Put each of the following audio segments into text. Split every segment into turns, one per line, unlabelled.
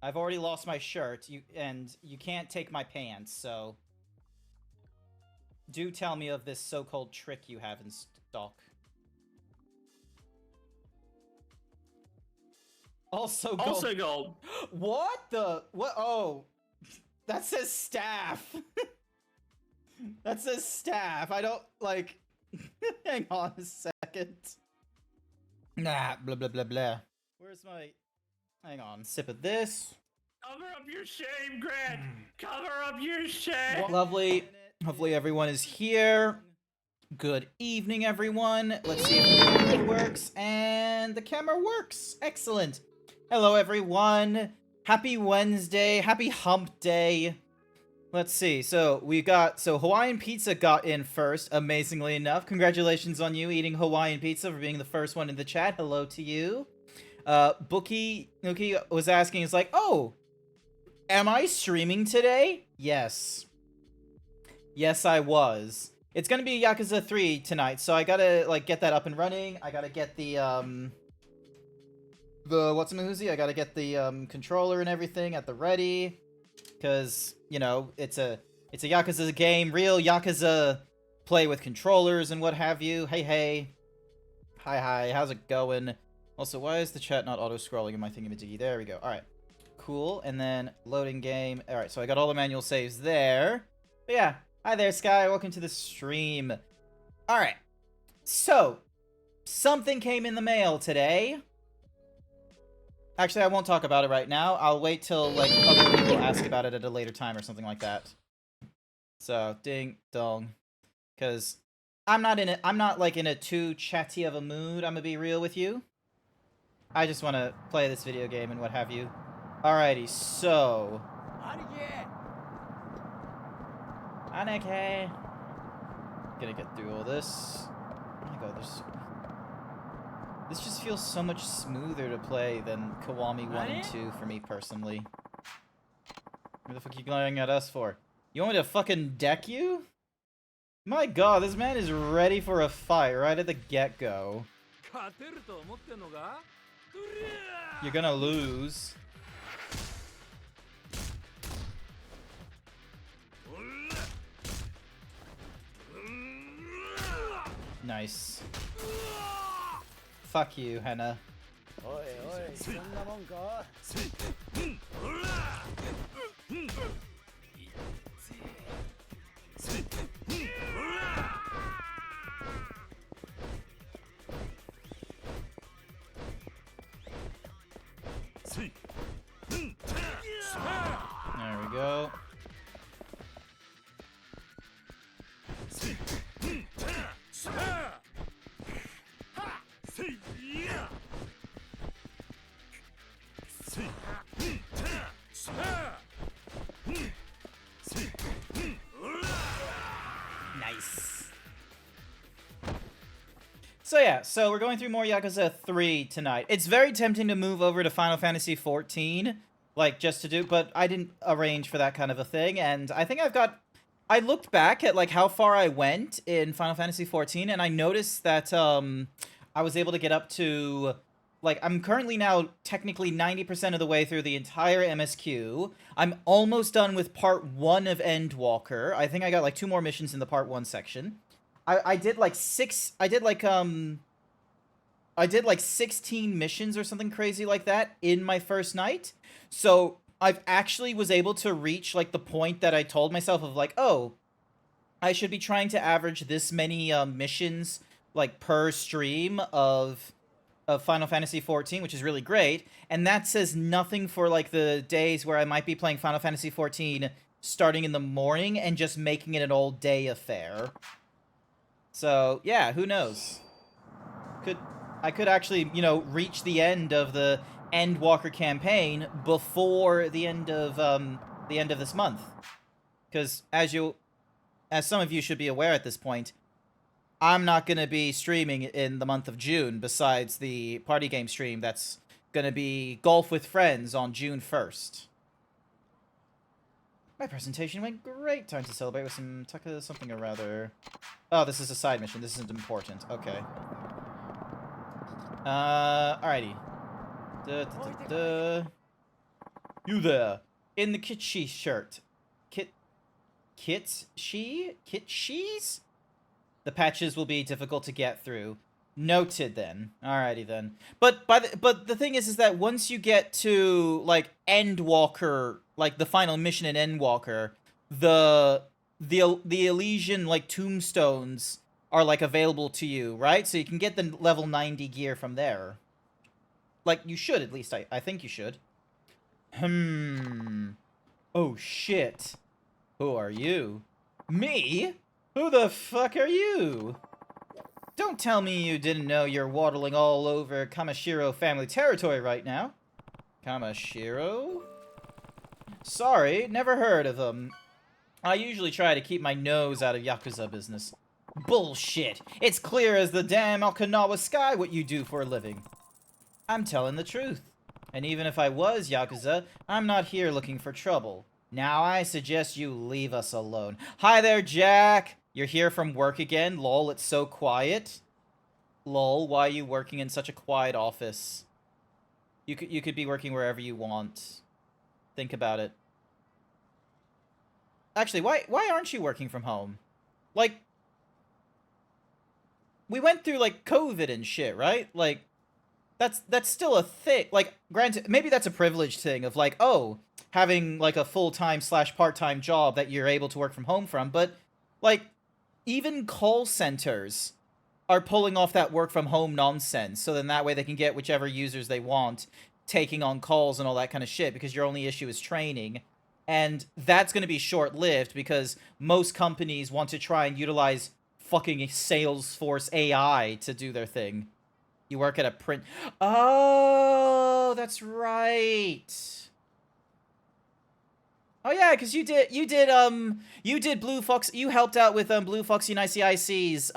I've already lost my shirt, and you can't take my pants, so... Do tell me of this so-called trick you have in stock. Also gold.
Also gold.
What the... What? Oh. That says staff. That says staff. I don't, like... Hang on a second. Nah, blah, blah, blah, blah. Where's my... Hang on. Sip of this.
Cover up your shame, Grant. Cover up your shame.
Lovely. Hopefully everyone is here. Good evening, everyone. Let's see if the camera works. And the camera works. Excellent. Hello, everyone. Happy Wednesday. Happy hump day. Let's see. So Hawaiian pizza got in first, amazingly enough. Congratulations on you eating Hawaiian pizza for being the first one in the chat. Hello to you. Bookie was asking, is like, oh, am I streaming today? Yes. Yes, I was. It's gonna be Yakuza 3 tonight, so I gotta, like, get that up and running. I gotta get the what's-a-mahoozy? I gotta get the, controller and everything at the ready. Because, you know, it's a Yakuza game. Real Yakuza play with controllers and what have you. Hey, hey. Hi, how's it going? Also, why is the chat not auto-scrolling in my thingamajiggy? There we go. Alright. Cool. And then loading game. Alright, so I got all the manual saves there. But yeah. Hi there, Sky. Welcome to the stream. Alright. So, something came in the mail today. Actually, I won't talk about it right now. I'll wait till, like, other people ask about it at a later time or something like that. So, ding dong. Because I'm not, like, in a too chatty of a mood, I'm gonna be real with you. I just want to play this video game and what have you. Alrighty, so... Anake. Gonna get through all this. Oh my god, this just feels so much smoother to play than Kiwami 1 and 2 for me personally. What the fuck are you glaring at us for? You want me to fucking deck you? My god, this man is ready for a fight right at the get-go. You're gonna lose. Nice. Fuck you, Henna. There we go. Nice. So yeah, so we're going through more Yakuza 3 tonight. It's very tempting to move over to Final Fantasy 14, like, just to do, but I didn't arrange for that kind of a thing, and I think I looked back at, like, how far I went in Final Fantasy 14, and I noticed that, I was able to get up to, like, I'm currently now technically 90% of the way through the entire MSQ. I'm almost done with part 1 of Endwalker. I think I got, like, 2 more missions in the part 1 section. I did, like, 16 missions or something crazy like that in my first night. So I've actually was able to reach, like, the point that I told myself of, like, oh, I should be trying to average this many missions, like, per stream of Final Fantasy XIV, which is really great. And that says nothing for, like, the days where I might be playing Final Fantasy XIV starting in the morning and just making it an all-day affair. So, yeah, who knows? I could actually, you know, reach the end of the Endwalker campaign before the end of this month. Because as some of you should be aware at this point, I'm not going to be streaming in the month of June besides the party game stream that's going to be Golf with Friends on June 1st. My presentation went great. Time to celebrate with some something or rather. Oh, this is a side mission. This isn't important. Okay. Alrighty. You there. In the Kitschy shirt. Kitschys? The patches will be difficult to get through. Noted then. Alrighty then. But the thing is that once you get to like Endwalker, like the final mission in Endwalker, the Elysian like tombstones are like available to you, right? So you can get the level 90 gear from there. Like you should at least. I think you should. Oh shit. Who are you? Me? Who the fuck are you? Don't tell me you didn't know you're waddling all over Kamashiro family territory right now. Kamashiro? Sorry, never heard of them. I usually try to keep my nose out of Yakuza business. Bullshit! It's clear as the damn Okinawa sky what you do for a living. I'm telling the truth. And even if I was Yakuza, I'm not here looking for trouble. Now I suggest you leave us alone. Hi there, Jack! You're here from work again? Lol, it's so quiet. Lol, why are you working in such a quiet office? You could be working wherever you want. Think about it. Actually, why aren't you working from home? Like, we went through, like, COVID and shit, right? Like, that's still a thing. Like, granted, maybe that's a privileged thing of, like, oh, having, like, a full-time / part-time job that you're able to work from home from, but, like, even call centers are pulling off that work-from-home nonsense, so then that way they can get whichever users they want taking on calls and all that kind of shit, because your only issue is training. And that's going to be short-lived, because most companies want to try and utilize fucking Salesforce AI to do their thing. You work at a print... Oh, that's right. Oh yeah, because you did Blue Fox. You helped out with Blue Foxy and ICIC's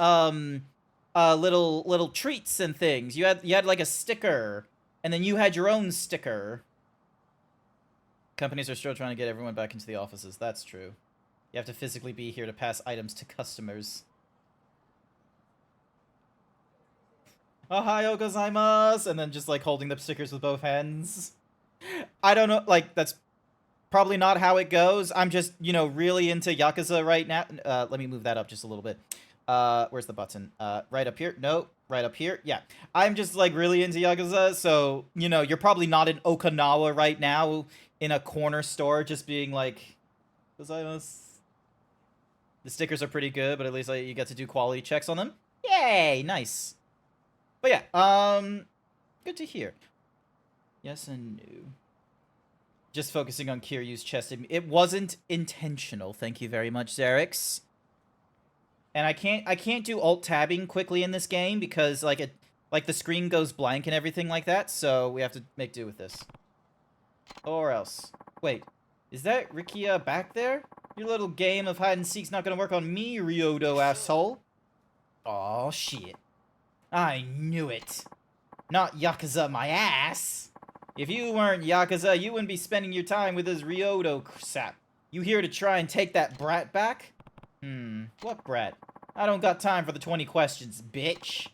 little treats and things. You had like a sticker, and then you had your own sticker. Companies are still trying to get everyone back into the offices. That's true. You have to physically be here to pass items to customers. Ohayou gozaimasu, and then just like holding the stickers with both hands. I don't know, like that's probably not how it goes. I'm just, you know, really into Yakuza right now. Let me move that up just a little bit. Where's the button? Right up here? No, right up here? Yeah. I'm just, like, really into Yakuza, so, you know, you're probably not in Okinawa right now in a corner store just being like, gozaimasu. The stickers are pretty good, but at least you get to do quality checks on them. Yay! Nice. But yeah, good to hear. Yes and no. Just focusing on Kiryu's chest. It wasn't intentional. Thank you very much, Xerix. And I can't do alt tabbing quickly in this game because like the screen goes blank and everything like that. So we have to make do with this. Or else. Wait, is that Rikia back there? Your little game of hide and seek's not gonna work on me, Ryodo asshole. Aw, shit. I knew it. Not Yakuza my ass. If you weren't Yakuza, you wouldn't be spending your time with this Ryodo sap. You here to try and take that brat back? What brat? I don't got time for the 20 questions, bitch.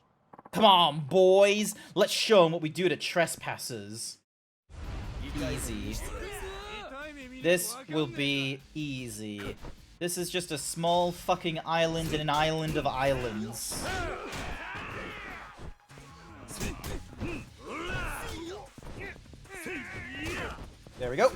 Come on, boys. Let's show them what we do to trespassers. Easy. This will be easy. This is just a small fucking island in an island of islands. There we go.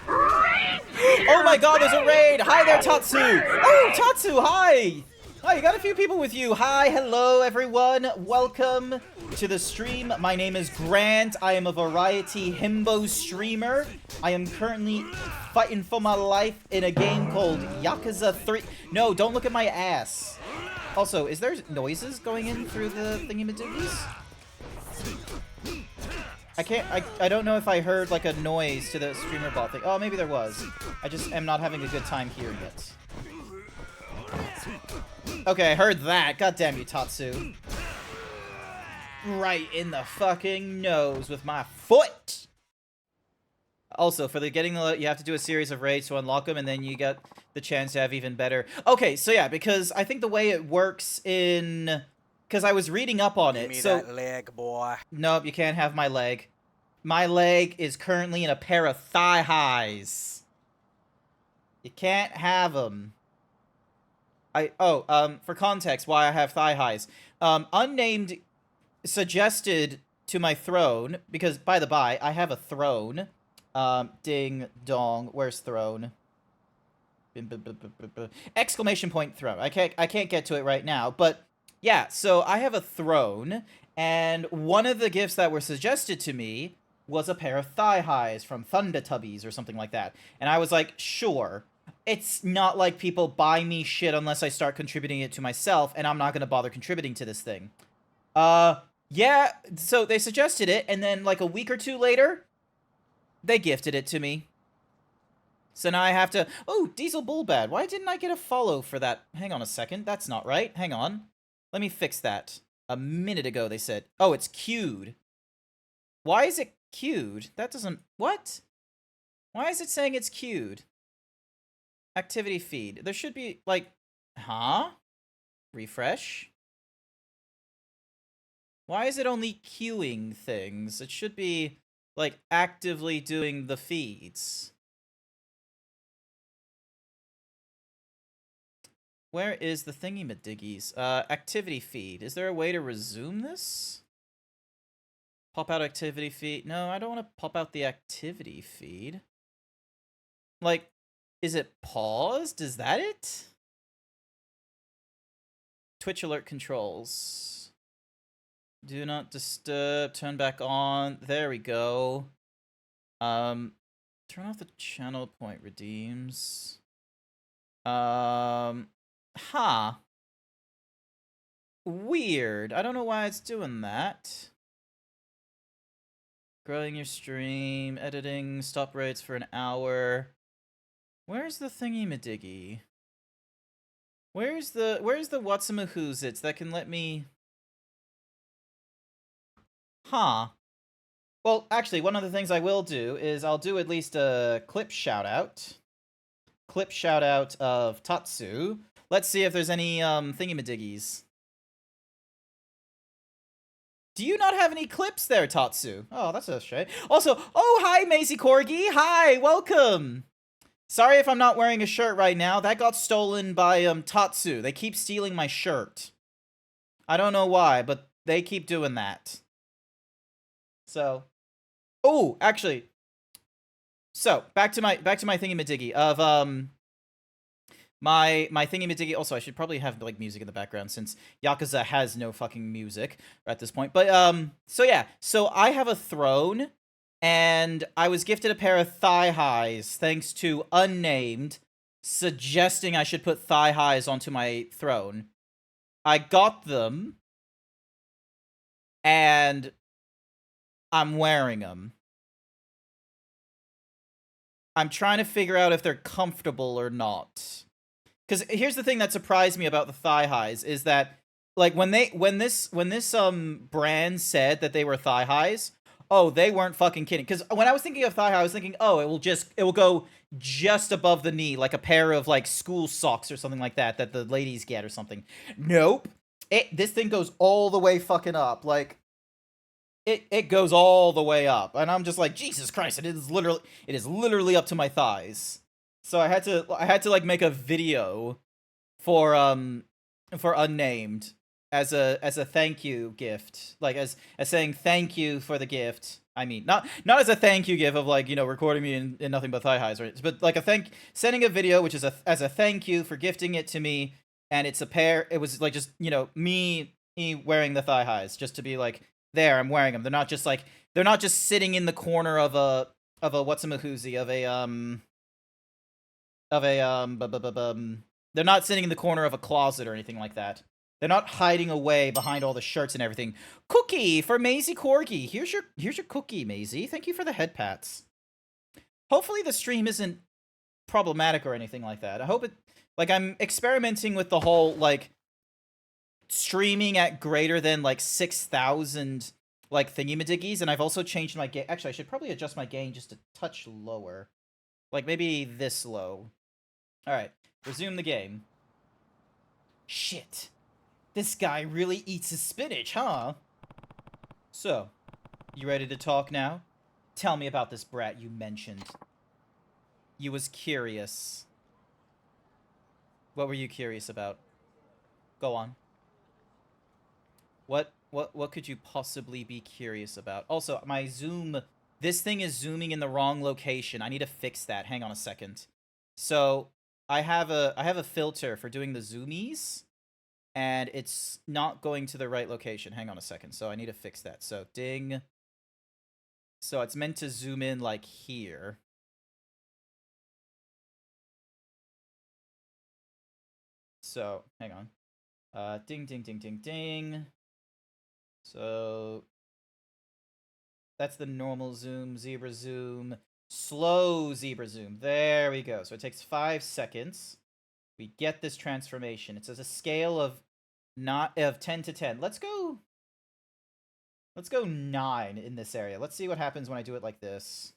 Oh my god, there's a raid! Hi there, Tatsu! Oh, Tatsu, hi! Hi, you got a few people with you. Hi, hello, everyone. Welcome to the stream. My name is Grant. I am a variety himbo streamer. I am currently fighting for my life in a game called Yakuza 3. No, don't look at my ass. Also, is there noises going in through the thingy-majiggies? I don't know if I heard like a noise to the streamer bot thing. Oh, maybe there was. I just am not having a good time hearing it. Okay, I heard that. God damn you, Tatsu. Right in the fucking nose with my foot. Also, for the you have to do a series of raids to unlock them, and then you get the chance to have even better. Okay, so yeah, because I think the way it works in, because I was reading up on it.
Give me
so
that leg, boy.
nope, you can't have my leg. My leg is currently in a pair of thigh highs. You can't have them. For context, why I have thigh highs. Unnamed suggested to my throne, because, by the by, I have a throne. Ding dong. Where's throne? Exclamation point throne. I can't get to it right now, but yeah, so I have a throne, and one of the gifts that were suggested to me was a pair of thigh highs from Thundertubbies or something like that. And I was like, sure. It's not like people buy me shit unless I start contributing it to myself, and I'm not gonna bother contributing to this thing. Yeah, so they suggested it, and then like a week or two later, they gifted it to me. So now I have to... Oh, Diesel Bullbad. Why didn't I get a follow for that? Hang on a second. That's not right. Hang on. Let me fix that. A minute ago they said... Oh, it's queued. Why is it queued? That doesn't... What? Why is it saying it's queued? Activity feed. There should be, like... Huh? Refresh? Why is it only queuing things? It should be, like, actively doing the feeds. Where is the thingy-madiggies? Activity feed. Is there a way to resume this? Pop out activity feed. No, I don't want to pop out the activity feed. Like, is it paused? Is that it? Twitch alert controls. Do not disturb. Turn back on. There we go. Turn off the channel point redeems. Huh. Weird. I don't know why it's doing that. Growing your stream, editing, stop rates for an hour. Where's the thingy-madiggy? Where's the whatsamahoosit that can let me... Huh. Well, actually, one of the things I will do is I'll do at least a clip shout-out. Clip shout-out of Tatsu. Let's see if there's any thingy-madiggies. Do you not have any clips there, Tatsu? Oh, that's a shame. Also, oh, hi, Maisie Corgi. Hi, welcome. Sorry if I'm not wearing a shirt right now. That got stolen by Tatsu. They keep stealing my shirt. I don't know why, but they keep doing that. So, oh, actually, so back to my thingy-madiggy of my thingy-madiggy. Also, I should probably have like music in the background since Yakuza has no fucking music at this point. But so yeah, so I have a throne, and I was gifted a pair of thigh highs thanks to Unnamed suggesting I should put thigh highs onto my throne. I got them, and I'm wearing them. I'm trying to figure out if they're comfortable or not. Because here's the thing that surprised me about the thigh highs is that, like, when this brand said that they were thigh highs, oh, they weren't fucking kidding. Because when I was thinking of thigh high, I was thinking, oh, it will go just above the knee, like a pair of like school socks or something like that the ladies get or something. Nope. This thing goes all the way fucking up. Like, it goes all the way up, and I'm just like, Jesus Christ! It is literally up to my thighs. So I had to like make a video for Unnamed as a thank you gift, like as saying thank you for the gift. I mean, not as a thank you gift of like, you know, recording me in nothing but thigh highs, right? But like sending a video which is as a thank you for gifting it to me, and it's a pair. It was like just, you know, me wearing the thigh highs just to be like, there, I'm wearing them. They're not just sitting in the corner of a whatsamahoozy they're not sitting in the corner of a closet or anything like that. They're not hiding away behind all the shirts and everything. Cookie for Maisie Corgi. Here's your cookie, Maisie. Thank you for the head pats. Hopefully the stream isn't problematic or anything like that. I hope it, like, I'm experimenting with the whole like streaming at greater than like 6,000 like thingy-madiggies, and I've also changed my gain. Actually, I should probably adjust my gain just a touch lower, like maybe this low. All right, resume the game. Shit, this guy really eats his spinach, huh? So, you ready to talk now? Tell me about this brat you mentioned. You was curious. What were you curious about? Go on. What could you possibly be curious about? Also, my zoom, this thing is zooming in the wrong location. I need to fix that. Hang on a second. So, I have a filter for doing the zoomies, and it's not going to the right location. Hang on a second. So, I need to fix that. So, ding. So, it's meant to zoom in like here. So, hang on. Ding, ding, ding, ding, ding. So, that's the normal zoom, zebra zoom, slow zebra zoom. There we go. So it takes 5 seconds. We get this transformation. It says a scale of 10 to 10. Let's go 9 in this area. Let's see what happens when I do it like this.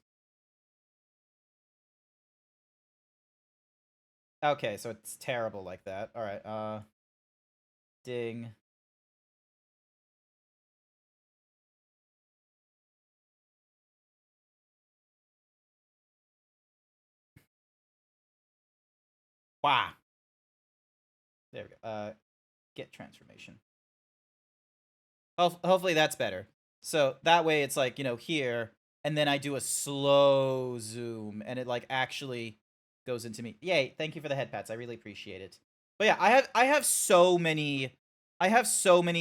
Okay, so it's terrible like that. All right. Ding. Wow. There we go. Get transformation. Hopefully that's better. So that way it's like, you know, here, and then I do a slow zoom, and it like actually goes into me. Yay! Thank you for the head pats. I really appreciate it. But yeah, I have so many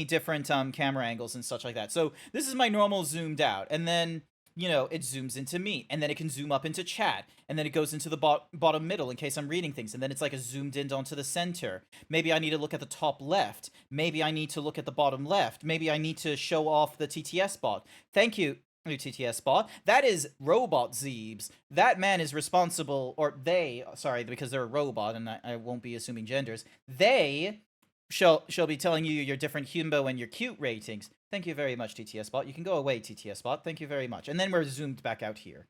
different camera angles and such like that. So this is my normal zoomed out, and then, you know, it zooms into me, and then it can zoom up into chat, and then it goes into the bottom middle in case I'm reading things, and then it's like a zoomed in onto the center. Maybe I need to look at the top left. Maybe I need to look at the bottom left. Maybe I need to show off the TTS bot. Thank you, TTS bot. That is GrantZeebs. That man is responsible, or they, sorry, because they're a robot, and I won't be assuming genders. They shall be telling you your different Humbo and your cute ratings. Thank you very much, TTS bot. You can go away, TTS bot. Thank you very much. And then we're zoomed back out here.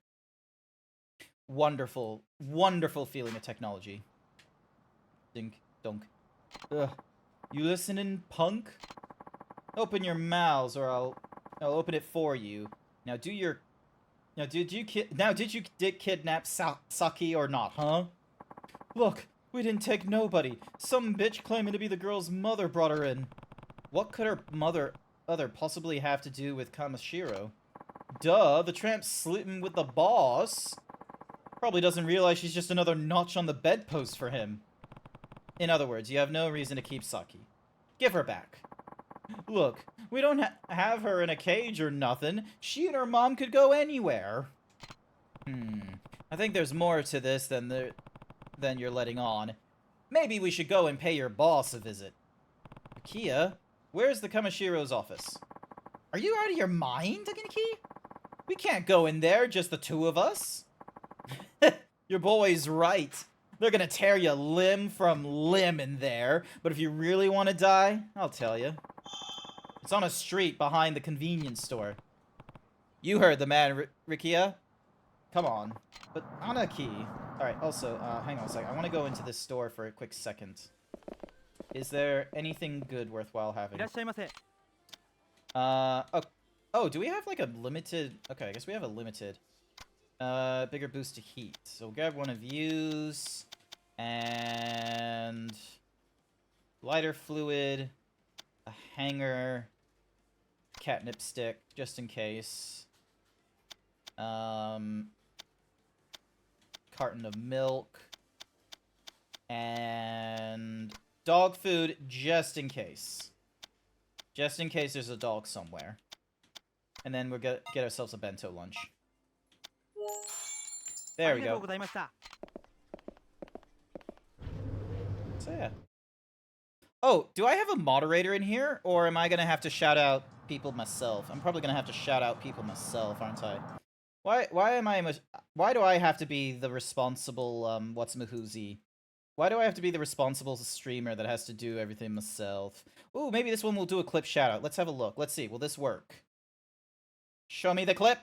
Wonderful, wonderful feeling of technology. Dink, dunk. Ugh. You listening, punk? Open your mouths, or I'll open it for you. Now do your... Now did you kidnap Saki or not, huh? Look, we didn't take nobody. Some bitch claiming to be the girl's mother brought her in. What could her other possibly have to do with Kamashiro? Duh, the tramp's sleeping with the boss. Probably doesn't realize she's just another notch on the bedpost for him. In other words, you have no reason to keep Saki. Give her back. Look, we don't have her in a cage or nothing. She and her mom could go anywhere. I think there's more to this than you're letting on. Maybe we should go and pay your boss a visit. Kia, where's the Kamashiro's office? Are you out of your mind, Takeniki? We can't go in there, just the two of us. Your boy's right. They're gonna tear you limb from limb in there. But if you really want to die, I'll tell you. It's on a street behind the convenience store. You heard the man, Rikia. Come on. But Anaki. Alright, also, hang on a second. I want to go into this store for a quick second. Is there anything good worthwhile having? Oh, do we have like a limited... Okay, I guess we have a limited. Bigger boost to heat. So we'll grab one of yous. And... lighter fluid. A hanger. Catnip stick, just in case. Carton of milk. And... dog food, just in case. Just in case there's a dog somewhere. And then we'll get ourselves a bento lunch. There we go. So yeah. Oh, do I have a moderator in here? Or am I going to have to shout out people myself? I'm probably going to have to shout out people myself, aren't I? Why do I have to be the responsible, what's-mahuzi? Why do I have to be the responsible streamer that has to do everything myself? Ooh, maybe this one will do a clip shout-out. Let's have a look. Let's see. Will this work? Show me the clip.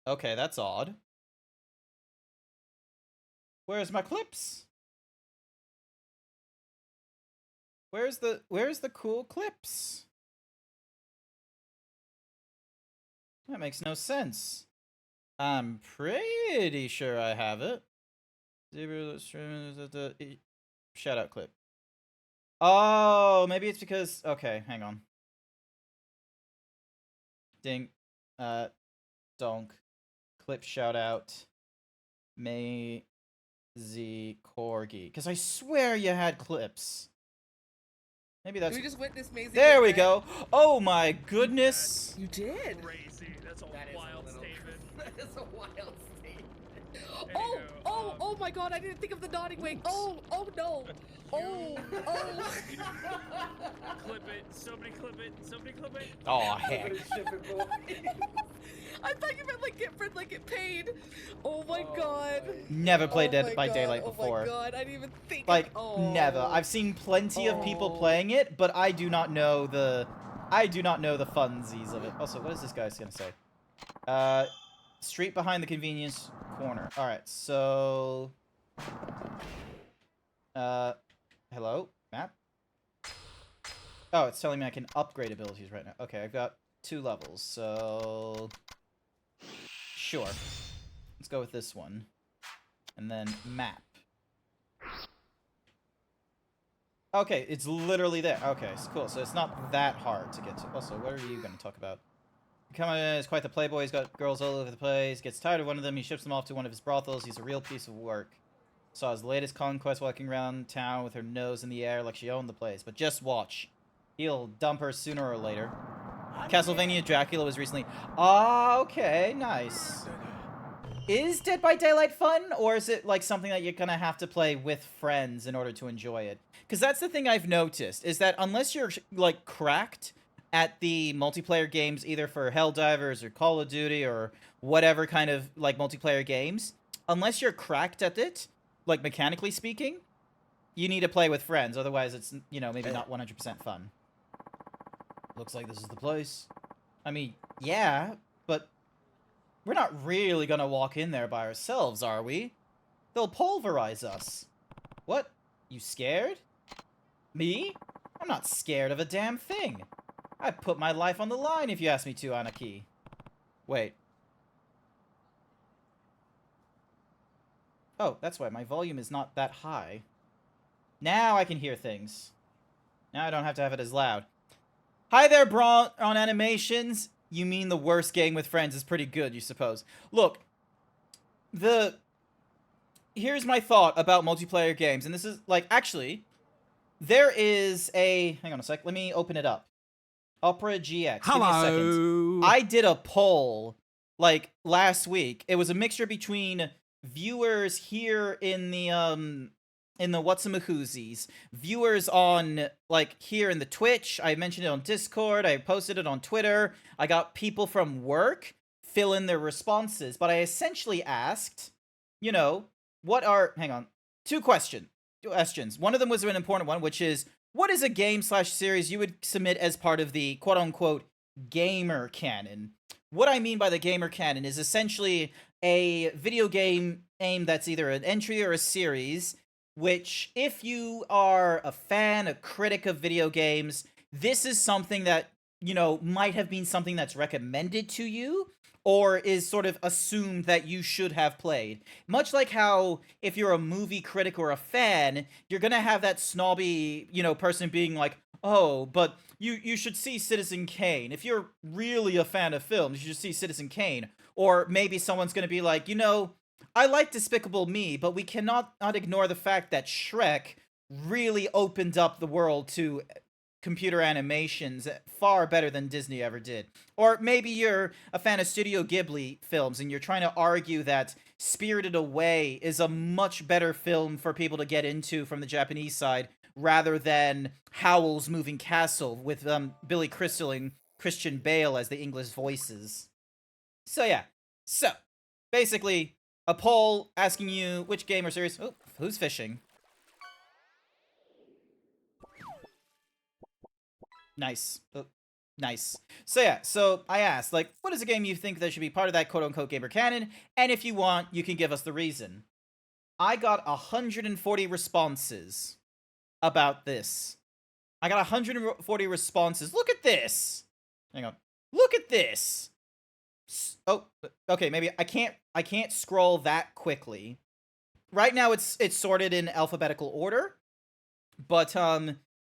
Okay, that's odd. Where's my clips? Where's the cool clips? That makes no sense. I'm pretty sure I have it. Shout out clip. Oh, maybe it's because... Okay, hang on. Ding. Donk. Clip shout out. May Z Corgi. Because I swear you had clips. Maybe that's...
We just witnessed Maisie.
There we go. Oh my goodness.
You did.
Crazy. That's a wild statement.
That is a wild statement.
There
Oh,
you go.
oh my God! I didn't think of the nodding wing. Oh no. Oh.
Clip it. Somebody clip it. Somebody clip it.
Oh heck.
I thought you meant like get paid. Oh my God.
Never played
Oh
Dead
my
by
God,
Daylight before.
Oh my God! I didn't even think.
Like,
oh.
never. I've seen plenty of people playing it, but I do not know the funsies of it. Also, what is this guy gonna say? Street behind the convenience corner. Alright, so... hello? Map? Oh, it's telling me I can upgrade abilities right now. Okay, I've got 2 levels, so... Sure. Let's go with this one. And then map. Okay, it's literally there. Okay, cool. So it's not that hard to get to. Also, what are you going to talk about? Kama is quite the playboy. He's got girls all over the place. Gets tired of one of them. He ships them off to one of his brothels. He's a real piece of work. Saw his latest conquest walking around town with her nose in the air like she owned the place. But just watch. He'll dump her sooner or later. Castlevania Dracula was recently... Ah, okay, nice. Is Dead by Daylight fun, or is it like something that you're gonna have to play with friends in order to enjoy it? Because that's the thing I've noticed, is that unless you're like cracked at the multiplayer games, either for Helldivers or Call of Duty or whatever kind of like multiplayer games, unless you're cracked at it, like mechanically speaking, you need to play with friends. Otherwise, it's, you know, maybe not 100% fun. Looks like this is the place. I mean, yeah, but we're not really gonna walk in there by ourselves, are we? They'll pulverize us. What? You scared? Me? I'm not scared of a damn thing. I'd put my life on the line if you asked me to, Anaki. Wait. Oh, that's why my volume is not that high. Now I can hear things. Now I don't have to have it as loud. Hi there, Braun on Animations. You mean the worst game with friends is pretty good, you suppose. Look, here's my thought about multiplayer games, and this is, like, actually, there is a... Hang on a sec, let me open it up. Opera GX.
Hello.
Give me a second. I did a poll, like, last week. It was a mixture between viewers here in the Whatsamahoozies, viewers on, like, here in the Twitch. I mentioned it on Discord. I posted it on Twitter. I got people from work fill in their responses. But I essentially asked, you know, what are... Hang on. Two questions. One of them was an important one, which is, what is a game/series you would submit as part of the quote-unquote gamer canon? What I mean by the gamer canon is essentially a video game that's either an entry or a series, which, if you are a fan, a critic of video games, this is something that, you know, might have been something that's recommended to you, or is sort of assumed that you should have played. Much like how, if you're a movie critic or a fan, you're gonna have that snobby, you know, person being like, oh, but you should see Citizen Kane. If you're really a fan of films, you should see Citizen Kane. Or maybe someone's gonna be like, you know, I like Despicable Me, but we cannot not ignore the fact that Shrek really opened up the world to computer animations far better than Disney ever did. Or maybe you're a fan of Studio Ghibli films and you're trying to argue that Spirited Away is a much better film for people to get into from the Japanese side rather than Howl's Moving Castle with Billy Crystal and Christian Bale as the English voices. So yeah. So, basically, a poll asking you which game or series... Oh, who's fishing? Nice. Oh, nice. So yeah, so I asked, like, what is a game you think that should be part of that quote-unquote gamer canon? And if you want, you can give us the reason. I got 140 responses about this. I got 140 responses. Look at this. Hang on. Look at this. Oh, okay. Maybe I can't scroll that quickly. Right now it's sorted in alphabetical order. But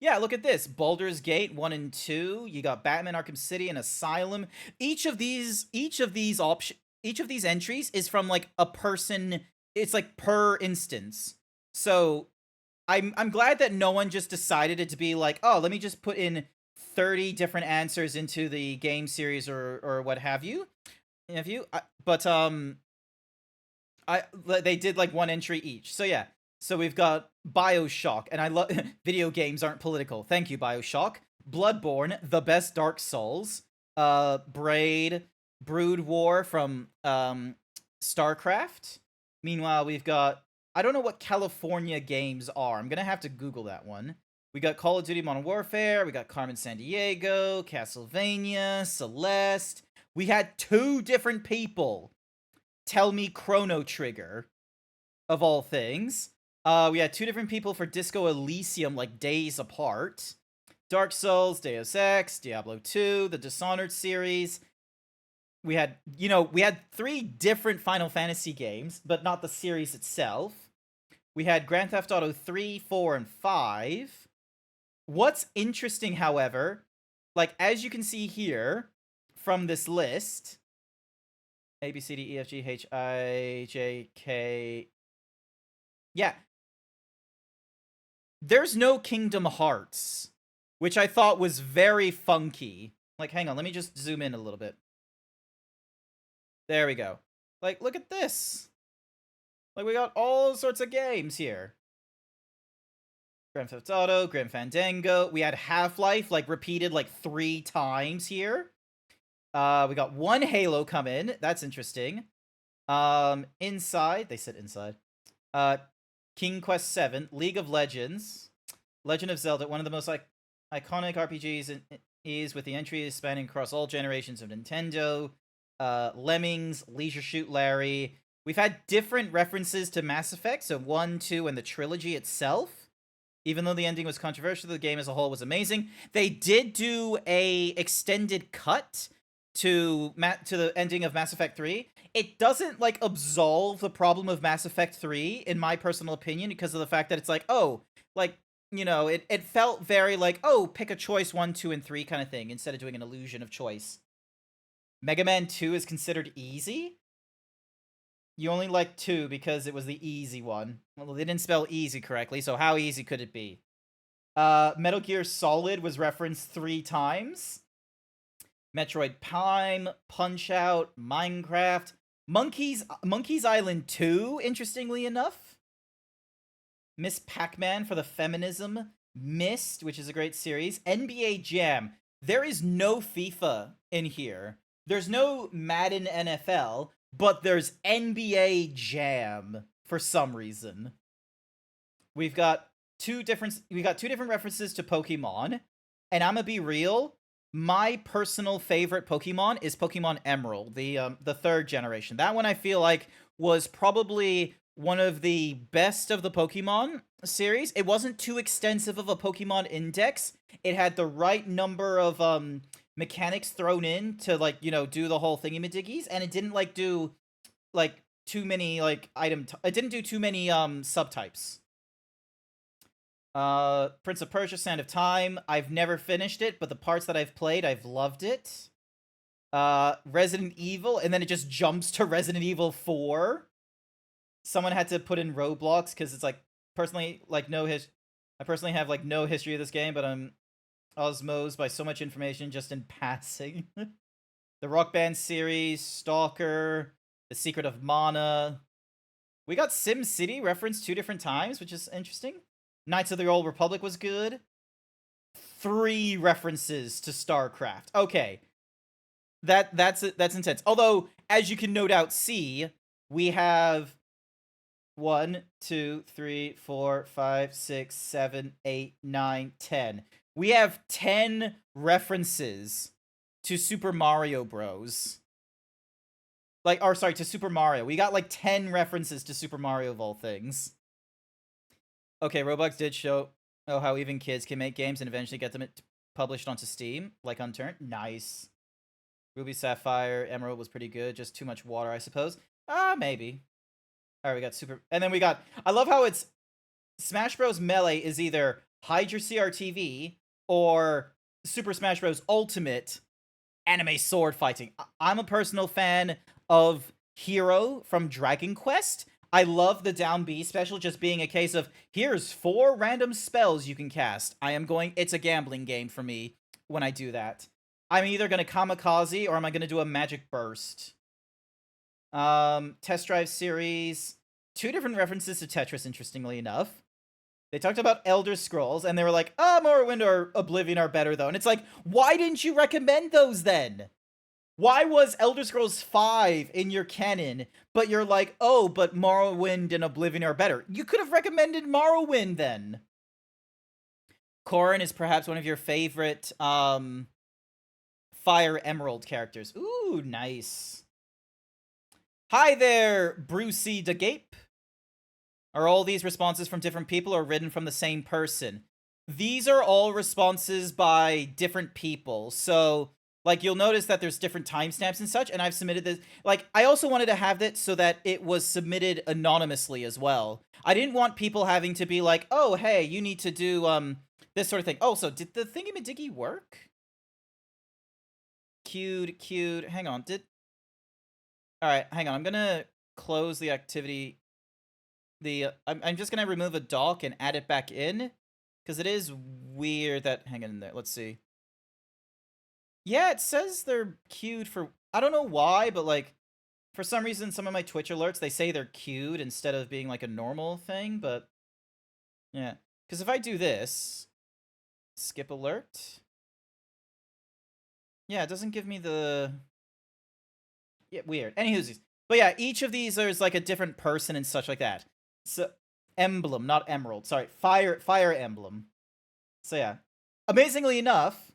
yeah, look at this. Baldur's Gate 1 and 2. You got Batman Arkham City and Asylum. Each of these entries is from like a person. It's like per instance. So I'm glad that no one just decided it to be like, oh, let me just put in 30 different answers into the game series or what have you. They did like one entry each. So yeah. So we've got BioShock, and I love video games aren't political. Thank you, BioShock. Bloodborne, the best Dark Souls. Braid, Brood War from StarCraft. Meanwhile, we've got, I don't know what California games are. I'm gonna have to Google that one. We got Call of Duty Modern Warfare. We got Carmen Sandiego, Castlevania, Celeste. We had 2 different people tell me Chrono Trigger, of all things. We had 2 different people for Disco Elysium, like days apart. Dark Souls, Deus Ex, Diablo 2, the Dishonored series. We had 3 different Final Fantasy games, but not the series itself. We had Grand Theft Auto 3, 4, and 5. What's interesting, however, like, as you can see here from this list, A, B, C, D, E, F, G, H, I, J, K... Yeah. There's no Kingdom Hearts, which I thought was very funky. Like, hang on, let me just zoom in a little bit. There we go. Like, look at this. Like, we got all sorts of games here. Grand Theft Auto, Grim Fandango. We had Half-Life, like, repeated, like, 3 times here. We got 1 Halo come in. That's interesting. Inside. They said inside. King Quest 7, League of Legends, Legend of Zelda, one of the most iconic RPGs is with the entries spanning across all generations of Nintendo. Lemmings, Leisure Suit Larry. We've had different references to Mass Effect, so 1, 2, and the trilogy itself. Even though the ending was controversial, the game as a whole was amazing. They did do a extended cut to the ending of Mass Effect 3. It doesn't, like, absolve the problem of Mass Effect 3, in my personal opinion, because of the fact that it's like, oh, like, you know, it felt very like, oh, pick a choice 1, 2, and 3 kind of thing, instead of doing an illusion of choice. Mega Man 2 is considered easy? You only like 2 because it was the easy one. Well, they didn't spell easy correctly, so how easy could it be? Metal Gear Solid was referenced 3 times. Metroid Prime, Punch-Out, Minecraft, Monkey's Island 2, interestingly enough. Miss Pac-Man for the feminism. Myst, which is a great series. NBA Jam. There is no FIFA in here. There's no Madden NFL, but there's NBA Jam for some reason. We've got two different references to Pokemon, and I'm gonna be real. My personal favorite Pokemon is Pokemon Emerald, the 3rd generation. That one I feel like was probably one of the best of the Pokemon series. It wasn't too extensive of a Pokemon index. It had the right number of mechanics thrown in to, like, you know, do the whole thingy-majiggies, and it didn't like do like too many like it didn't do too many subtypes. Prince of Persia: Sand of Time. I've never finished it, but the parts that I've played, I've loved it. Resident Evil, and then it just jumps to Resident Evil 4. Someone had to put in Roblox because it's like, personally, like, I personally have like no history of this game, but I'm osmosed by so much information just in passing. The Rock Band series, Stalker, The Secret of Mana. We got Sim City referenced 2 different times, which is interesting. Knights of the Old Republic was good. 3 references to StarCraft. Okay. That's intense. Although, as you can no doubt see, we have 1, 2, 3, 4, 5, 6, 7, 8, 9, 10. We have 10 references to Super Mario Bros. To Super Mario. We got like 10 references to Super Mario of all things. Okay, Roblox did show Oh, how even kids can make games and eventually get them published onto Steam, like Unturned. Nice. Ruby Sapphire Emerald was pretty good. Just too much water, I suppose. Maybe. All right, we got super, and then we got. I love how it's Smash Bros. Melee is either Hydra CRTV or Super Smash Bros. Ultimate anime sword fighting. I'm a personal fan of Hero from Dragon Quest. I love the down B special just being a case of, here's 4 random spells you can cast. It's a gambling game for me when I do that. I'm either going to kamikaze or am I going to do a magic burst? Test Drive series. 2 different references to Tetris, interestingly enough. They talked about Elder Scrolls, and they were like, Morrowind or Oblivion are better, though. And it's like, why didn't you recommend those, then? Why was Elder Scrolls 5 in your canon, but you're like, oh, but Morrowind and Oblivion are better? You could have recommended Morrowind, then. Corrin is perhaps one of your favorite, Fire Emerald characters. Ooh, nice. Hi there, Brucey the Gape. Are all these responses from different people or written from the same person? These are all responses by different people. So, like, you'll notice that there's different timestamps and such, and I've submitted this. Like, I also wanted to have that so that it was submitted anonymously as well. I didn't want people having to be like, oh, hey, you need to do, this sort of thing. Oh, so did the thingy-majiggy work? Queued. Hang on, Alright, hang on, I'm gonna close the activity. I'm just gonna remove a doc and add it back in, because it is weird that, hang in there, let's see. Yeah, it says they're queued for, I don't know why, but like, for some reason, some of my Twitch alerts, they say they're queued instead of being like a normal thing, but, yeah. Because if I do this, skip alert, yeah, it doesn't give me the, yeah, weird. Anywho's, but yeah, each of these is like a different person and such like that. So, emblem, not emerald. Sorry, fire emblem. So yeah, amazingly enough,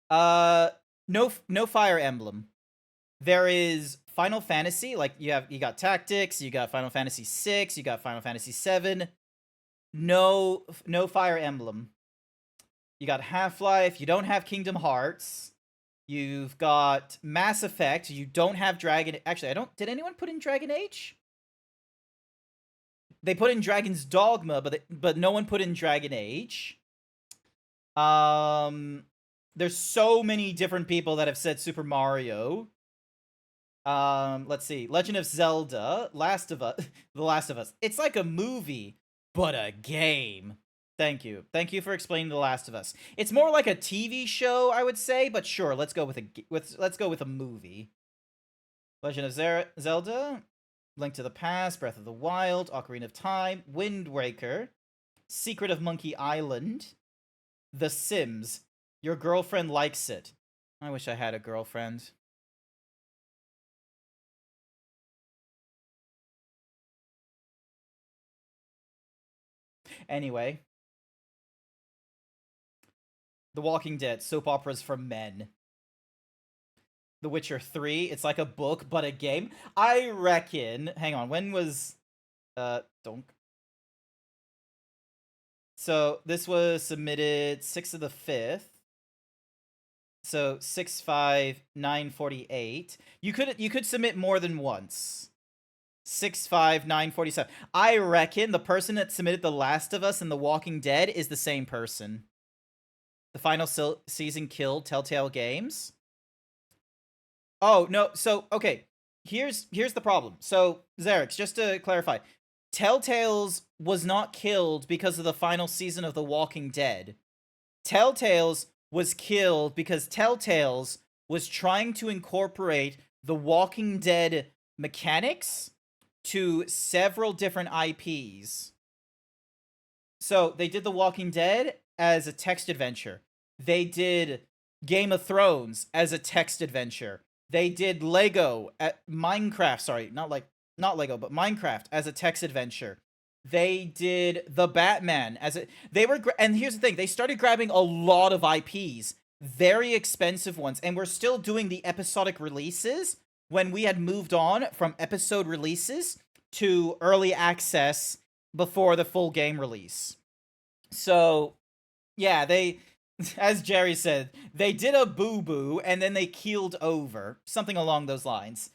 no fire emblem. There is Final Fantasy. Like you got Tactics, you got Final Fantasy 6, you got Final Fantasy 7. No fire emblem. You got Half-Life. You don't have Kingdom Hearts. You've got Mass Effect. You don't have Dragon. Actually, did anyone put in Dragon Age? They put in Dragon's Dogma, but no one put in Dragon Age. There's so many different people that have said Super Mario. Let's see. Legend of Zelda, The Last of Us. It's like a movie, but a game. Thank you. Thank you for explaining The Last of Us. It's more like a TV show, I would say, but sure, let's go with a movie. Legend of Zelda, Link to the Past, Breath of the Wild, Ocarina of Time, Wind Waker, Secret of Monkey Island, The Sims. Your girlfriend likes it. I wish I had a girlfriend. Anyway. The Walking Dead, soap operas for men. The Witcher 3, it's like a book, but a game. I reckon, hang on, when was, donk. So, this was submitted 6th of the 5th. So, 6/5/9/48. You could submit more than once. 6/5/9/47. I reckon the person that submitted The Last of Us and The Walking Dead is the same person. The final season killed Telltale Games. Oh, no. So, okay. Here's the problem. So, Xerix, just to clarify. Telltale's was not killed because of the final season of The Walking Dead. Telltale's was killed because Telltale's was trying to incorporate The Walking Dead mechanics to several different IPs. So, they did The Walking Dead as a text adventure. They did Game of Thrones as a text adventure. They did Minecraft, sorry, not Lego, but Minecraft as a text adventure. They did The Batman as a, and here's the thing, they started grabbing a lot of IPs, very expensive ones, and we're still doing the episodic releases when we had moved on from episode releases to early access before the full game release. So, yeah, they, as Jerry said, they did a boo-boo and then they keeled over. Something along those lines.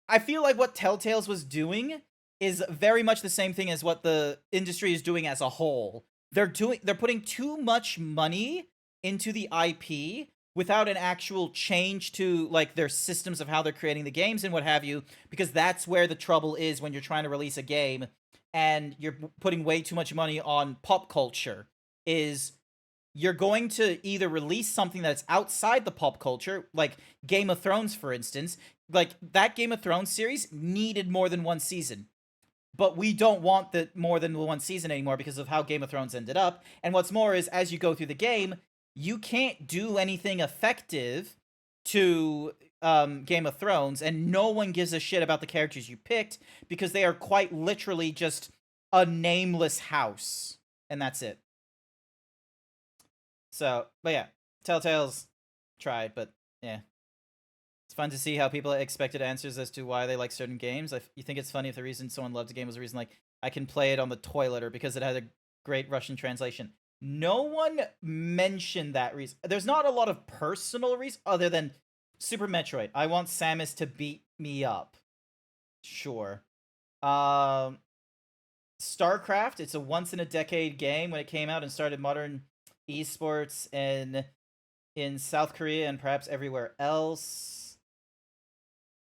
I feel like what Telltale's was doing is very much the same thing as what the industry is doing as a whole. They're putting too much money into the IP without an actual change to, like, their systems of how they're creating the games and what have you, because that's where the trouble is when you're trying to release a game and you're putting way too much money on pop culture, is you're going to either release something that's outside the pop culture, like Game of Thrones, for instance. Like, that Game of Thrones series needed more than one season. But we don't want the more than one season anymore because of how Game of Thrones ended up. And what's more is, as you go through the game, you can't do anything effective to Game of Thrones, and no one gives a shit about the characters you picked because they are quite literally just a nameless house. And that's it. So, but yeah, Telltale's tried, but yeah. It's fun to see how people expected answers as to why they like certain games. You think it's funny if the reason someone loved a game was a reason like, I can play it on the toilet or because it had a great Russian translation. No one mentioned that reason. There's not a lot of personal reasons other than Super Metroid. I want Samus to beat me up. Sure. StarCraft, it's a once-in-a-decade game when it came out and started modern esports in South Korea and perhaps everywhere else.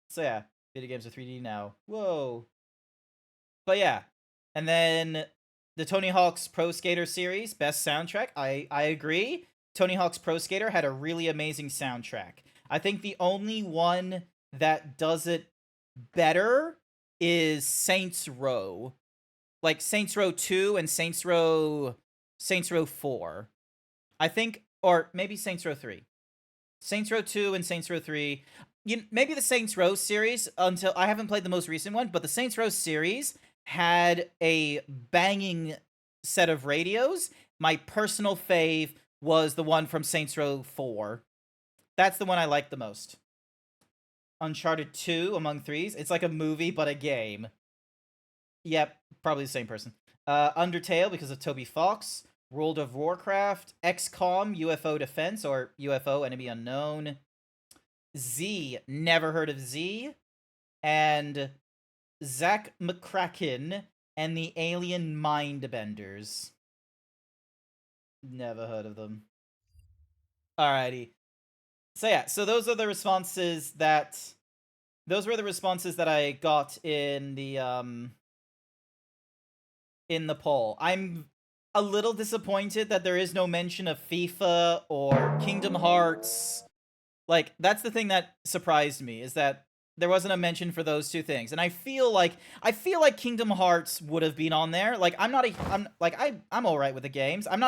So yeah, video games are 3D now. Whoa. But yeah. And then the Tony Hawk's Pro Skater series, best soundtrack. I agree. Tony Hawk's Pro Skater had a really amazing soundtrack. I think the only one that does it better is Saints Row. Like Saints Row 2 and Saints Row 4. I think, or maybe Saints Row 3. Saints Row 2 and Saints Row 3. Maybe the Saints Row series, until I haven't played the most recent one, but the Saints Row series had a banging set of radios. My personal fave was the one from Saints Row 4. That's the one I liked the most. Uncharted 2 Among Threes. It's like a movie, but a game. Yep, probably the same person. Undertale, because of Toby Fox. World of Warcraft. XCOM, UFO Defense, or UFO Enemy Unknown. Z, never heard of Z. And Zach McCracken and the Alien Mindbenders. Never heard of them. Alrighty. So yeah, so those are the responses that... Those were the responses that I got in the poll. I'm a little disappointed that there is no mention of FIFA or Kingdom Hearts. Like, that's the thing that surprised me, is that there wasn't a mention for those two things. And I feel like Kingdom Hearts would have been on there. Like, I'm all right with the games. I'm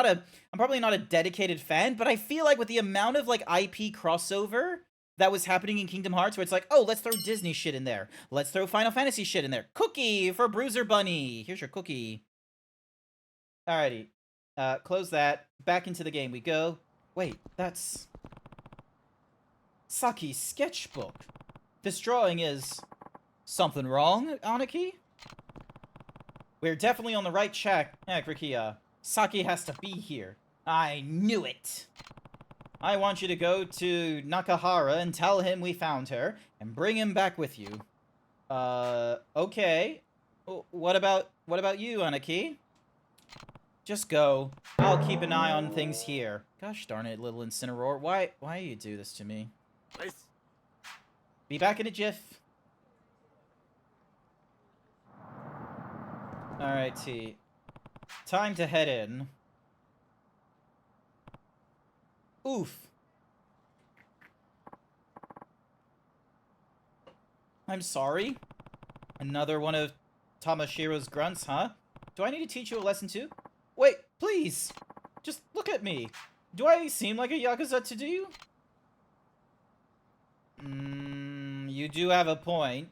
probably not a dedicated fan, but I feel like with the amount of like IP crossover that was happening in Kingdom Hearts, where it's like, oh, let's throw Disney shit in there. Let's throw Final Fantasy shit in there. Cookie for Bruiser Bunny. Here's your cookie. Alrighty. Close that. Back into the game we go. Wait, that's Saki's sketchbook. This drawing is... Something wrong, Aniki? We're definitely on the right track, Rikia. Saki has to be here. I knew it. I want you to go to Nakahara and tell him we found her, and bring him back with you. Okay. What about you, Aniki? Just go. I'll keep an eye on things here. Gosh darn it, little Incineroar. Why do you do this to me?
Nice.
Be back in a jiff. Alright, T. Time to head in. Oof. I'm sorry. Another one of Tamashiro's grunts, huh? Do I need to teach you a lesson too? Wait, please! Just look at me. Do I seem like a Yakuza to you? You do have a point.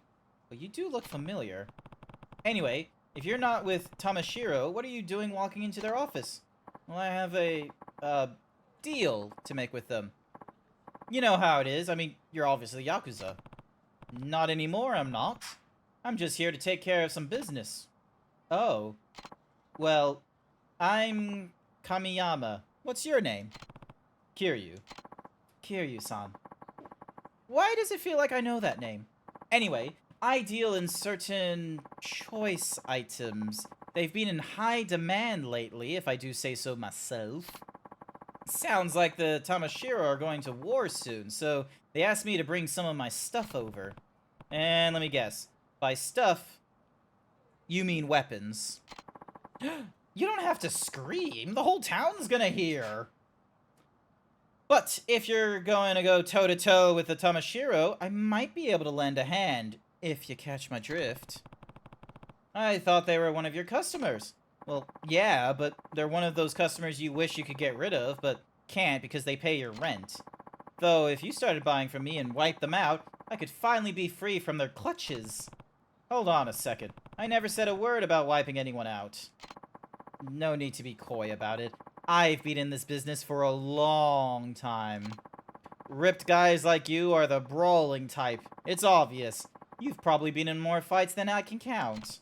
But you do look familiar. Anyway, if you're not with Tamashiro, what are you doing walking into their office? Well, I have a, deal to make with them. You know how it is. I mean, you're obviously Yakuza. Not anymore, I'm not. I'm just here to take care of some business. Oh. Well, I'm Kamiyama. What's your name? Kiryu. Kiryu-san. Why does it feel like I know that name? Anyway, I deal in certain choice items. They've been in high demand lately, if I do say so myself. Sounds like the Tamashiro are going to war soon, so they asked me to bring some of my stuff over. And let me guess. By stuff, you mean weapons. You don't have to scream. The whole town's gonna hear. But if you're going to go toe-to-toe with the Tamashiro, I might be able to lend a hand, if you catch my drift. I thought they were one of your customers. Well, yeah, but they're one of those customers you wish you could get rid of, but can't because they pay your rent. Though, if you started buying from me and wiped them out, I could finally be free from their clutches. Hold on a second. I never said a word about wiping anyone out. No need to be coy about it. I've been in this business for a long time. Ripped guys like you are the brawling type. It's obvious. You've probably been in more fights than I can count.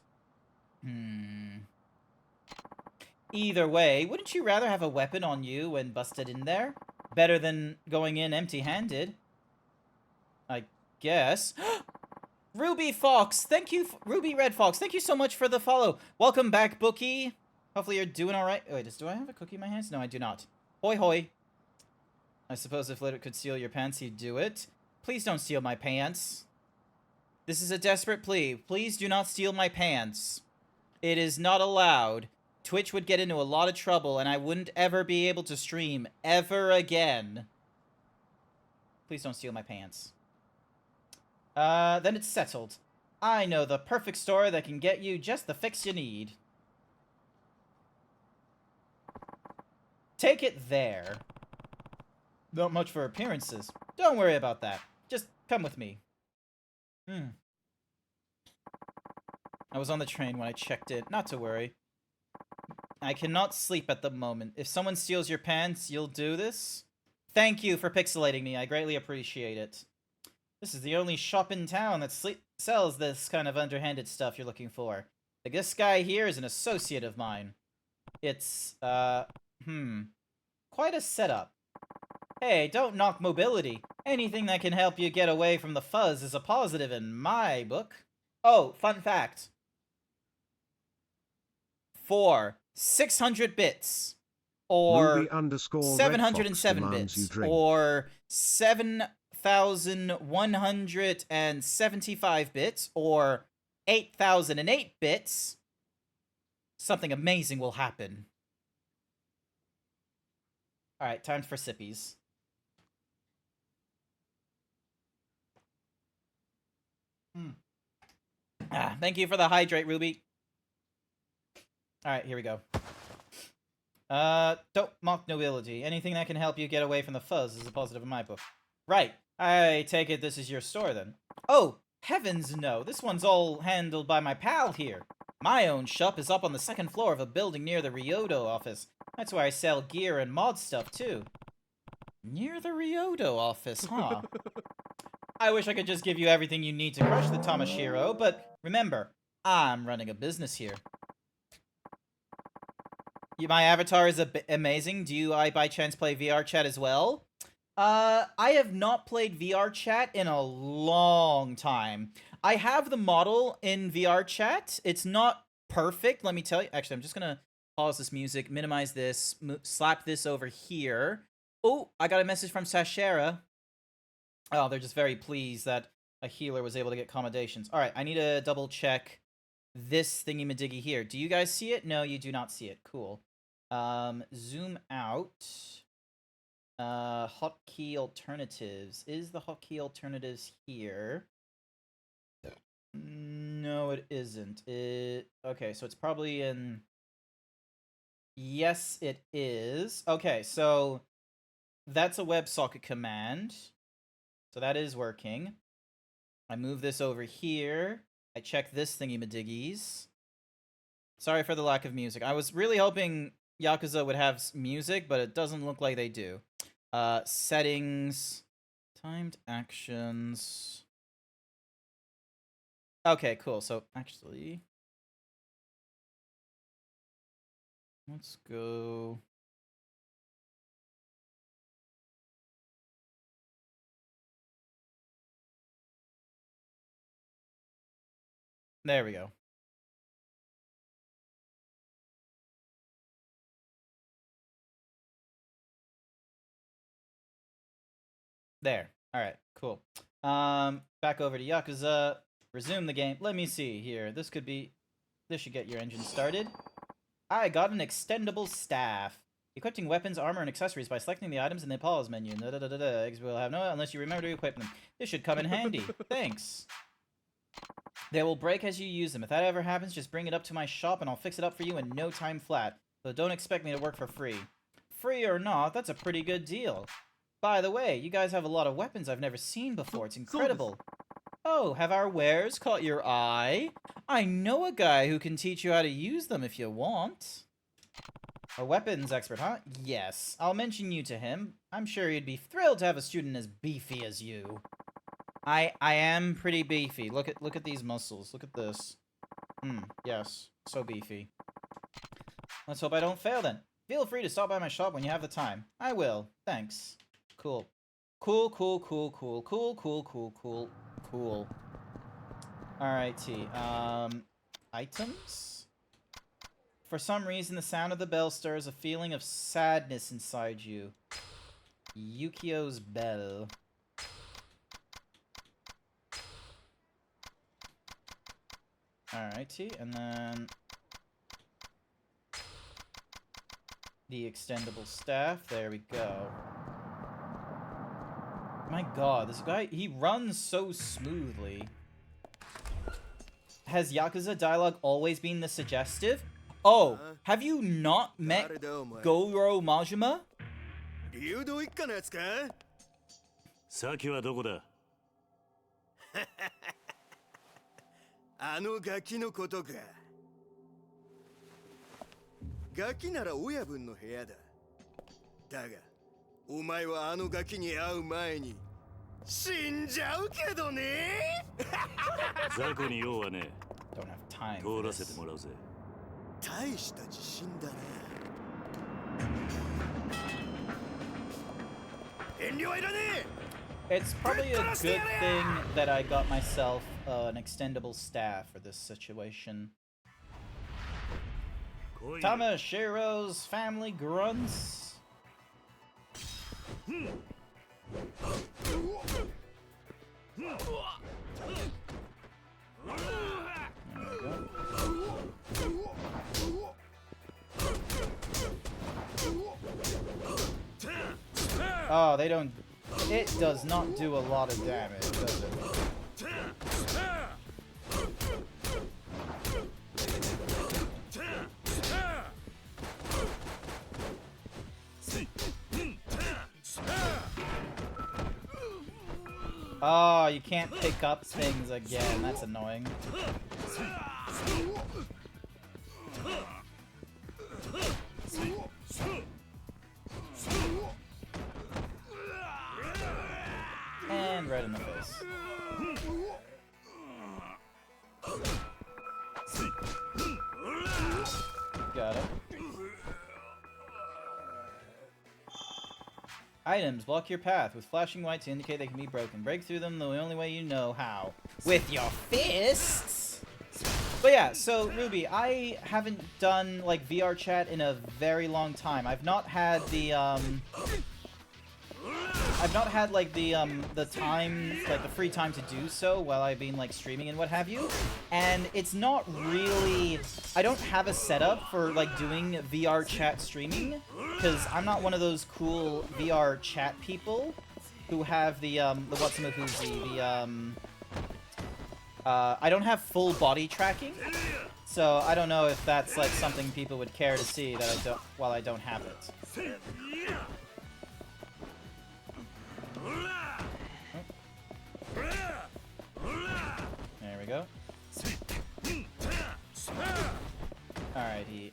Either way, wouldn't you rather have a weapon on you when busted in there? Better than going in empty-handed. I guess. Ruby Fox, thank you, Ruby Red Fox, thank you so much for the follow. Welcome back, Bookie. Hopefully you're doing alright. Wait, do I have a cookie in my hands? No, I do not. Hoi hoi. I suppose if Lit could steal your pants, he'd do it. Please don't steal my pants. This is a desperate plea. Please do not steal my pants. It is not allowed. Twitch would get into a lot of trouble, and I wouldn't ever be able to stream ever again. Please don't steal my pants. Then it's settled. I know the perfect store that can get you just the fix you need. Take it there. Not much for appearances. Don't worry about that. Just come with me. I was on the train when I checked it. Not to worry. I cannot sleep at the moment. If someone steals your pants, you'll do this? Thank you for pixelating me. I greatly appreciate it. This is the only shop in town that sells this kind of underhanded stuff you're looking for. This guy here is an associate of mine. It's, quite a setup. Hey, don't knock mobility. Anything that can help you get away from the fuzz is a positive in my book. Oh, fun fact. For 600 bits, or 707 bits, or 7,175 bits, or 8,008 bits, something amazing will happen. Alright, time for sippies. Thank you for the hydrate, Ruby. Alright, here we go. Don't mock nobility. Anything that can help you get away from the fuzz is a positive in my book. Right. I take it this is your store, then. Oh, heavens no. This one's all handled by my pal here. My own shop is up on the second floor of a building near the Ryodo office. That's where I sell gear and mod stuff, too. Near the Ryodo office, huh? I wish I could just give you everything you need to crush the Tamashiro, but remember, I'm running a business here. My avatar is amazing. Do I, by chance, play VR chat as well? I have not played VR chat in a long time. I have the model in VR chat. It's not perfect, let me tell you. Actually, I'm just gonna pause this music, minimize this, slap this over here. Oh, I got a message from Sashera. Oh, they're just very pleased that a healer was able to get accommodations. Alright, I need to double check this thingy-majiggy here. Do you guys see it? No, you do not see it. Cool. Zoom out. Hotkey alternatives. Is the hotkey alternatives here? No, it isn't. Okay, so it's probably in... Yes, it is. Okay, so that's a WebSocket command. So that is working. I move this over here. I check this thingy-madiggies. Sorry for the lack of music. I was really hoping Yakuza would have music, but it doesn't look like they do. Settings. Timed actions. Okay, cool. So, actually... let's go... There we go. There. Alright, cool. Back over to Yakuza. Resume the game. Let me see here. This should get your engine started. I got an extendable staff. Equipping weapons, armor, and accessories by selecting the items in the pause menu. Eggs will have no unless you remember to equip them. This should come in handy. Thanks. They will break as you use them. If that ever happens, just bring it up to my shop and I'll fix it up for you in no time flat. But don't expect me to work for free. Free or not, that's a pretty good deal. By the way, you guys have a lot of weapons I've never seen before. It's incredible. Oh, have our wares caught your eye? I know a guy who can teach you how to use them if you want. A weapons expert, huh? Yes. I'll mention you to him. I'm sure he'd be thrilled to have a student as beefy as you. I am pretty beefy. Look at these muscles. Look at this. Yes. So beefy. Let's hope I don't fail then. Feel free to stop by my shop when you have the time. I will. Thanks. Cool. Cool. Alrighty. Items? For some reason, the sound of the bell stirs a feeling of sadness inside you. Yukio's bell. Alrighty, and then the extendable staff. There we go. My god, this guy, he runs so smoothly. Has Yakuza dialogue always been this suggestive? Oh, have you not met Goro Majima?
流動一家のやつか
先はどこだ
あのガキのことかガキなら親分の部屋だだがお前はあのガキに会う前に死んじゃうけどね
雑魚に用はね
Don't have time
通らせてもらうぜ
大した自信だな遠慮はいらねえ
It's probably a good thing that I got myself an extendable staff for this situation. Tamashiro's family grunts. Oh, they don't... It does not do a lot of damage, does it? Oh, you can't pick up things again. That's annoying. And right in the face. Got it. Items block your path with flashing lights to indicate they can be broken. Break through them the only way you know how. With your fists! But yeah, so Ruby, I haven't done like VR chat in a very long time. I've not had the time, like the free time to do so while I've been like streaming and what have you. And it's not really, I don't have a setup for like doing VR chat streaming because I'm not one of those cool VR chat people who have the whatsamahoozy, I don't have full body tracking. So I don't know if that's like something people would care to see that I don't, while I don't have it. There we go. Alrighty.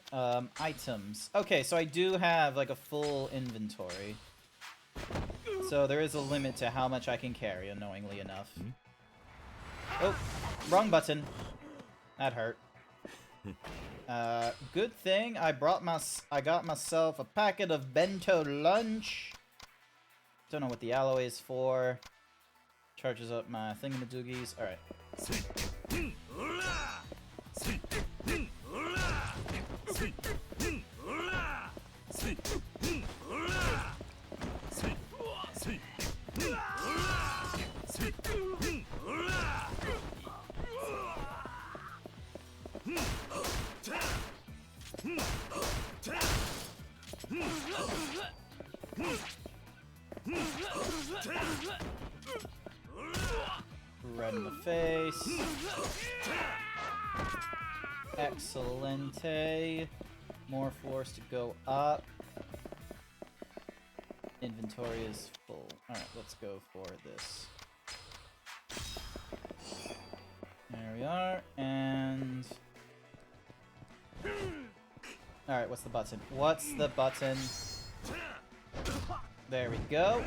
Items. Okay, so I do have like a full inventory. So there is a limit to how much I can carry, annoyingly enough. Oh, wrong button. That hurt. Good thing I got myself a packet of bento lunch. Don't know what the alloy is for. Charges up my thingamadoogies. Alright. Red in the face. Excelente. More floors to go up. Inventory is full. Alright, let's go for this. There we are, and... Alright, what's the button? What's the button? There we go.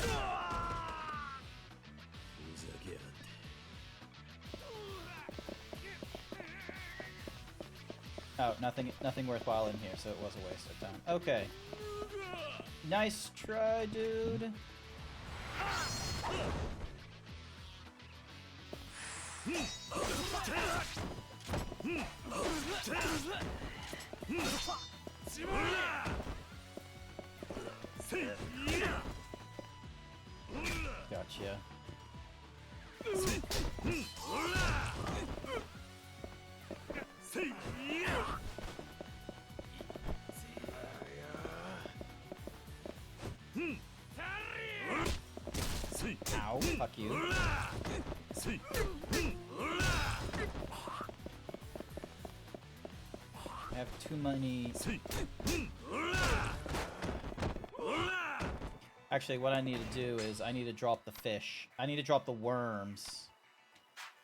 Oh, nothing worthwhile in here, so it was a waste of time. Okay. Nice try, dude. Gotcha. Ow, fuck you. I have too many... Actually, what I need to do is I need to drop the fish. I need to drop the worms.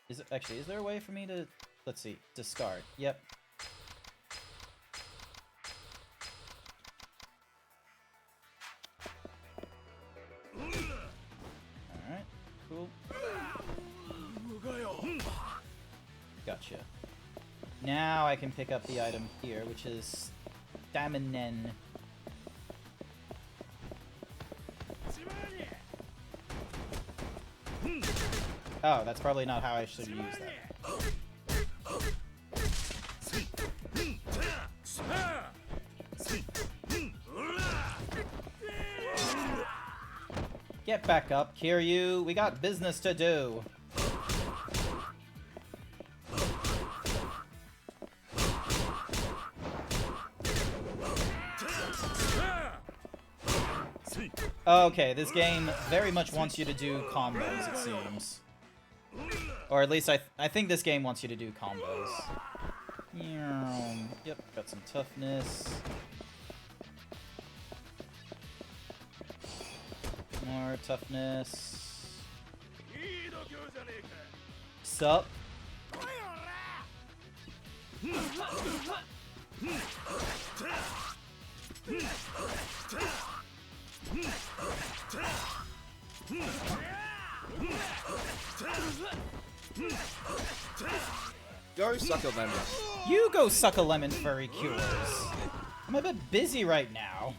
Is there a way for me to... Let's see. Discard. Yep. Alright. Cool. Gotcha. Now I can pick up the item here, which is Staminen. Oh, that's probably not how I should use that. Get back up, Kiryu. We got business to do. Okay, this game very much wants you to do combos, it seems. Or at least I think this game wants you to do combos. Yep, got some toughness. More toughness. Sup?
Go suck a lemon.
You go suck a lemon, furry cures. I'm a bit busy right now.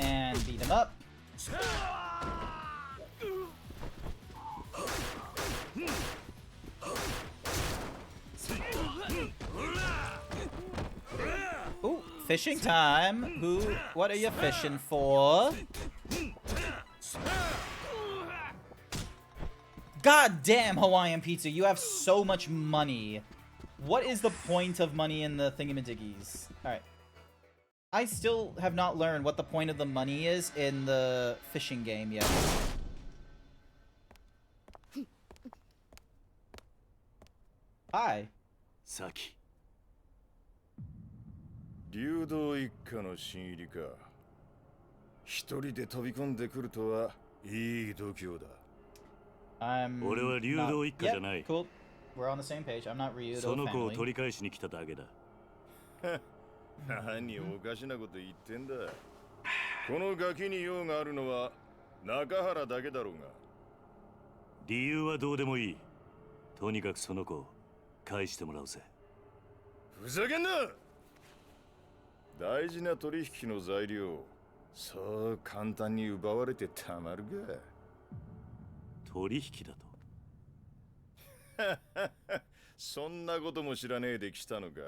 And beat him up. Ooh, fishing time. What are you fishing for? God damn, Hawaiian Pizza, you have so much money. What is the point of money in the thingamadiggies? Alright. I still have not learned what the point of the money is in the fishing game yet. Hi.
Saki.
流動一家の新入りか。一人で飛び込んでくるとはいい度胸だ。
I'm
俺は流動一家じゃない。
Yep, cool. We're on the same page. I'm not Ryudo
その子を
family.
取り返しに来ただけだ。
何おかしなこと言ってんだ。このガキに用があるのは中原だけだろうが。
理由はどうでもいい。とにかくその子を返してもらうぜ。
ふざけんな。大事な取引の材料そう簡単に奪われてたまるか。
取引だと。
そんなことも知らねえで来たのか。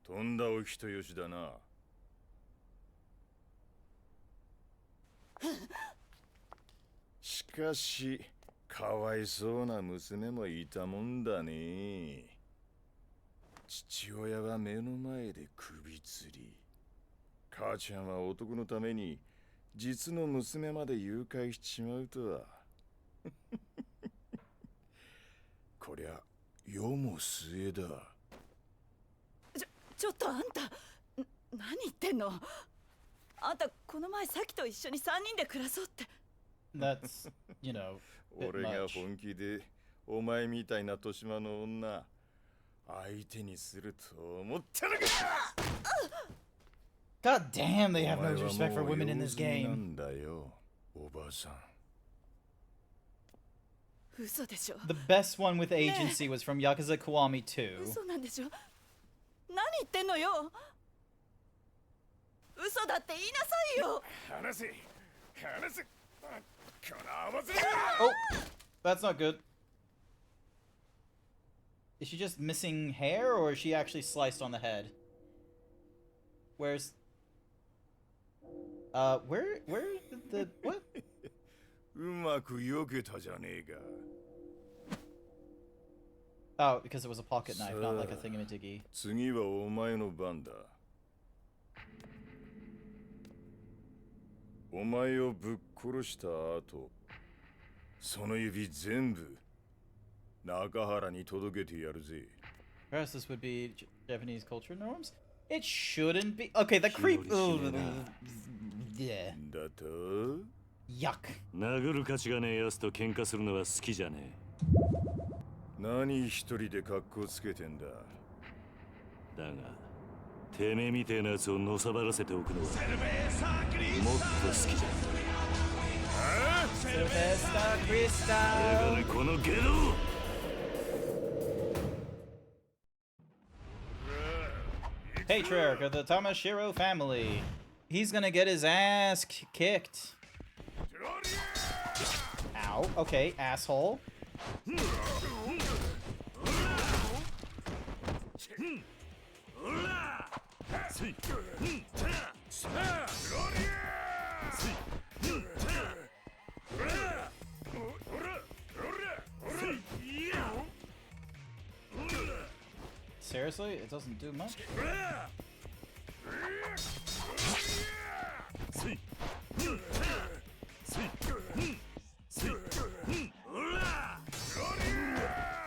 とんだお人よしだな。しかしかわいそうな娘もいたもんだね。父親は目の前で首吊り、母ちゃんは男のために実の娘まで誘拐しちまうとは。こりゃ世も末だ。
ちょっとあんた何言ってんの。あんたこの前サキと一緒に3人で暮らそうって。
That's, you know, bit
俺が
much.
本気でお前みたいな年島の女相手にすると思ったのか。
God damn, they have
お
no
前は
respect for
もう
women in
用
this
済みな
game.
んだよ、おばさん。
嘘でしょ。
The best one with agency was from Yakuza Kiwami 2.
嘘なんでしょ。何言ってんのよ。嘘だって言いなさいよ。
話せ話せ。この合わせ。
Oh, that's not good. Is she just missing hair, or is she actually sliced on the head? Where's... where the what?
うまく避けたじゃねえか。
Oh, because it was a pocket knife, not like a thingamadiggy.
次はお前の番だ。お前をぶっ殺した後、その指全部中原に届けてやるぜ。
Perhaps this would be Japanese culture norms? It shouldn't be. Okay, the creep. Yeah.
だと
Yuck.
殴る価値がねえやつと喧嘩するのは好きじゃね
何一人で格好つけてんだ。
え。だが、てめえみてえなやつをのさばらせておくのはもっと好きじゃ。
Sylvester
だ
Crystal.
からこのゲロ
Patriarch of the Tamashiro family. He's gonna get his ass kicked. Ow. Okay, asshole. Seriously? It doesn't do much?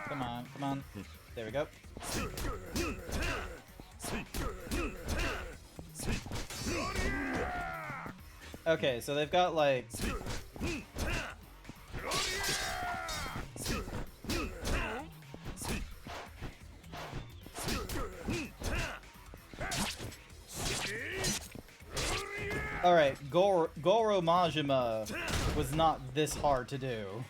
Come on, come on. There we go. Okay, so they've got like... Alright, Goro Majima was not this hard to do.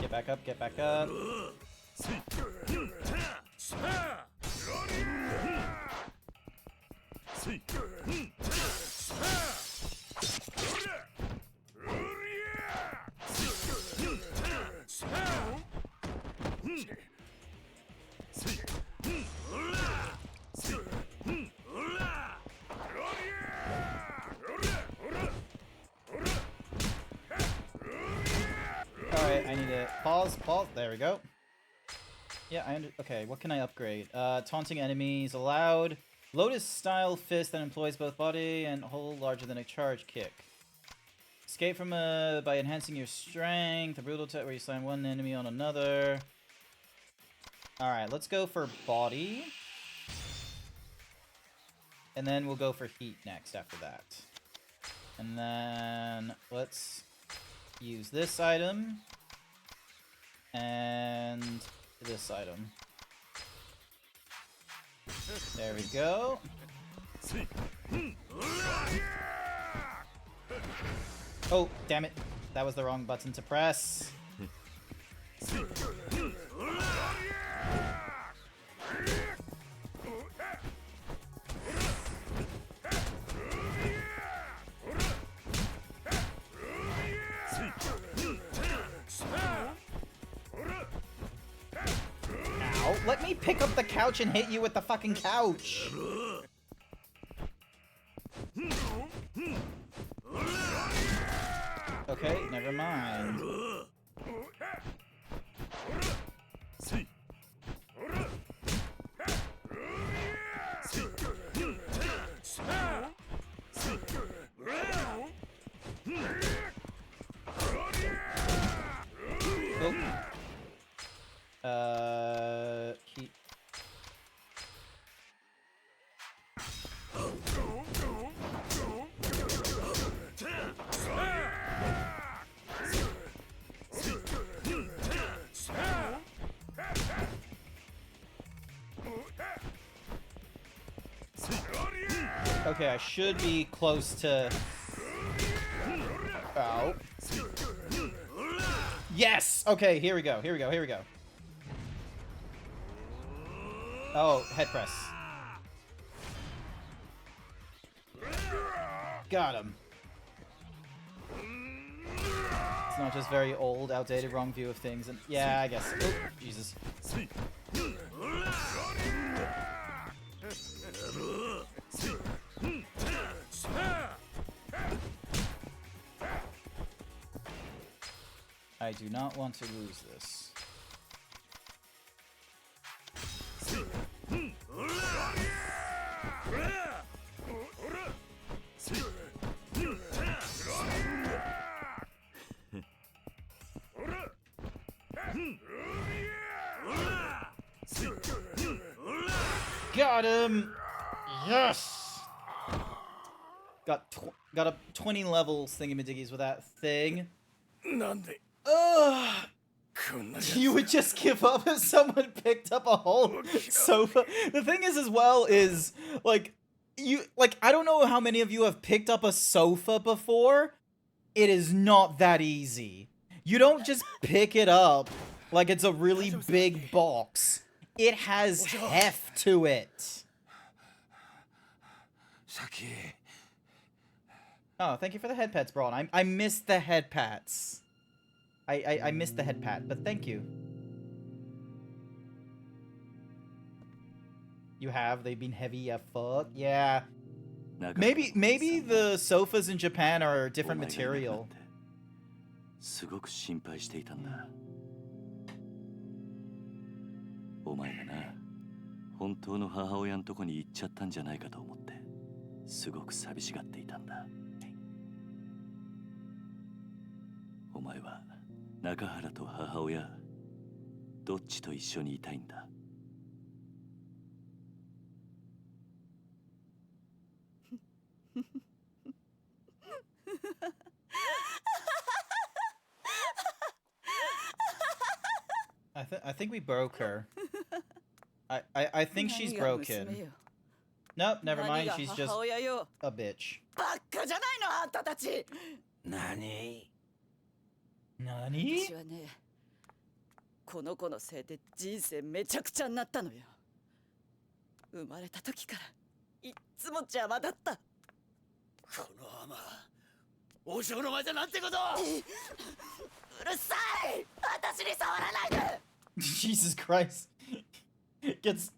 Get back up, get back up. Alright, I need to pause. There we go. Yeah, okay, what can I upgrade? Taunting enemies allowed. Lotus-style fist that employs both body and hold larger than a charge kick. Escape from by enhancing your strength. A brutal attack where you slam one enemy on another. Alright, let's go for body. And then we'll go for heat next after that. And then let's use this item. And this item. There we go. Oh, damn it. That was the wrong button to press. Ow, let me pick up the couch and hit you with the fucking couch. Okay, never mind. He... Okay, I should be close to... Ow. Yes! Okay, here we go, here we go, here we go. Oh, head press. Got him. It's not just very old, outdated, wrong view of things, and yeah, I guess. Oh, Jesus. I do not want to lose this. Got him! Yes! Got a 20 levels thingamadiggies with that thing. Ugh! You would just give up if someone picked up a whole sofa. The thing is, as well, is like I don't know how many of you have picked up a sofa before. It is not that easy. You don't just pick it up like it's a really big box. It has heft to it. Oh, thank you for the head pats, Braun. I missed the head pats. I missed the head pat, but thank you. You have? They've been heavy as fuck? Yeah. Maybe the sofas in Japan are a different material.
すごく心配していたんだ。お前がな、本当の母親のとこに行っちゃったんじゃないかと思って、すごく寂しがっていたんだ。お前は中原と母親、どっちと一緒にいたいんだ。
I think we broke her. I think she's broken. Nope, never mind. She's just a bitch.
Nani?
何？
私はね、この子のせいで人生めちゃくちゃになったのよ。生まれた時からいっつも邪魔だった。この甘、王将の前でなんてこと！うるさい！私に触らないで！
Jesus Christ. Gets...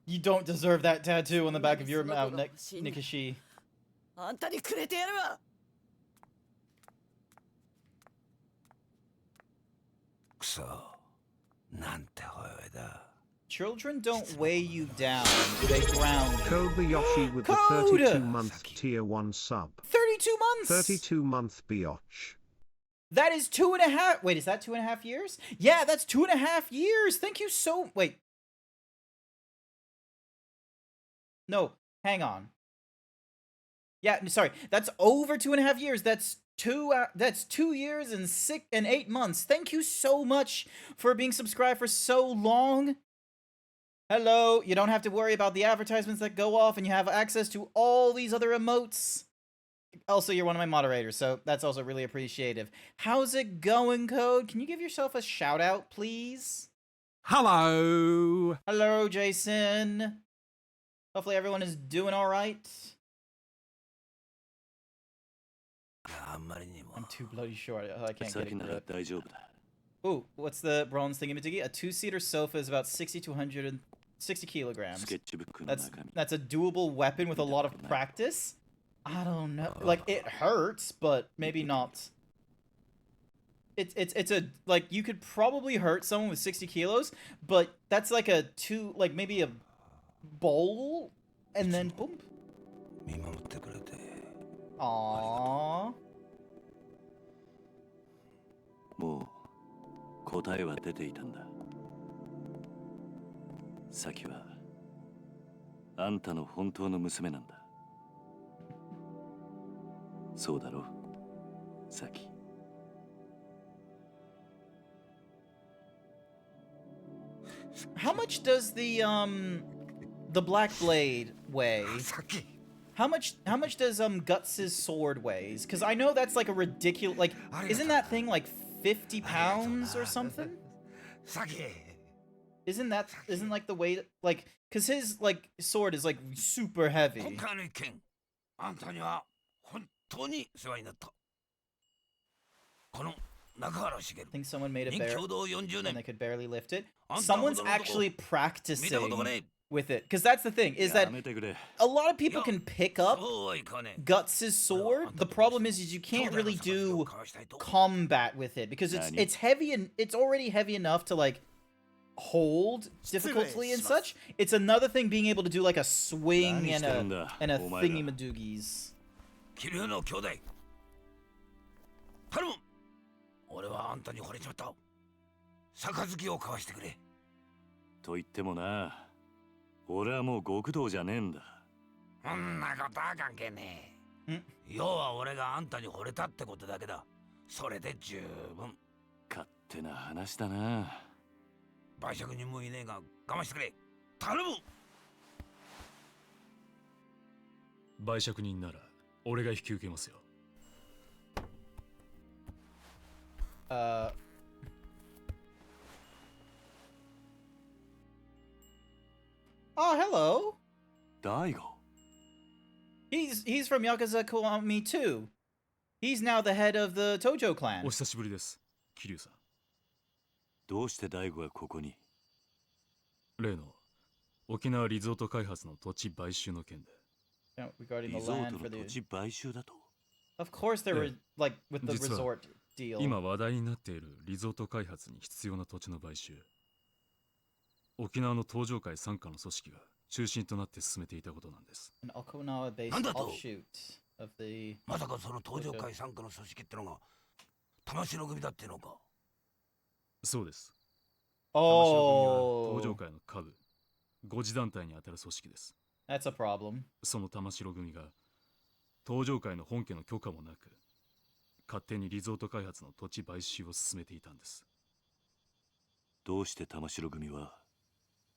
You don't deserve that tattoo on the back of your mouth, Nikashi.
あんたにくれてやるわ。
Children don't weigh you down, they ground you.
Kobayashi with the
Code!
32-month tier 1 sub.
32 months!
32-month biatch.
That is 2.5... Wait, is that 2.5 years? Yeah, that's 2.5 years! Thank you so... Wait. No, hang on. Yeah, sorry. That's over 2.5 years. That's 2 years and 8 months. Thank you so much for being subscribed for so long. Hello, you don't have to worry about the advertisements that go off, and you have access to all these other emotes. Also, you're one of my moderators, so that's also really appreciative. How's it going, Code? Can you give yourself a shout out, please?
Hello.
Hello, Jason. Hopefully everyone is doing all right. I'm too bloody short. I can't get it. Ooh, what's the bronze thingy-majiggy? A two-seater sofa is about 60 to 160 kilograms. That's a doable weapon with a lot of practice? I don't know. Like, it hurts, but maybe not. It's a, like, you could probably hurt someone with 60 kilos, but that's like a maybe a bowl, and then boom. Aww.
もう答えは出ていたんだ。サキはあんたの本当の娘なんだ。そうだろ、サキ。
How much does the Black Blade weigh? How much does Guts' sword weighs? Because I know that's like a ridiculous, like, isn't that thing like 50 pounds or something? Isn't like the weight, like, because his like sword is like super heavy. I think someone made a bear and they could barely lift it. Someone's actually practicing with it, because that's the thing, is that a lot of people can pick up Guts' sword. The problem is you can't really do combat with it, because it's heavy, and it's already heavy enough to like hold difficultly and such. It's another thing being able to do like a swing and a thingy-madoogies.
俺はあんたに惚れちまった。杯を交わしてくれ。
と言ってもな、俺はもう極道じゃねえんだ。
そんなことは関係ねえ。要は俺があんたに惚れたってことだけだ。それで十分。
勝手な話だな。
売借人もいねえが我慢してくれ。頼む。
売借人なら俺が引き受けますよ。
Oh, hello.
Daigo.
He's from Yakuza Kiwami too. He's now the head of the Tojo clan.
お久しぶりです、桐生さん。
どうして大悟がここに？
例の沖縄リゾート開発の土地買収の件で。
Regarding the
リゾー
land
ト
for
の土
the.
地買収だと。
Of course, there were like with the resort deal.
今話題になっているリゾート開発に必要な土地の買収。沖縄の東上会傘下の組織が中心となって進めていたことなんです。
An Okinawa-based
なんだと？
offshoot of the.
まさかその東上会傘下の組織ってのが玉城組だってのか？
そうです。
Oh.
玉城組は東上会の下部、5次団体にあたる組織です。
That's a problem.
その玉城組が東上会の本家の許可もなく、勝手にリゾート開発の土地買収を進めていたんです。
どうして玉城組は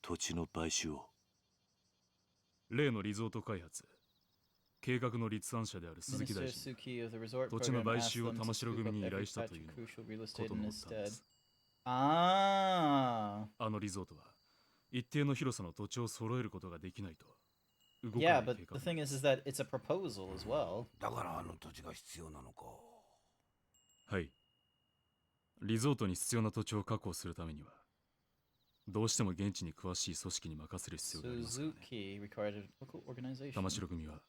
土地の買収を？
例のリゾート開発、計画の立案者である鈴木大臣、土地の買収を玉城組に依頼したというのがことの発端です。あのリゾートは一定の広さの土地を揃えることができないと。
Yeah, but the thing is that it's a proposal as well.
だからあの土地が必要なのか。
はい。リゾートに必要な土地を確保するためには、どうしても現地に詳しい組織に任せる必要がありますからね。玉城組は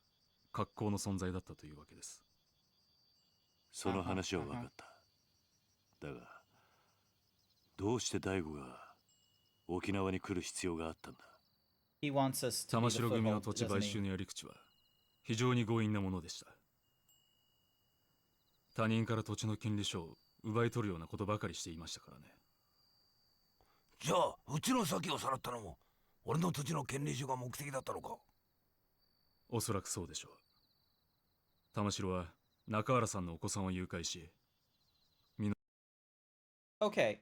格好の存在だったというわけです。
その話は分かった。だが、どうして大悟が沖縄に来る必要があったんだ？
玉城組の土地買収のやり口は非常に強引なものでした。他人から土地の権利書を奪い取るようなことばかりしていましたからね。
じゃあうちの先をさらったのも俺の土地の権利書が目的だったのか？
おそらくそうでしょう。玉城は中原さんのお子さんを誘拐し、
Okay,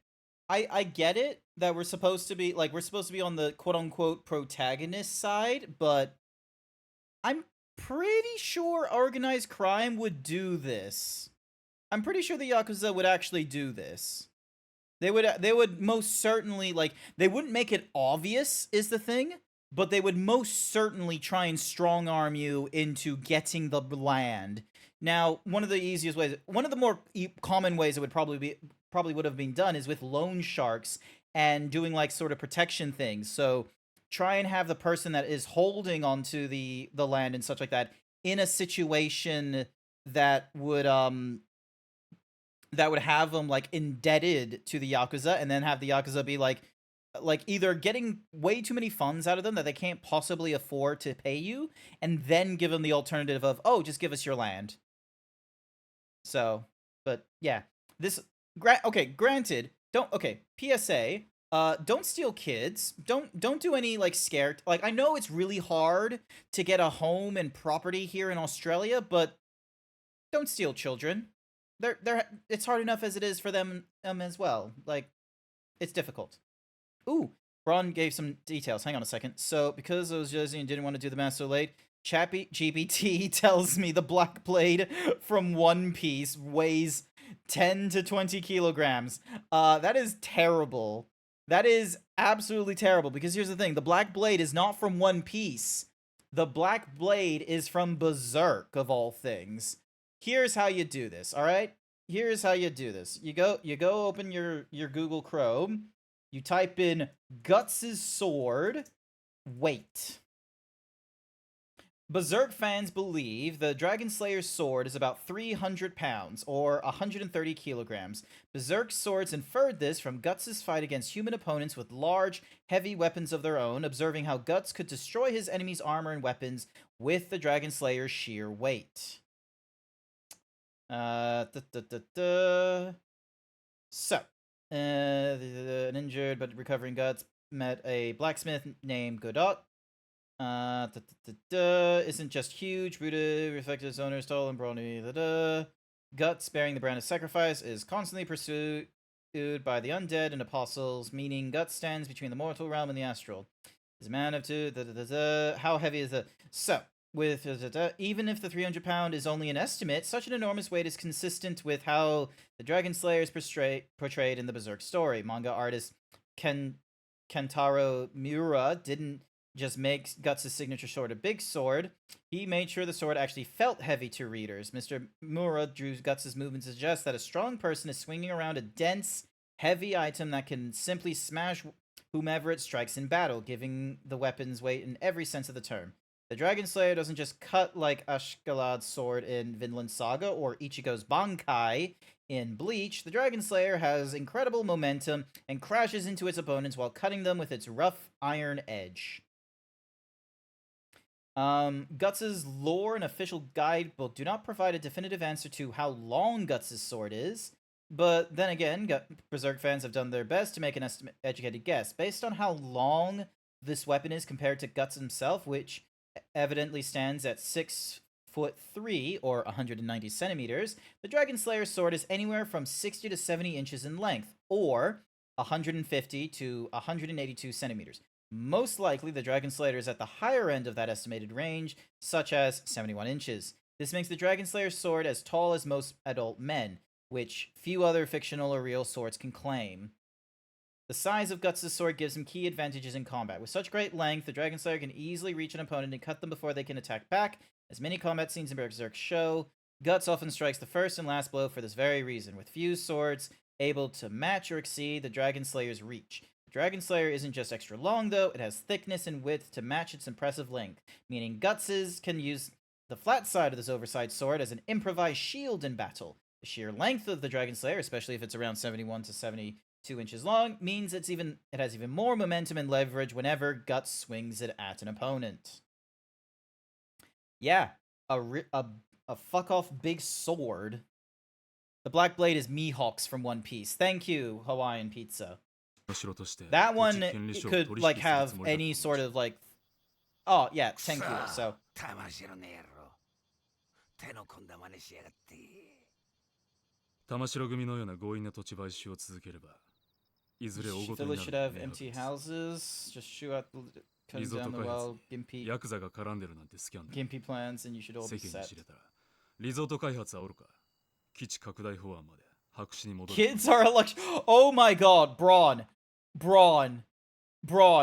I get it that we're supposed to be on the quote unquote protagonist side, but I'm pretty sure organized crime would do this. I'm pretty sure the Yakuza would actually do this. They would most certainly, like, they wouldn't make it obvious is the thing, but they would most certainly try and strong arm you into getting the land. Now, one of the easiest ways, one of the more common ways it would probably would have been done is with loan sharks and doing like sort of protection things. So try and have the person that is holding onto the land and such like that in a situation that would have them like indebted to the Yakuza, and then have the Yakuza be like either getting way too many funds out of them that they can't possibly afford to pay you, and then give them the alternative of, oh, just give us your land. So, but yeah, this granted, PSA, don't steal kids. Don't do any like scare. Like, I know it's really hard to get a home and property here in Australia, but don't steal children. It's hard enough as it is for them as well. Like, it's difficult. Ooh, Braun gave some details. Hang on a second. So, because I was Jersey and didn't want to do the math so late, Chappy GPT tells me the Black Blade from One Piece weighs 10 to 20 kilograms. That is terrible. That is absolutely terrible, because here's the thing. The Black Blade is not from One Piece. The Black Blade is from Berserk, of all things. Here's how you do this, all right? Here's how you do this. You go open your Google Chrome. You type in Guts' sword weight. Berserk fans believe the Dragon Slayer's sword is about 300 pounds, or 130 kilograms. Berserk swords inferred this from Guts' fight against human opponents with large, heavy weapons of their own, observing how Guts could destroy his enemy's armor and weapons with the Dragon Slayer's sheer weight. So, an injured but recovering Guts met a blacksmith named Godot. Isn't just huge, rooted, reflected his owner's tall and brawny. Guts, bearing the brand of sacrifice, is constantly pursued by the undead and apostles, meaning Guts stands between the mortal realm and the astral. Is a man of two. How heavy is it? So, with even if the 300-pound is only an estimate, such an enormous weight is consistent with how the Dragon Slayer is portrayed in the Berserk story. Manga artist Kentaro Miura didn't just make Guts' signature sword a big sword. He made sure the sword actually felt heavy to readers. Mr. Miura drew Guts' movement to suggest that a strong person is swinging around a dense, heavy item that can simply smash whomever it strikes in battle, giving the weapon's weight in every sense of the term. The Dragon Slayer doesn't just cut like Ashgalad's sword in Vinland Saga or Ichigo's Bankai in Bleach. The Dragon Slayer has incredible momentum and crashes into its opponents while cutting them with its rough iron edge. Guts' lore and official guidebook do not provide a definitive answer to how long Guts' sword is, but then again, Berserk fans have done their best to make an educated guess. Based on how long this weapon is compared to Guts himself, which evidently stands at 6'3" or 190 centimeters, the Dragon Slayer's sword is anywhere from 60 to 70 inches in length, or 150 to 182 centimeters. Most likely, the Dragon Slayer is at the higher end of that estimated range, such as 71 inches. This makes the Dragon Slayer's sword as tall as most adult men, which few other fictional or real swords can claim. The size of Guts' sword gives him key advantages in combat. With such great length, the Dragon Slayer can easily reach an opponent and cut them before they can attack back. As many combat scenes in Berserk show, Guts often strikes the first and last blow for this very reason, with few swords able to match or exceed the Dragon Slayer's reach. The Dragon Slayer isn't just extra long, though. It has thickness and width to match its impressive length, meaning Guts' can use the flat side of this oversized sword as an improvised shield in battle. The sheer length of the Dragon Slayer, especially if it's around 71 to 72 inches long, means it has even more momentum and leverage whenever Guts swings it at an opponent. Yeah, a fuck-off big sword. The Black Blade is Mihawk's from One Piece. Thank you, Hawaiian Pizza. That one could, like, have any sort of, like... Oh, yeah, thank you, so...
玉城組のような強引な土地買収を続ければいずれ大ごとに
Village
な
should
る
have
明白
empty
です
houses. Just shoot out the
リ
cutting
ゾー
down
ト
the
開発
wild
に
gimpy
ヤクザが絡んでるなんてスキャンダル
gimpy plans, and you should all
世
be
間に
set.
知れたらリゾート開発はおろか基地拡大法案まで白紙に戻る
Kids are election. Oh my god, Braun.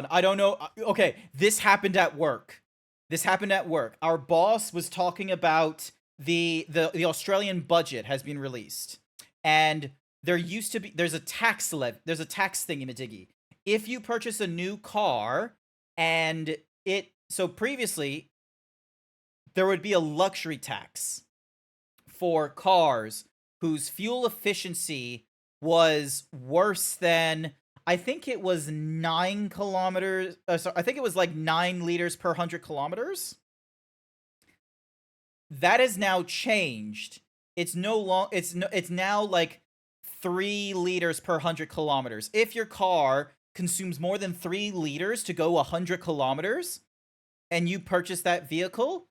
I don't know. Okay, this happened at work. Our boss was talking about the Australian budget has been released, and there's a tax thingy-majiggy. If you purchase a new car, and so previously there would be a luxury tax for cars whose fuel efficiency was worse than, I think it was 9 kilometers. I think it was like 9 liters per 100 kilometers. That has now changed. It's now like 3 liters per 100 kilometers. If your car consumes more than 3 liters to go 100 kilometers, and you purchase that vehicle,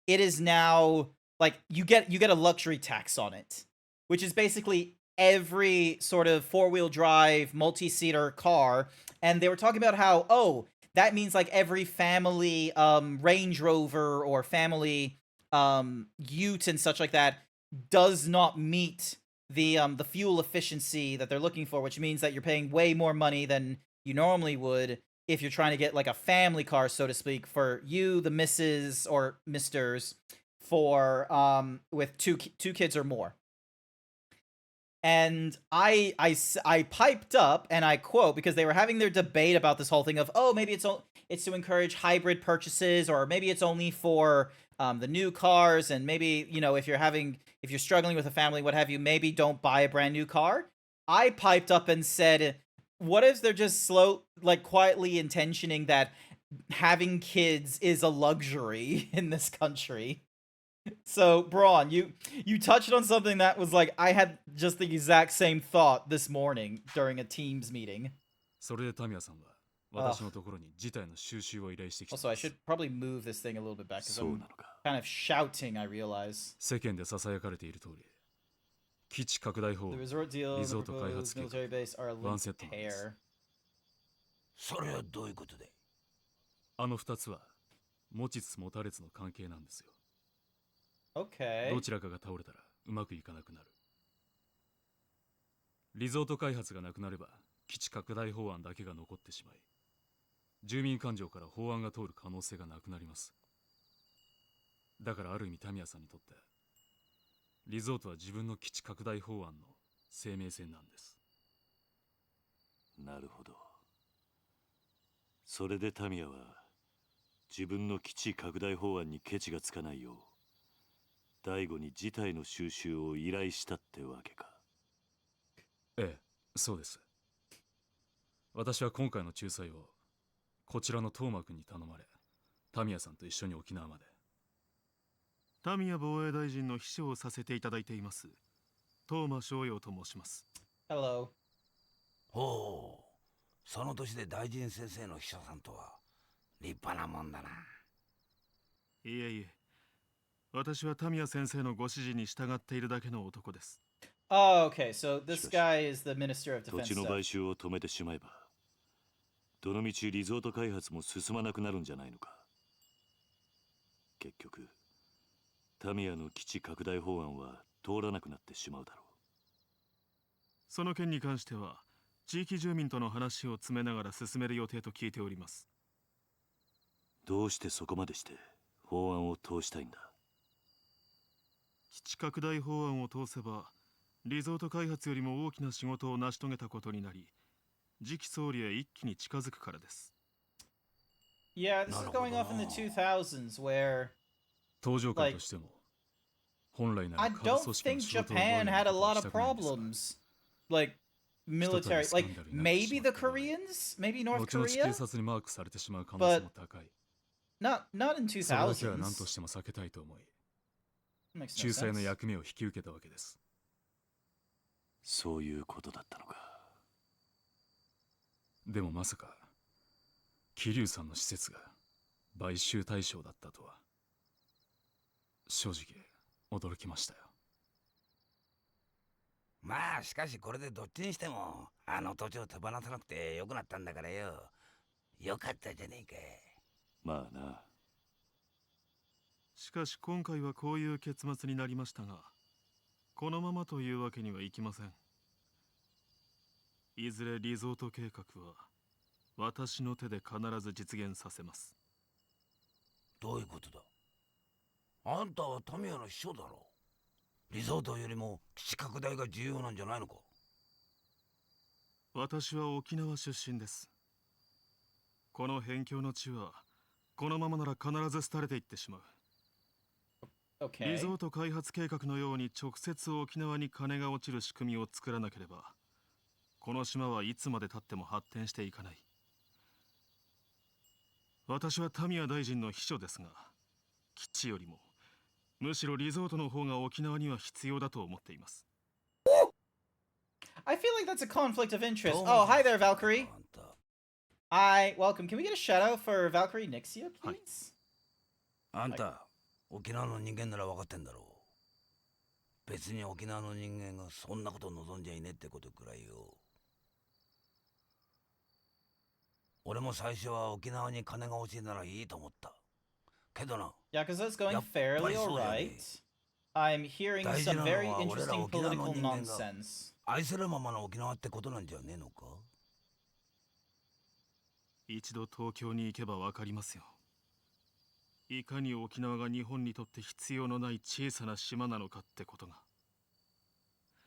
it is now like you get a luxury tax on it, which is basically every sort of 4-wheel drive multi-seater car. And they were talking about how, oh, that means like every family Range Rover or family Ute and such like that does not meet the fuel efficiency that they're looking for, which means that you're paying way more money than you normally would if you're trying to get like a family car, so to speak, for you, the misses or misters, for with two kids or more. And I piped up, and I quote, because they were having their debate about this whole thing of, oh, maybe it's to encourage hybrid purchases, or maybe it's only for the new cars, and maybe, you know, if you're struggling with a family, what have you, maybe don't buy a brand new car. I piped up and said, what if they're just quietly intentioning that having kids is a luxury in this country? So, Braun, you touched on something that was like, I had just the exact same thought this morning during a Teams meeting.
それでタミヤさんは私のところに事態の収集を依頼してきた
Also, I should probably move this thing a little bit back because I'm kind of shouting, I realize.
世間で囁かれている通り基地拡大法
The resort deal
リ
and
ゾ
the
ート開発
proposed
計
military
画
base are a
ワン
linked
セットなんです
pair.
それはどういうことで
あの2つは持ちつ持たれつの関係なんですよ
Okay.
どちらかが倒れたらうまくいかなくなるリゾート開発がなくなれば基地拡大法案だけが残ってしまい住民感情から法案が通る可能性がなくなりますだからある意味タミヤさんにとってリゾートは自分の基地拡大法案の生命線なんです
なるほどそれでタミヤは自分の基地拡大法案にケチがつかないよう第五に事態の収集を依頼したってわけか
ええそうです私は今回の仲裁をこちらのトーマ君に頼まれタミヤさんと一緒に沖縄まで
タミヤ防衛大臣の秘書をさせていただいていますトーマ翔陽と申します
Hello.
ほうその年で大臣先生の秘書さんとは立派なもんだない
えいえ私はタミヤ先生のご指示に従っているだけの男です
Oh, okay. So this guy is the Minister of
土
Defense.
地の
stuff.
買収を止めてしまえばどのみちリゾート開発も進まなくなるんじゃないのか結局タミヤの基地拡大法案は通らなくなってしまうだろう
その件に関しては地域住民との話を詰めながら進める予定と聞いております
どうしてそこまでして法案を通したいんだ
基地拡大法案を通せばリゾート開発よりも大きな仕事を成し遂げたことになり次期総理へ一気に近づくからです
Yeah, this is going off in the 2000s where
登場会としても本来なら
I
下部
don't
組織の
think
仕事を覚え
Japan
る
had a
ことを
lot
し
of
たくないんですが
problems. Like military, like maybe the Koreans, maybe North
後々
Korea,
警察にマークされてしまう可能性も高い
not in
それだけは何と
2000s.
しても避けたいと思い
Makes no
仲裁の
sense.
役目を引き受けたわけです
そういうことだったのか
でもまさか桐生さんの施設が買収対象だったとは正直驚きましたよ
まあしかしこれでどっちにしてもあの土地を手放さなくてよくなったんだからよ。よかったじゃねえか。
まあな。
しかし今回はこういう結末になりましたが、このままというわけにはいきません。いずれリゾート計画は私の手で必ず実現させます。
どういうことだ。あんたはタミヤの秘書だろ。リゾートよりも基地拡大が重要なんじゃないのか。
私は沖縄出身です。この辺境の地はこのままなら必ず廃れていってしまう。リゾート開発計画のように直接沖縄に金が落ちる仕組みを作らなければ、この島はいつまでたっても発展していかない。私はタミヤ大臣の秘書ですが、基地よりもむしろリゾートの方が沖縄には必要だと思っています。
I feel like that's a conflict of interest. Oh, hi there, Valkyrie. Hi, welcome. Can we get a shout out for Valkyrie Nixia, please?
あんた、沖縄の人間なら分かってんだろう。別に沖縄の人間がそんなこと望んじゃいねえってことくらいよ。俺も最初は沖縄に金が欲しいならいいと思った。けどな。
Yakuza's going fairly alright. I'm hearing some very interesting political nonsense.
愛せるままの沖縄ってことなんじゃねえのか。
一度東京に行けば分かりますよ。いかに沖縄が日本にとって必要のない小さな島なのかってことが。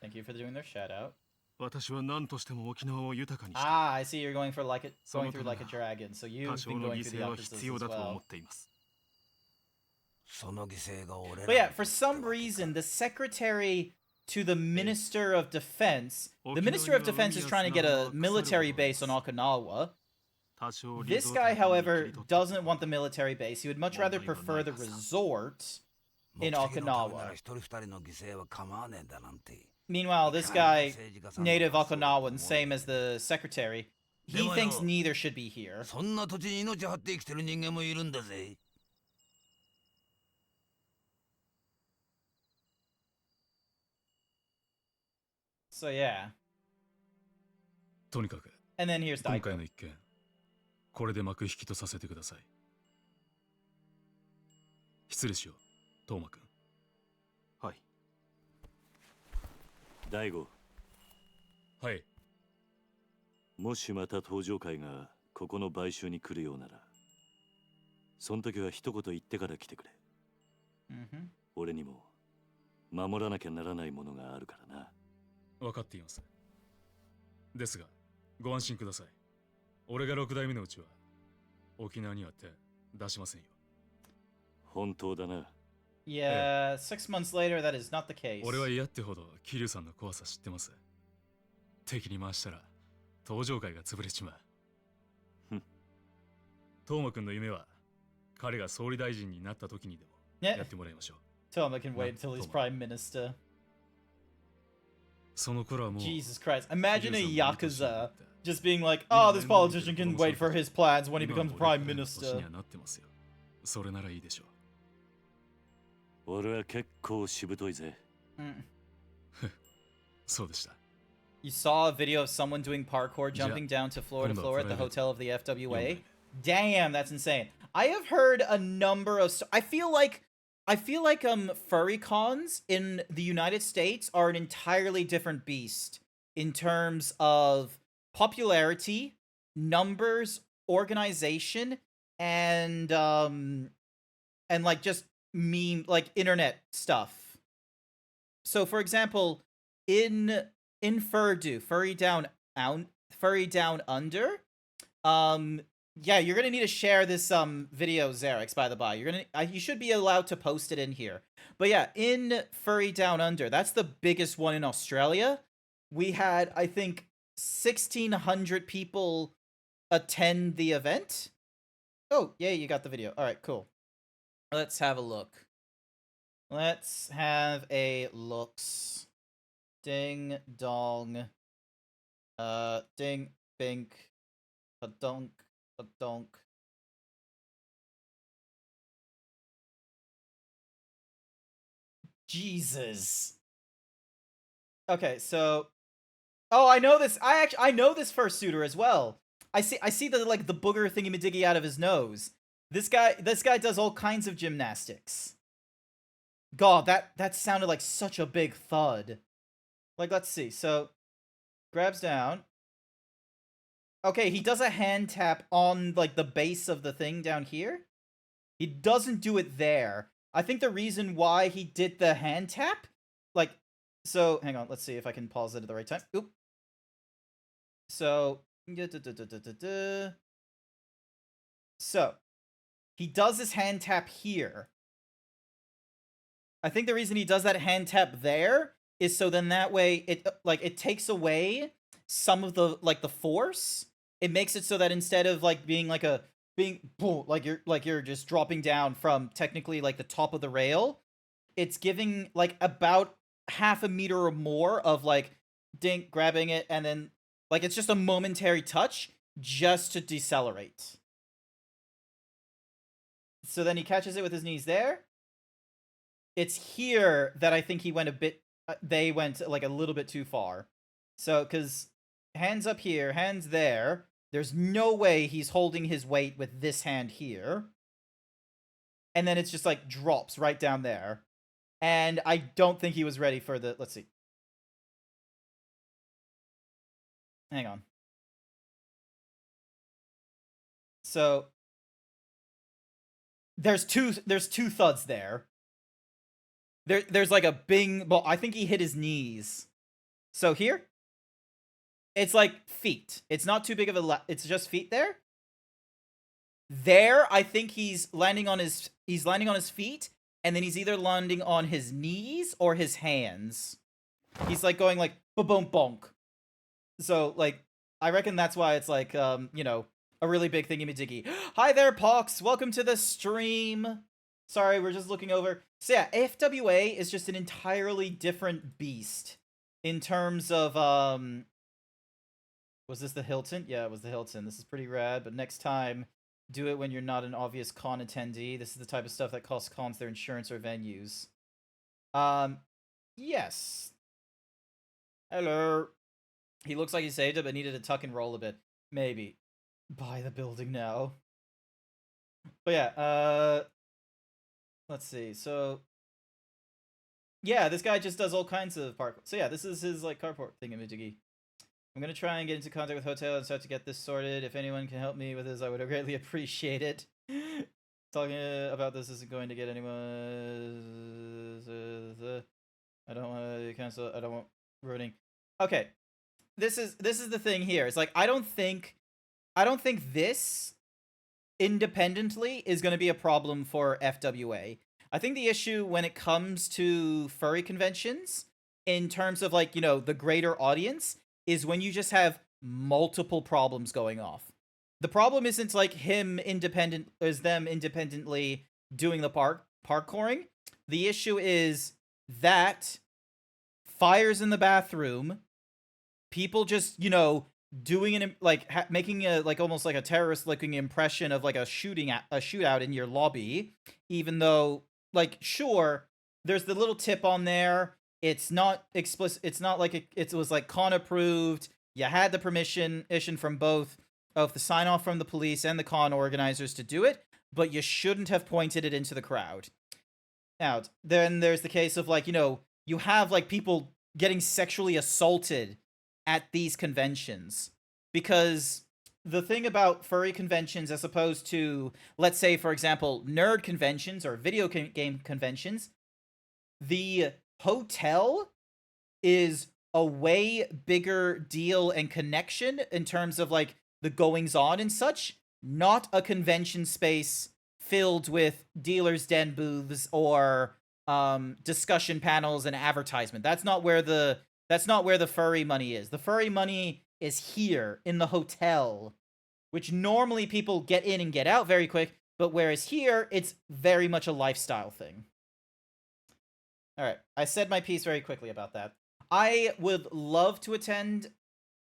Thank you for doing their shout out.
私は何としても沖縄を豊かにしたい。
Ah, I see you're going for like going through like a dragon. So you've been going through the Yakuzas as well. But yeah, for some reason, the secretary to the Minister of Defense, the Minister of Defense is trying to get a military base on Okinawa. This guy, however, doesn't want the military base. He would much rather prefer the resort in Okinawa. Meanwhile, this guy, native Okinawan, same as the secretary, he thinks neither should be here. So yeah.
とにかく、
And then here's
今回の一件、これで幕引きとさせてください。失礼しよう、トーマくん。
はい。
大悟。
はい。
もしまた登場会がここの買収に来るようなら、その時は一言言ってから来てくれ。俺にも守らなきゃならないものがあるからな。
分かっています。ですが、ご安心ください。俺が6代目のうちは、沖縄には手出しませんよ。
本当だな。
Yeah, 6 months later, that is not the case.
俺は嫌ってほど、桐生さんの怖さ知ってます。敵に回したら、登場会が潰れちまう。トーマくんの夢は、彼が総理大臣になった時にでも、やってもらいましょう。
Toma can wait until he's prime minister.
その頃はもう、
Jesus Christ. Imagine a Yakuza just being like, oh, this politician can wait for his plans when he becomes prime minister.
それならいいでしょう。
俺は結構しぶといぜ。
そうでした。
You saw a video of someone doing parkour jumping down to floor to floor at the hotel of the FWA? Damn, that's insane. I have heard a number of... I feel like furry cons in the United States are an entirely different beast in terms of popularity, numbers, organization, and like just meme, like internet stuff. So for example, in Furry Down Under, yeah, you're gonna need to share this video, Xerix, by the by. You should be allowed to post it in here. But yeah, in Furry Down Under, that's the biggest one in Australia. We had, I think, 1,600 people attend the event. Oh, yeah, you got the video. All right, cool. Let's have a look. Let's have a looks. Ding dong. Ding bink. A donk. A donk. Jesus. Okay, so oh, I know this. I know this fursuiter as well. I see the like the booger thingy-majiggy out of his nose. This guy does all kinds of gymnastics. God, that sounded like such a big thud. Like, let's see. So, grabs down. Okay, he does a hand tap on like the base of the thing down here. He doesn't do it there. I think the reason why he did the hand tap, like, so hang on, let's see if I can pause it at the right time. Oop. So, so he does his hand tap here. I think the reason he does that hand tap there is so then that way it takes away some of the like the force. It makes it so that instead of like being like you're just dropping down from technically like the top of the rail, it's giving like about half a meter or more of like dink grabbing it and then like it's just a momentary touch just to decelerate. So then he catches it with his knees there. It's here that I think he went a bit they went like a little bit too far. So cuz hands up here, hands there. There's no way he's holding his weight with this hand here. And then it's just like drops right down there. And I don't think he was ready for the let's see. Hang on. So there's two thuds there. There's like a bing. Well, I think he hit his knees. So here, it's like feet. It's not too big of a. It's just feet there. There, I think he's landing on his feet, and then he's either landing on his knees or his hands. He's like going like ba-boom bonk. So like, I reckon that's why it's like you know, a really big thingy-majiggy. Hi there, Pox. Welcome to the stream. Sorry, we're just looking over. So yeah, FWA is just an entirely different beast in terms of was this the Hilton? Yeah, it was the Hilton. This is pretty rad, but next time do it when you're not an obvious con attendee. This is the type of stuff that costs cons their insurance or venues. Yes. Hello. He looks like he saved it, but needed to tuck and roll a bit. Maybe. Buy the building now. But yeah, let's see. So, yeah, this guy just does all kinds of parkour. So yeah, this is his like carport thingamajiggy. I'm gonna try and get into contact with Hotel and start to get this sorted. If anyone can help me with this, I would greatly appreciate it. Talking about this isn't going to get anyone. I don't want to cancel. I don't want ruining. Okay, this is the thing here. It's like I don't think this independently is going to be a problem for FWA. I think the issue when it comes to furry conventions, in terms of like, you know, the greater audience, is when you just have multiple problems going off. The problem isn't like them independently doing the parkouring. The issue is that fires in the bathroom, people just, you know, doing an like making a like almost like a terrorist looking impression of like a shootout in your lobby, even though like sure there's the little tip on there. It's not explicit. It's not like it was like con approved. You had the permission from both of the sign off from the police and the con organizers to do it, but you shouldn't have pointed it into the crowd. Now, then there's the case of like, you know, you have like people getting sexually assaulted at these conventions, because the thing about furry conventions as opposed to, let's say, for example, nerd conventions or video game conventions, the hotel is a way bigger deal and connection in terms of like the goings on and such, not a convention space filled with dealers' den booths or discussion panels and advertisement. That's not where the furry money is. The furry money is here in the hotel, which normally people get in and get out very quick, but whereas here, it's very much a lifestyle thing. Alright, I said my piece very quickly about that. I would love to attend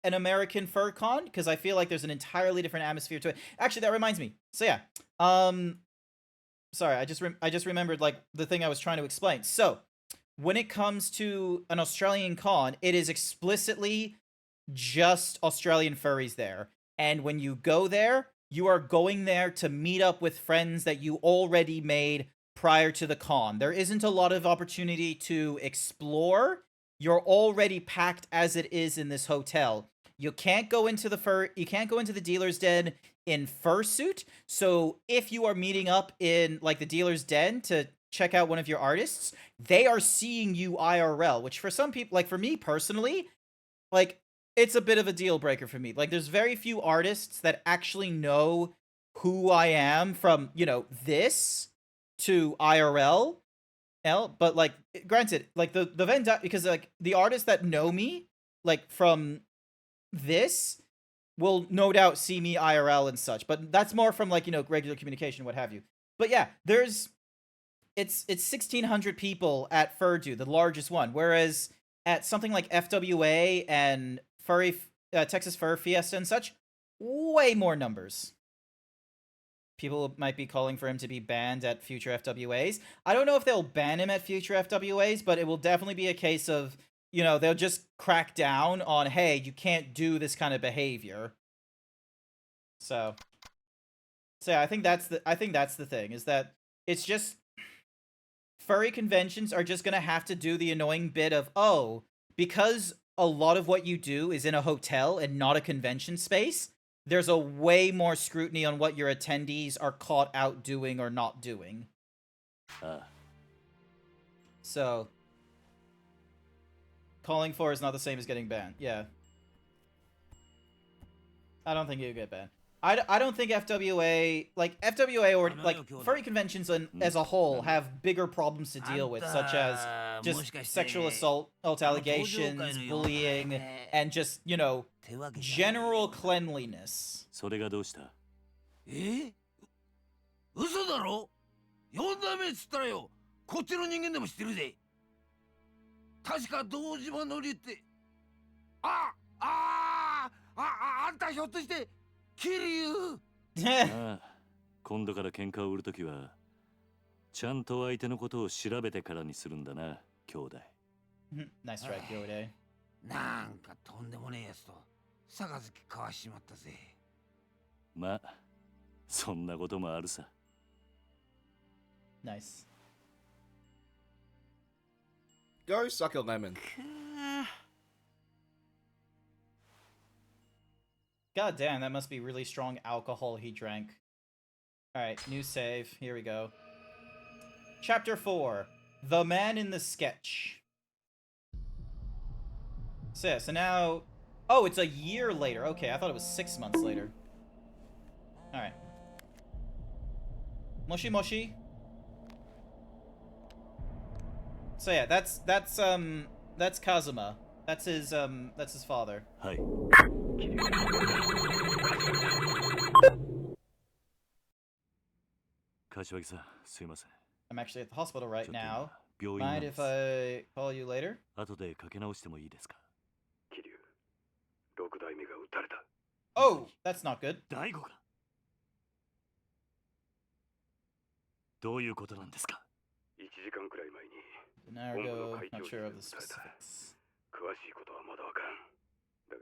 an American fur con, because I feel like there's an entirely different atmosphere to it. Actually, that reminds me. So yeah, sorry, I just remembered like the thing I was trying to explain. So, when it comes to an Australian con, it is explicitly just Australian furries there. And when you go there, you are going there to meet up with friends that you already made prior to the con. There isn't a lot of opportunity to explore. You're already packed as it is in this hotel. You can't go into the dealer's den in fursuit. So if you are meeting up in like the dealer's den to check out one of your artists, they are seeing you IRL, which for some people, like for me personally, like it's a bit of a deal breaker for me. Like there's very few artists that actually know who I am from, you know, this to IRL. But like granted, like the Venn because like the artists that know me like from this will no doubt see me IRL and such, but that's more from like, you know, regular communication, what have you. But yeah, it's 1,600 people at Furdu, the largest one, whereas at something like FWA and Texas Fur Fiesta and such, way more numbers. People might be calling for him to be banned at future FWAs. I don't know if they'll ban him at future FWAs, but it will definitely be a case of, you know, they'll just crack down on, hey, you can't do this kind of behavior. So yeah, I think that's the thing, is that it's just furry conventions are just gonna have to do the annoying bit of, oh, because a lot of what you do is in a hotel and not a convention space, there's a way more scrutiny on what your attendees are caught out doing or not doing. So calling for is not the same as getting banned. Yeah. I don't think you'll get banned. I don't think FWA, like, FWA or, like, furry conventions as a whole have bigger problems to deal with, such as just sexual assault allegations, bullying, and just, you know, general cleanliness.
それがどうした？嘘だろ？4代目っつったらよ、こっちの人間でも知ってるぜ。確か堂島のりって。あんたひょっとしてキリュウ？ああ、今度から喧嘩を売るときはちゃんと相手のことを調べてからにするんだな、兄弟。
Nice strike,兄弟。
なんかとんでもねえやつと杯交わしちまったぜ。まあ、そんなこともあるさ。
Nice.
Go suck a lemon.
God damn, that must be really strong alcohol he drank. Alright, new save. Here we go. Chapter 4. The Man in the Sketch. So yeah, so now... Oh, it's a year later. Okay, I thought it was 6 months later. Alright. Moshi Moshi. So yeah, that's Kazuma. That's his father.
Hi.
I'm actually at the hospital right now. Mind if I call you later? Oh, that's not good.
どういうことなんですか?
1時間くらい前に
Nargo, not sure of the specifics.
詳しいことはまだわからん。だが、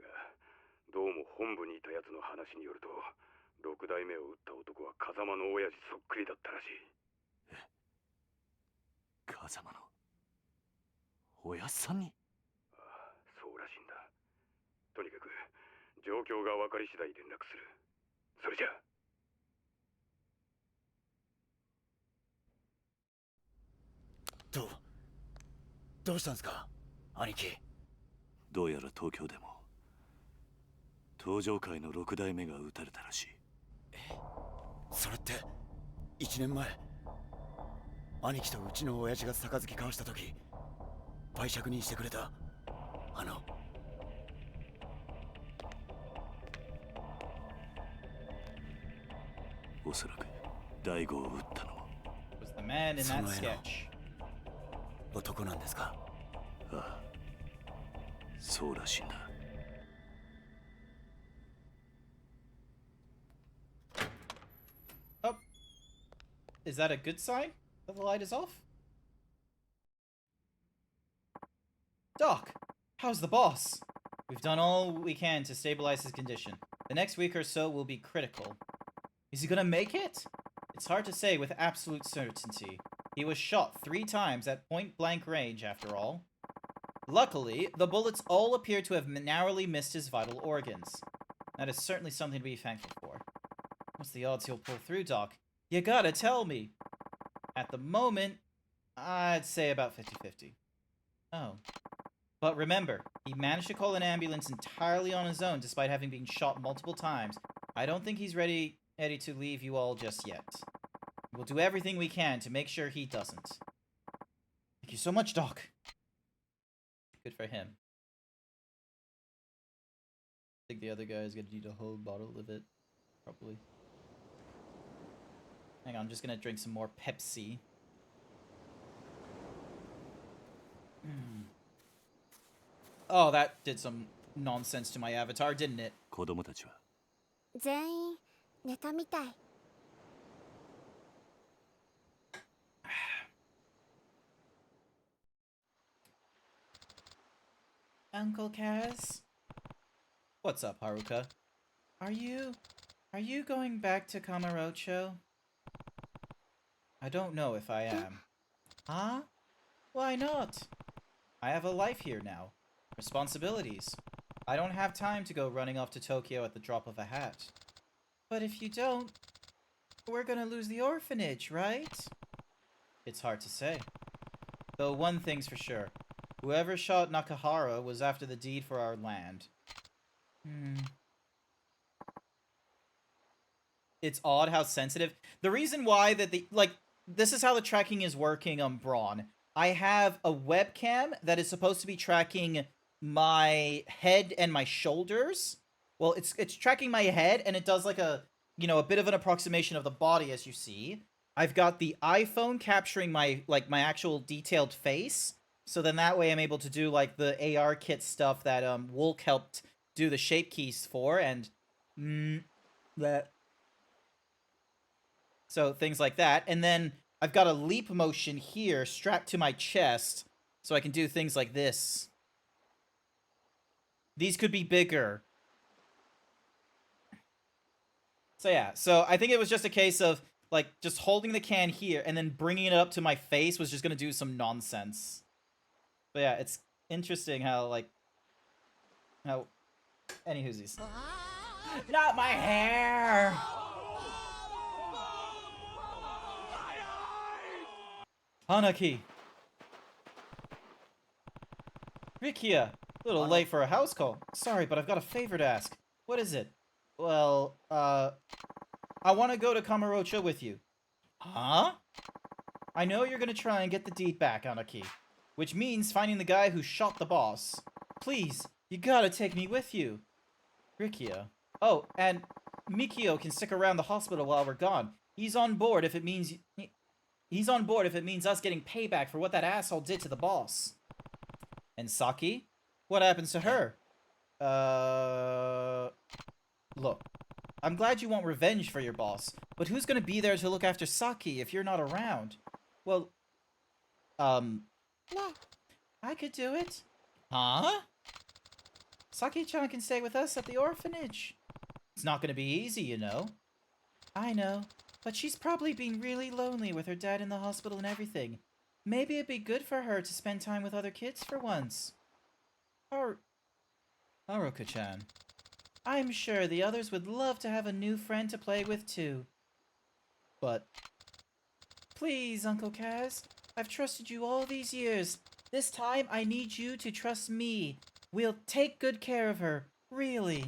どうも本部にいた奴の話によると、6代目を撃った男は風間の親父そっくりだったらしい。
え、風間の親さんに？
ああ、そうらしいんだ。とにかく状況が分かり次第連絡する。それじゃあ。
どうしたんですか、兄貴。
どうやら東京でも登場界の6代目が撃たれたらしい。
それって1年前、兄貴とうちの親父が杯交わした時売借人してくれた
おそらく大悟を撃ったのも
Was the man in that sketch.
男なんですか？
ああ、そうらしいな。
Oh, is that a good sign that the light is off? Doc, how's the boss? We've done all we can to stabilize his condition. The next week or so will be critical. Is he gonna make it? It's hard to say with absolute certainty. He was shot 3 times at point-blank range, after all. Luckily, the bullets all appear to have narrowly missed his vital organs. That is certainly something to be thankful for. What's the odds he'll pull through, Doc? You gotta tell me. At the moment, I'd say about 50-50. Oh. But remember, he managed to call an ambulance entirely on his own despite having been shot multiple times. I don't think he's ready to leave you all just yet. We'll do everything we can to make sure he doesn't. Thank you so much, Doc. Good for him. I think the other guy is gonna need a whole bottle of it. Probably. Hang on, I'm just gonna drink some more Pepsi. Oh, that did some nonsense to my avatar, didn't it?
子供たちは
全員寝たみたい。
Uncle Kaz? What's up, Haruka? Are you going back to Kamurocho? I don't know if I am. Huh? Why not? I have a life here now. Responsibilities. I don't have time to go running off to Tokyo at the drop of a hat. But if you don't, we're gonna lose the orphanage, right? It's hard to say. Though one thing's for sure. Whoever shot Nakahara was after the deed for our land. It's odd how sensitive. The reason why that this is how the tracking is working on Braun. I have a webcam that is supposed to be tracking my head and my shoulders. Well, it's tracking my head, and it does like a bit of an approximation of the body, as you see. I've got the iPhone capturing my actual detailed face. So then that way I'm able to do like the AR kit stuff that Wolk helped do the shape keys for, and so things like that. And then I've got a leap motion here strapped to my chest, so I can do things like this. These could be bigger. So yeah, so I think it was just a case of like just holding the can here and then bringing it up to my face was just gonna do some nonsense. But yeah, it's interesting how any whoosies. Not my hair! Hanaki! Rikia! A little late for a house call. Sorry, but I've got a favor to ask. What is it? Well, I want to go to Kamurocho with you. Huh? I know you're gonna try and get the deed back, Hanaki. Which means finding the guy who shot the boss. Please, you gotta take me with you. Rikia. Oh, and Mikio can stick around the hospital while we're gone. He's on board if it means us getting payback for what that asshole did to the boss. And Saki? What happens to her? Look, I'm glad you want revenge for your boss, but who's gonna be there to look after Saki if you're not around? Well, I could do it. Huh? Saki-chan can stay with us at the orphanage. It's not gonna be easy, you know. I know, but she's probably been really lonely with her dad in the hospital and everything. Maybe it'd be good for her to spend time with other kids for once. Haruka-chan. I'm sure the others would love to have a new friend to play with too. But please, Uncle Kaz, I've trusted you all these years. This time, I need you to trust me. We'll take good care of her. Really.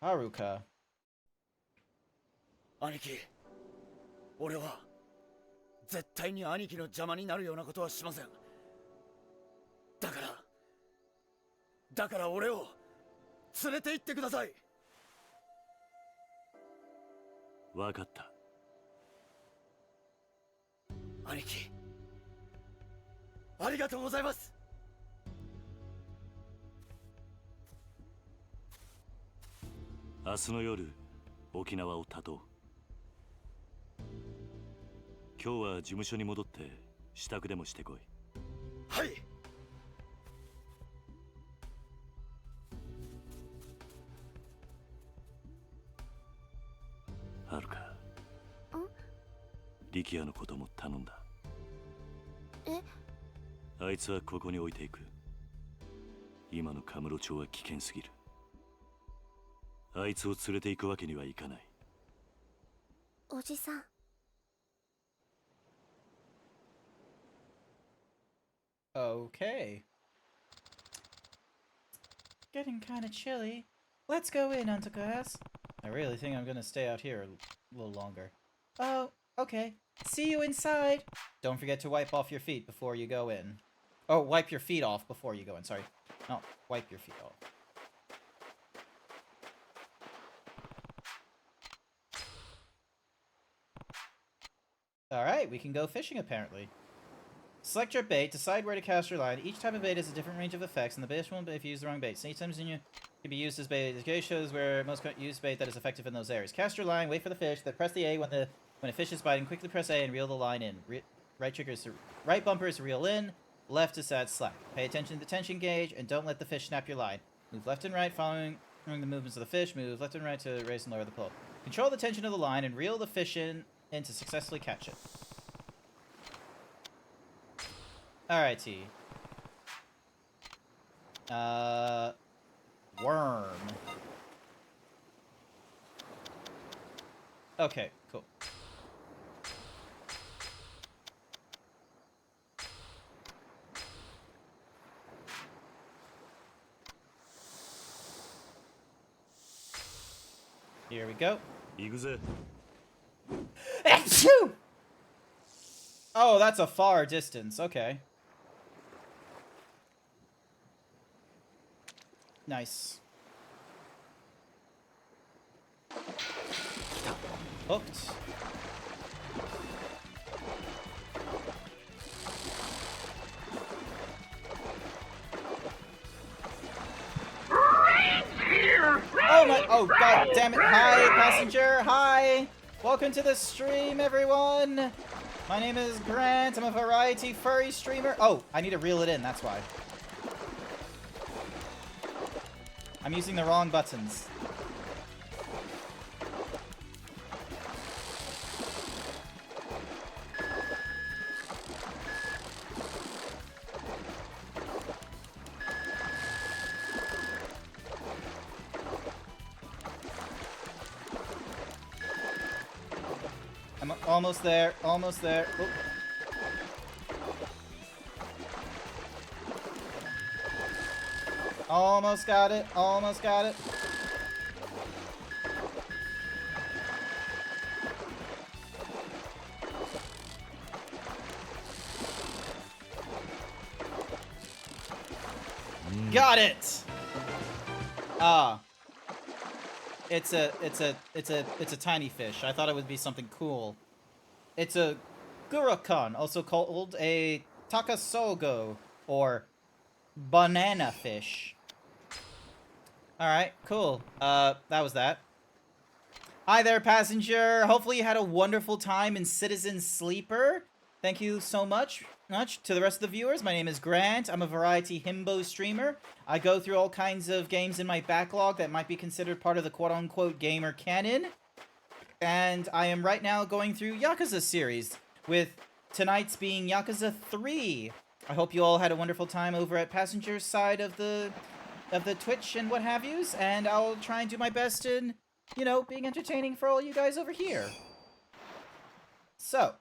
Haruka.
兄貴、俺は絶対に兄貴の邪魔になるようなことはしません。だから俺を連れて行ってください。
わかった。
兄貴、ありがとうございます。
明日の夜、沖縄を立とう。今日は事務所に戻って支度でもしてこい。
はい。
はるか。力也のことも頼んだ。
え？
あいつはここに置いていく。今のカムロ町は危険すぎる。あいつを連れて行くわけにはいかない。
おじさん。
Okay. Getting kind of chilly. Let's go in, Uncle-ass. I really think I'm gonna stay out here a little longer. Oh, okay. See you inside. Don't forget to wipe off your feet before you go in. Oh, wipe your feet off before you go in. Sorry. No, wipe your feet off. Alright, we can go fishing apparently. Select your bait, decide where to cast your line. Each type of bait has a different range of effects, and the bait won't be if you use the wrong bait. So each time you can be used as bait. The game shows where most use bait that is effective in those areas. Cast your line, wait for the fish, then press the A when a fish is biting. Quickly press A and reel the line in. Right bumper is to reel in, left is to add slack. Pay attention to the tension gauge, and don't let the fish snap your line. Move left and right following the movements of the fish. Move left and right to raise and lower the pull. Control the tension of the line and reel the fish in to successfully catch it. Alrighty. Worm. Okay, cool. Here we go.
Yakuza.
Achoo! Oh, that's a far distance. Okay. Nice. Hooked. Oh my, oh god damn it. Hi, passenger. Hi. Welcome to the stream, everyone. My name is Grant. I'm a variety furry streamer. Oh, I need to reel it in. That's why. I'm using the wrong buttons. I'm almost there. Almost there. Oop. Almost got it. Almost got it. Got it. Ah. It's a tiny fish. I thought it would be something cool. It's a gurakan, also called a takasogo or banana fish. Alright, cool. That was that. Hi there, passenger. Hopefully you had a wonderful time in Citizen Sleeper. Thank you so much. To the rest of the viewers, my name is Grant. I'm a variety himbo streamer. I go through all kinds of games in my backlog that might be considered part of the quote-unquote gamer canon. And I am right now going through Yakuza series, with tonight's being Yakuza 3. I hope you all had a wonderful time over at passenger's side of the Twitch and what have yous, and I'll try and do my best in, you know, being entertaining for all you guys over here. So,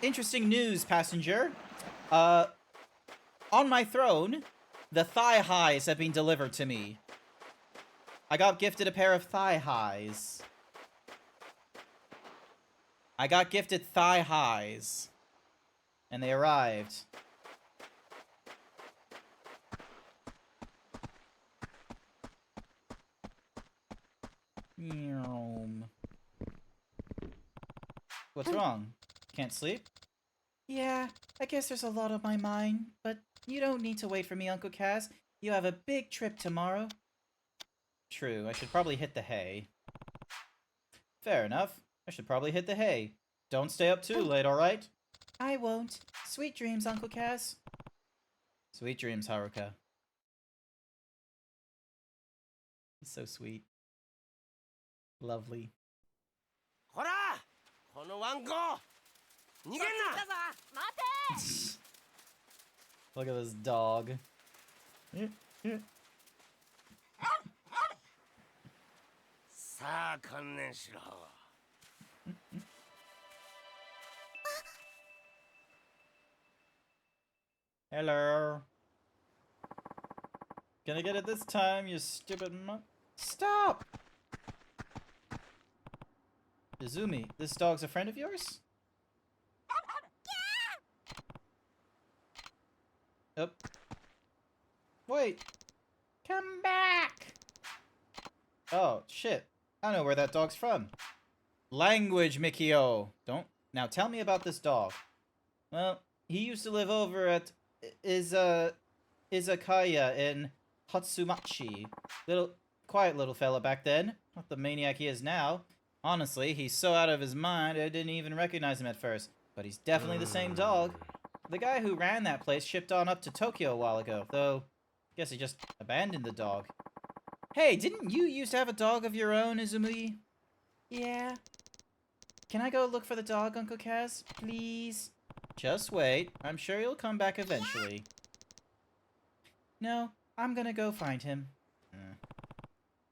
interesting news, passenger. On my throne, the thigh highs have been delivered to me. I got gifted a pair of thigh highs. I got gifted thigh highs. And they arrived. What's wrong? Can't sleep? Yeah, I guess there's a lot on my mind, but you don't need to wait for me, Uncle Kaz. You have a big trip tomorrow. True, I should probably hit the hay. Fair enough. I should probably hit the hay. Don't stay up too late, alright? I won't. Sweet dreams, Uncle Kaz. Sweet dreams, Haruka. He's so sweet. Lovely.
ほらこのワンコ逃げんな
Look at this dog. Hello. Gonna get it this time, you stupid Stop! Izumi, this dog's a friend of yours? Oh. Wait. Come back! Oh, shit. I know where that dog's from. Language, Mikio. Don't. Now tell me about this dog. Well, he used to live over at Izakaya in Hatsumachi. Quiet little fella back then. Not the maniac he is now. Honestly, he's so out of his mind I didn't even recognize him at first. But he's definitely the same dog. The guy who ran that place shipped on up to Tokyo a while ago, though I guess he just abandoned the dog. Hey, didn't you used to have a dog of your own, Izumi? Yeah. Can I go look for the dog, Uncle Kaz? Please? Just wait. I'm sure he'll come back eventually. No, I'm gonna go find him.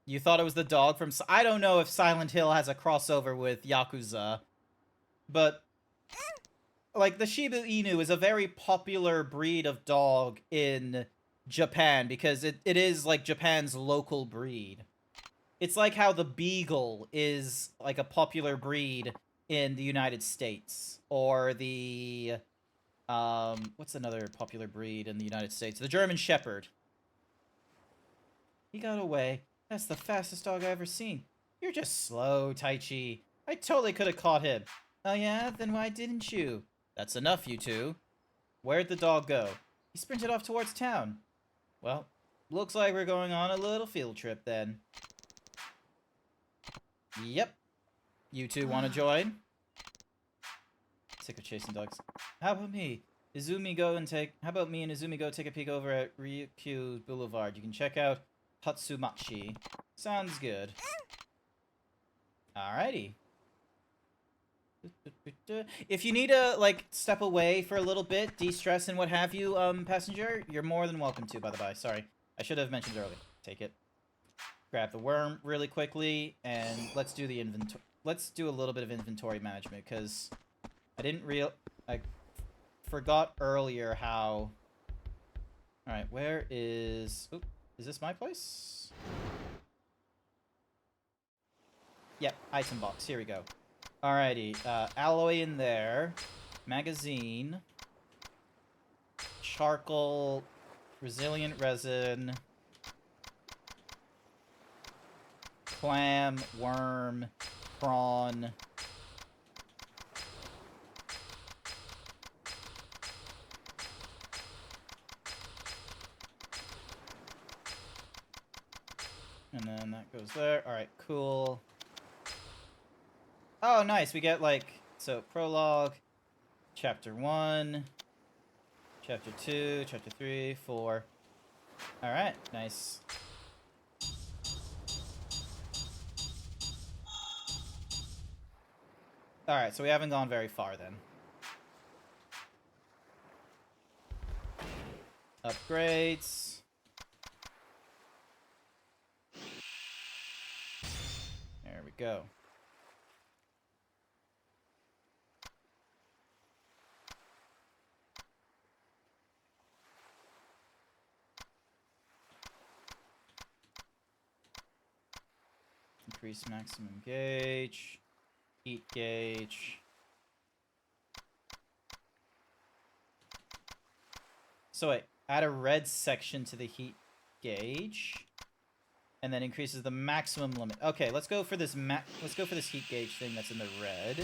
You thought it was the dog from... I don't know if Silent Hill has a crossover with Yakuza, but... like, the Shiba Inu is a very popular breed of dog in Japan because it is, like, Japan's local breed. It's like how the Beagle is, like, a popular breed in the United States. Or the... what's another popular breed in the United States? The German Shepherd. He got away. That's the fastest dog I've ever seen. You're just slow, Taichi. I totally could have caught him. Oh yeah? Then why didn't you? That's enough, you two. Where'd the dog go? He sprinted off towards town. Well, looks like we're going on a little field trip then. Yep. You two want to join? Sick of chasing dogs. How about me? How about me and Izumi go take a peek over at Ryukyu Boulevard? You can check out Hatsumachi. Sounds good. Alrighty. If you need to, like, step away for a little bit, de-stress and what have you, passenger, you're more than welcome to, by the by. Sorry. I should have mentioned earlier. Take it. Grab the worm really quickly, and let's do the inventory. Let's do a little bit of inventory management, because I forgot earlier how... Alright, where is... Oop, is this my place? Yep, item box. Here we go. Alrighty, alloy in there, magazine, charcoal, resilient resin, clam, worm, prawn, and then that goes there. Alright, cool. Oh, nice. We get, like, so, prologue, chapter 1, chapter 2, chapter 3, 4. Alright, nice. Alright, so we haven't gone very far, then. Upgrades. There we go. Increase maximum gauge, heat gauge. So wait, add a red section to the heat gauge, and then increases the maximum limit. Okay, let's go for this heat gauge thing that's in the red,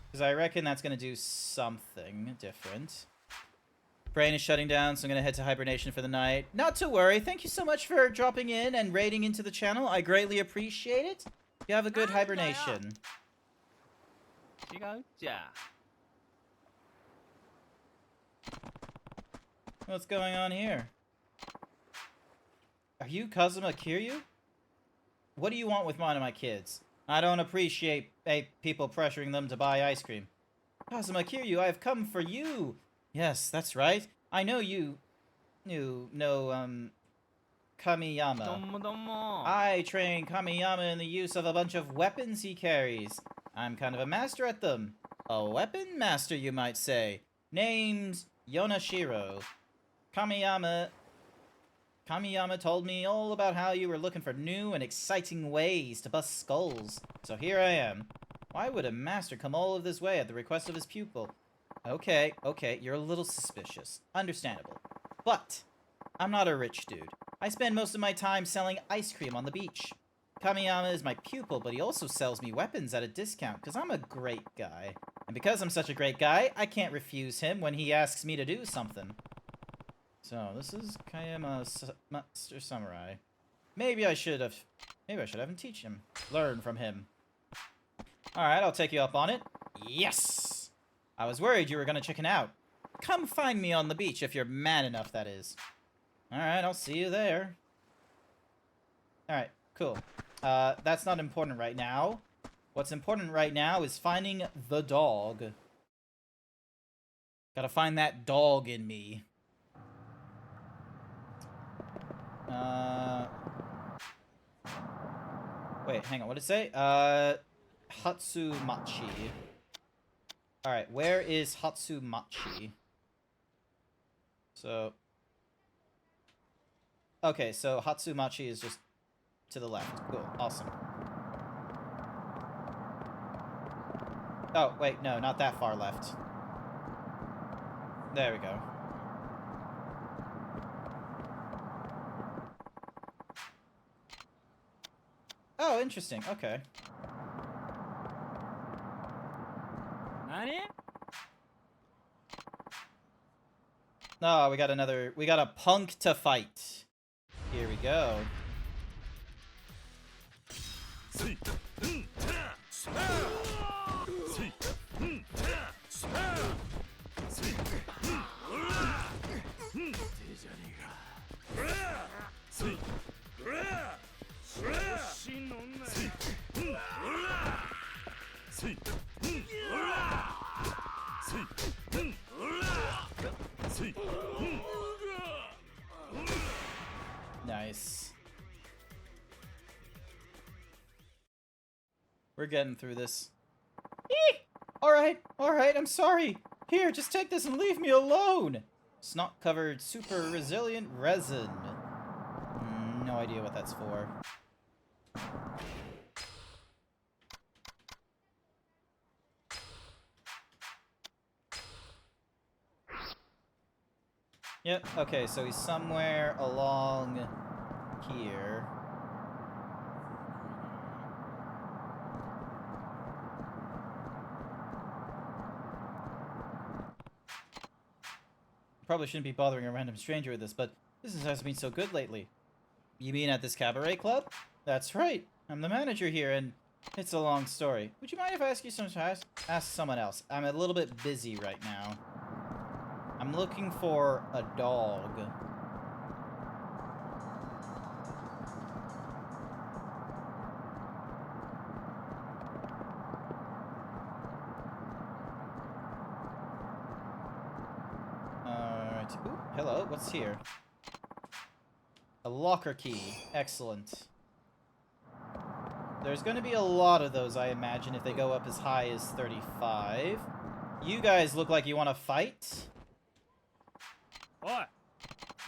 because I reckon that's gonna do something different. Brain is shutting down, so I'm gonna head to hibernation for the night. Not to worry. Thank you so much for dropping in and raiding into the channel. I greatly appreciate it. You have a good hibernation. What's going on here? Are you Kazuma Kiryu? What do you want with one of my kids? I don't appreciate people pressuring them to buy ice cream. Kazuma Kiryu, I have come for you. Yes, that's right. I know you know, Kamiyama. I train Kamiyama in the use of a bunch of weapons he carries. I'm kind of a master at them. A weapon master, you might say. Name's Yonashiro. Kamiyama told me all about how you were looking for new and exciting ways to bust skulls. So here I am. Why would a master come all of this way at the request of his pupil? Okay, you're a little suspicious. Understandable. But I'm not a rich dude. I spend most of my time selling ice cream on the beach. Kamiyama is my pupil, but he also sells me weapons at a discount because I'm a great guy. And because I'm such a great guy, I can't refuse him when he asks me to do something. So, this is Kayama Master Samurai. Maybe I should have him teach him. Learn from him. Alright, I'll take you up on it. Yes! I was worried you were gonna chicken out. Come find me on the beach if you're man enough, that is. Alright, I'll see you there. Alright, cool. That's not important right now. What's important right now is finding the dog. Gotta find that dog in me. Wait, hang on, what did it say? Hatsumachi. Alright, where is Hatsumachi? So... Okay, so Hatsumachi is just to the left. Cool, awesome. Oh, wait, no, not that far left. There we go. Oh, interesting, okay. Oh, we got a punk to fight. Here we go. Nice. We're getting through this. Eek! Alright, I'm sorry. Here, just take this and leave me alone. Snot-covered super resilient resin. No idea what that's for. Yep, okay, so he's somewhere along here. Probably shouldn't be bothering a random stranger with this, but business hasn't been so good lately. You mean at this cabaret club? That's right. I'm the manager here, and it's a long story. Would you mind if I ask you ask someone else? I'm a little bit busy right now. I'm looking for a dog. Alright. Ooh, hello, what's here? A locker key. Excellent. There's gonna be a lot of those, I imagine, if they go up as high as 35. You guys look like you want to fight.
What?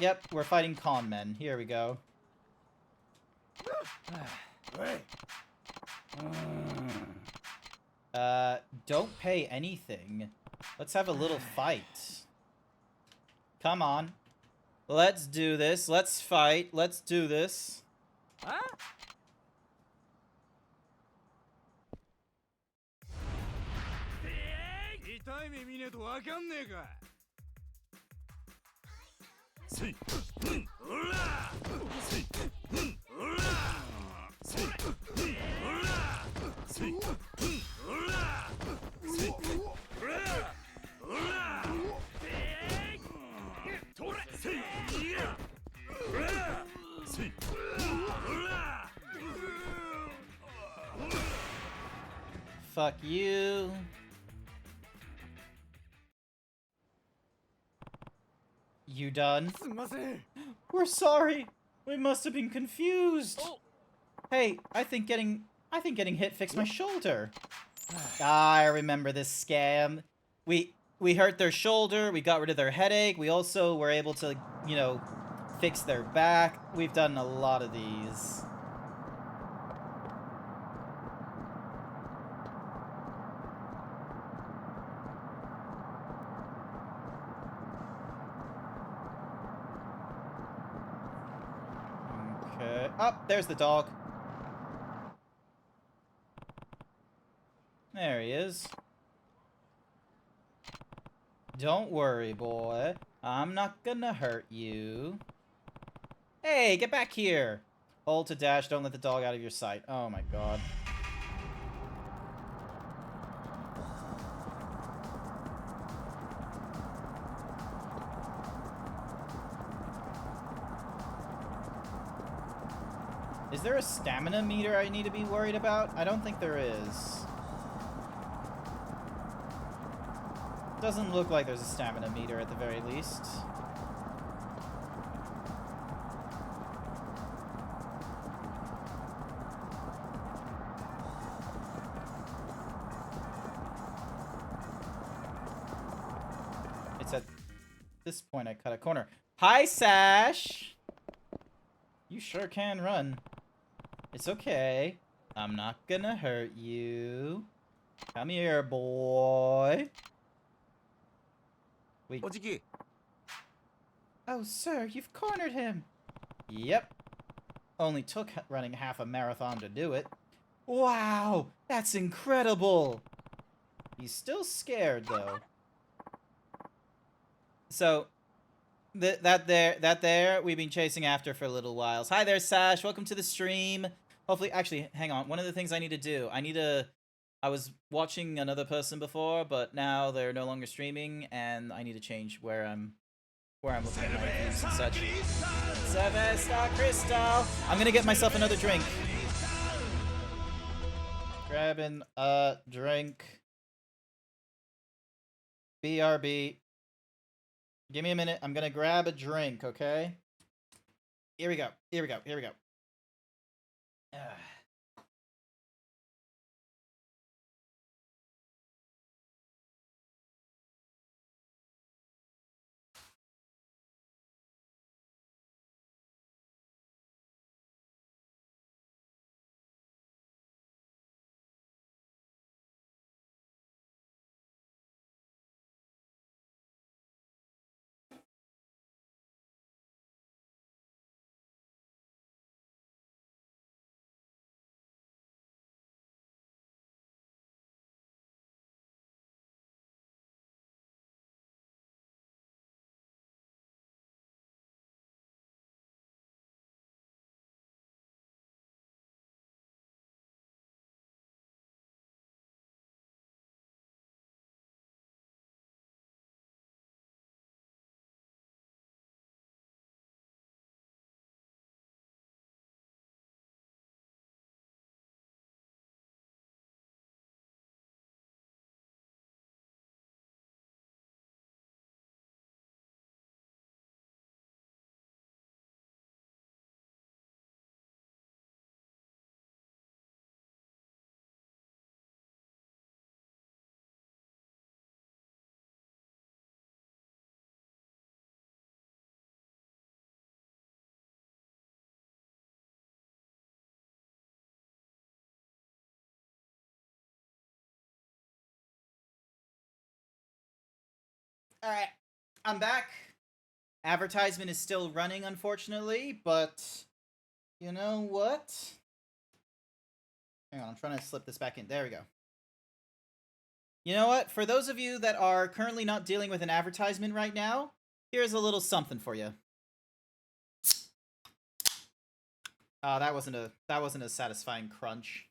Yep, we're fighting con men. Here we go. Don't pay anything. Let's have a little fight. Come on. Let's do this. Let's fight. Let's do this.
Huh?
Fuck you. You done? We're sorry. We must have been confused. Hey, I think getting hit fixed my shoulder. Ah, I remember this scam. We hurt their shoulder, we got rid of their headache, we also were able to, you know, fix their back. We've done a lot of these. Okay. Oh, there's the dog. There he is. Don't worry, boy. I'm not gonna hurt you. Hey, get back here! Hold to dash, don't let the dog out of your sight. Oh my god. Is there a stamina meter I need to be worried about? I don't think there is. Doesn't look like there's a stamina meter at the very least. It's at this point I cut a corner. Hi, Sash! You sure can run. It's okay. I'm not gonna hurt you. Come here, boy. Wait. Oh, sir, you've cornered him. Yep. Only took running half a marathon to do it. Wow, that's incredible. He's still scared, though. So, that there, we've been chasing after for a little while. Hi there, Sash. Welcome to the stream. Hopefully, actually, hang on. One of the things I need to do, I was watching another person before, but now they're no longer streaming, and I need to change where I'm looking at my views and such. Cerveza Crystal! I'm gonna get myself another drink. Grabbing a drink. BRB. Give me a minute. I'm gonna grab a drink, okay? Here we go. Here we go. Here we go. Alright, I'm back. Advertisement is still running, unfortunately, but you know what? Hang on, I'm trying to slip this back in. There we go. You know what? For those of you that are currently not dealing with an advertisement right now, here's a little something for you. Oh, that wasn't a satisfying crunch.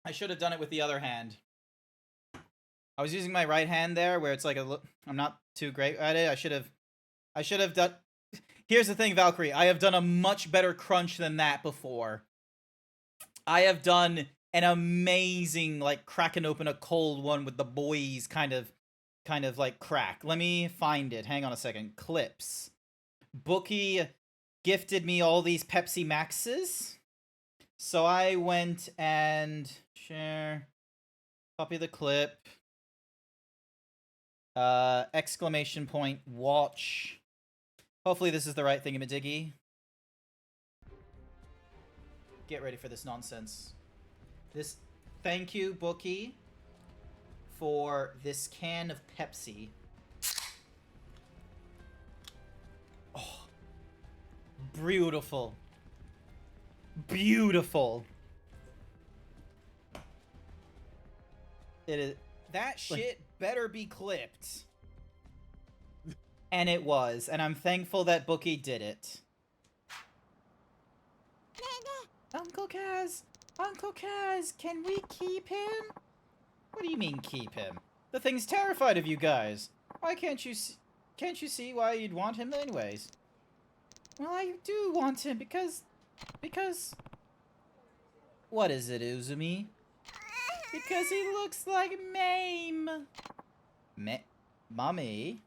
I should have done it with the other hand. I was using my right hand there, where it's like I'm not too great at it. I should have done. Here's the thing, Valkyrie. I have done a much better crunch than that before. I have done an amazing, like, cracking open a cold one with the boys kind of like crack. Let me find it. Hang on a second. Clips. Bookie gifted me all these Pepsi Maxes. So I went and share, copy the clip. Exclamation point, watch. Hopefully this is the right thingamadiggy. Get ready for this nonsense. Thank you, Bookie, for this can of Pepsi. Oh, beautiful. Beautiful. It is. That shit better be clipped. And it was, and I'm thankful that Bookie did it. Uncle Kaz! Uncle Kaz, can we keep him? What do you mean, keep him? The thing's terrified of you guys. Why can't you see why you'd want him anyways? Well, I do want him because... What is it, Uzumi? Because he looks like Mame. Mommy?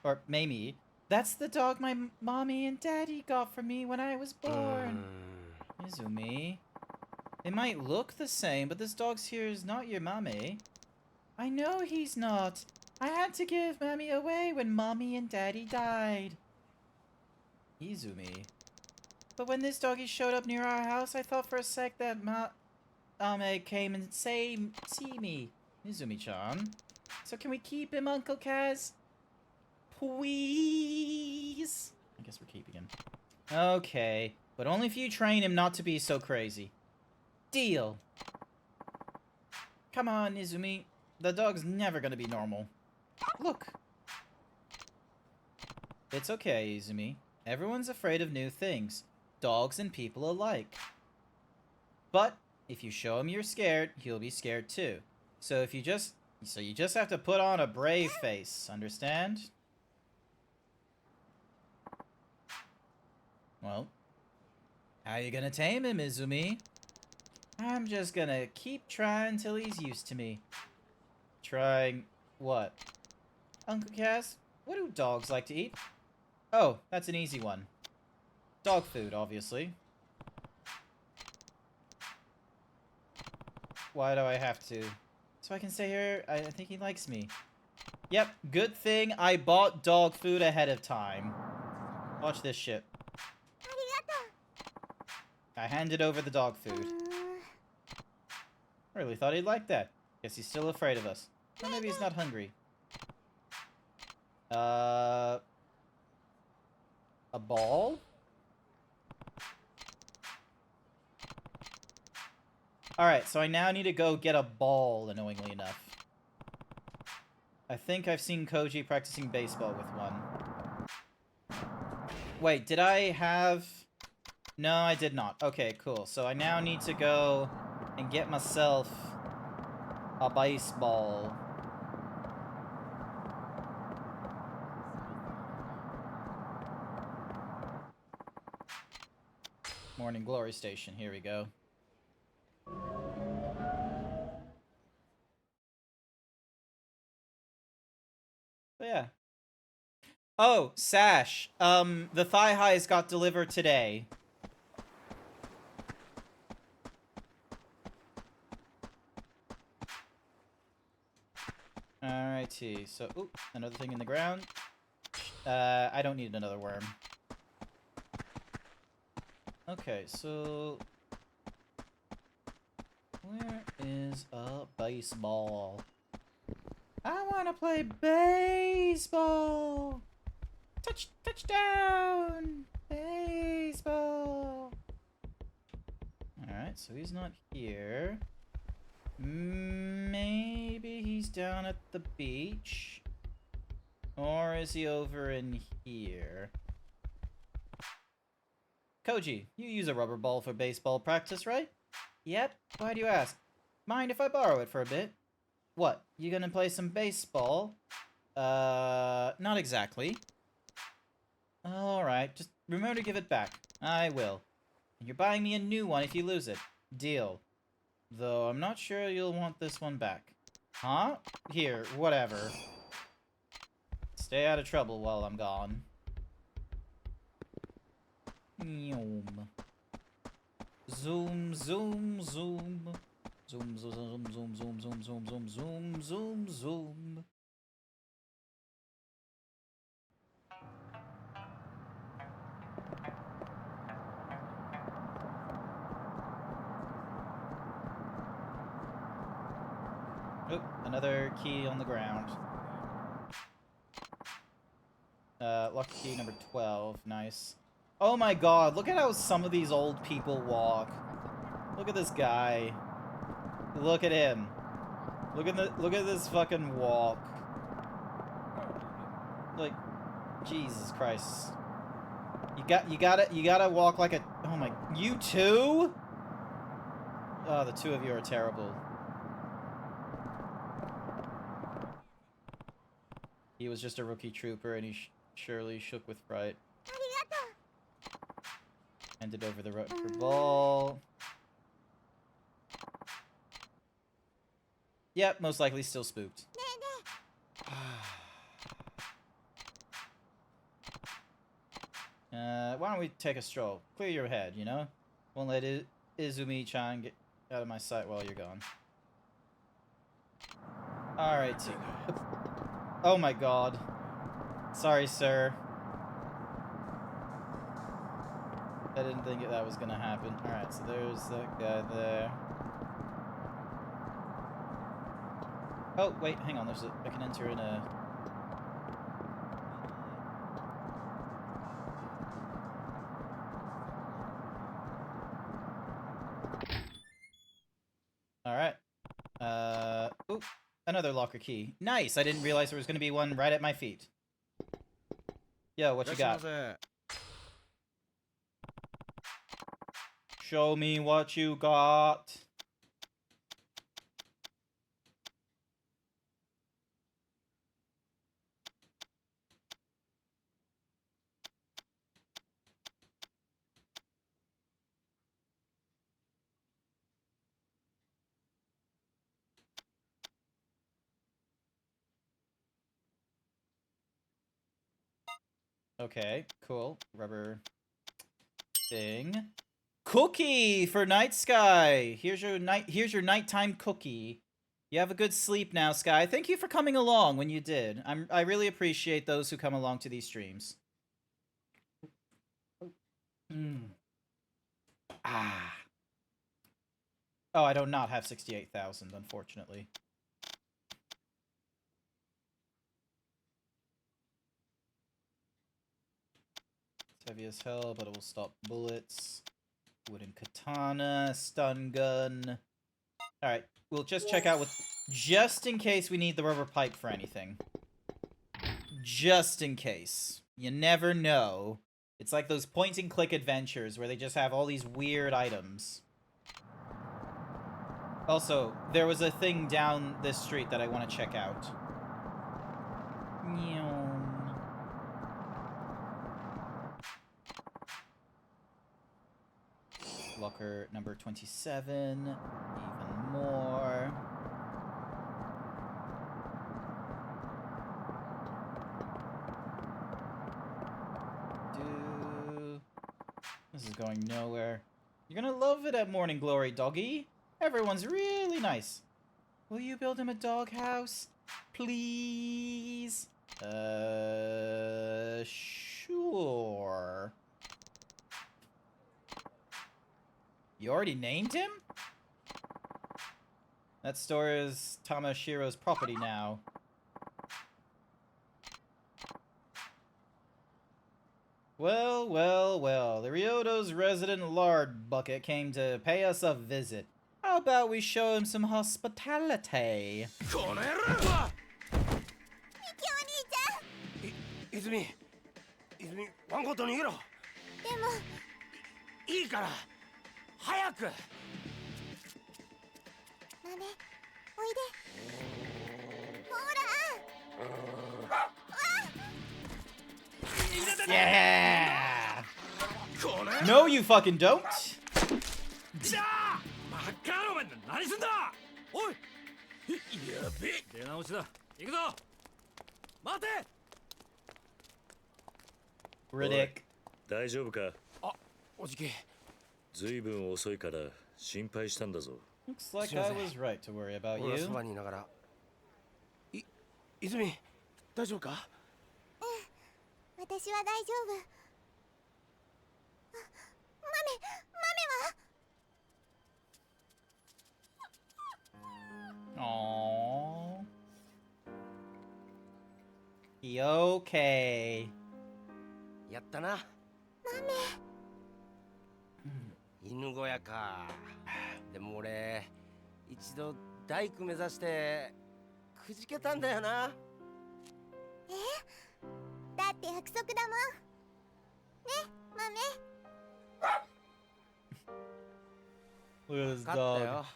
Or Mamie. That's the dog my mommy and daddy got for me when I was born. Izumi. They might look the same, but this dog's here is not your mommy. I know he's not. I had to give mommy away when mommy and daddy died. Izumi. But when this doggy showed up near our house, I thought for a sec that Ame came and see me. Izumi-chan. So can we keep him, Uncle Kaz? Please? I guess we're keeping him. Okay. But only if you train him not to be so crazy. Deal. Come on, Izumi. The dog's never gonna be normal. Look. It's okay, Izumi. Everyone's afraid of new things. Dogs and people alike. But if you show him you're scared, he'll be scared too. So you just have to put on a brave face, understand? Well, how you gonna tame him, Izumi? I'm just gonna keep trying till he's used to me. Trying what? Uncle Cass, what do dogs like to eat? Oh, that's an easy one. Dog food, obviously. Why do I have to? So I can stay here? I think he likes me. Yep, good thing I bought dog food ahead of time. Watch this shit. I handed over the dog food. I really thought he'd like that. Guess he's still afraid of us. Or maybe he's not hungry. A ball? Alright, so I now need to go get a ball, annoyingly enough. I think I've seen Koji practicing baseball with one. Wait, did I have... No, I did not. Okay, cool. So I now need to go and get myself a baseball. Morning Glory Station. Here we go. But yeah. Oh, Sash. The thigh highs got delivered today. Alrighty, so, ooh, another thing in the ground. I don't need another worm. Okay, so... Where is a baseball? I wanna play baseball! Touchdown! Baseball! Alright, so he's not here. Maybe he's down at the beach. Or is he over in here? Koji, you use a rubber ball for baseball practice, right? Yep. Why do you ask? Mind if I borrow it for a bit? What, you gonna play some baseball? Not exactly. Alright, just remember to give it back. I will. And you're buying me a new one if you lose it. Deal. Though I'm not sure you'll want this one back. Huh? Here, whatever. Stay out of trouble while I'm gone. Zoom, zoom, zoom. Zoom, zoom, zoom, zoom, zoom, zoom, zoom, zoom, zoom, zoom, zoom. Oop, another key on the ground. Lucky key number 12. Nice. Oh my god, look at how some of these old people walk. Look at this guy. Look at him. Look at this fucking walk. Like, Jesus Christ. You gotta walk like a, oh my, you too? Oh, the two of you are terrible. He was just a rookie trooper and he surely shook with fright. Handed over the rubber ball. Yep, most likely still spooked. Why don't we take a stroll? Clear your head, you know? Won't let Izumi-chan get out of my sight while you're gone. Alright. Oh my god. Sorry, sir. I didn't think that was gonna happen. Alright, so there's that guy there. Oh, wait, hang on. I can enter in a... Alright. Oop. Another locker key. Nice! I didn't realize there was gonna be one right at my feet. Yo, what you got? Show me what you got. Okay, cool. Rubber thing. Cookie for Night Sky. Here's your nighttime cookie. You have a good sleep now, Sky. Thank you for coming along when you did. I really appreciate those who come along to these streams. Ah. Oh, I do not have 68,000, unfortunately. It's heavy as hell, but it will stop bullets. Wooden katana, stun gun. Alright, we'll just check out with... Just in case we need the rubber pipe for anything. Just in case. You never know. It's like those point-and-click adventures where they just have all these weird items. Also, there was a thing down this street that I want to check out. Locker number 27. Even more. This is going nowhere. You're gonna love it at Morning Glory, doggy. Everyone's really nice. Will you build him a doghouse? Please? Sure. You already named him? That store is Tamashiro's property now. Well, well, well. The Ryoto's resident lard bucket came to pay us a visit. How about we show him some hospitality?
Izumi, ワンコート逃げろ。でも、いいから、早く。マネ、おいで。ほら。
Yeah! No, you fucking don't!
バカ野郎、お前何すんだ。おい、やべえ、出直しだ。行くぞ。待て。
Riddick。
大丈夫か。
あ、おじき。
ずいぶん遅いから心配したんだぞ。
Looks like I was right to worry about
俺は
you.
そばにいながら。泉、大丈夫か？
うん、私は大丈夫。マメは？
Aww. He okay.
やったな。犬小屋か。でも俺一度大工目指してくじけたんだよな。
え？だって約束だもん。ね、マメ。
Look at this
勝ったよ。
dog.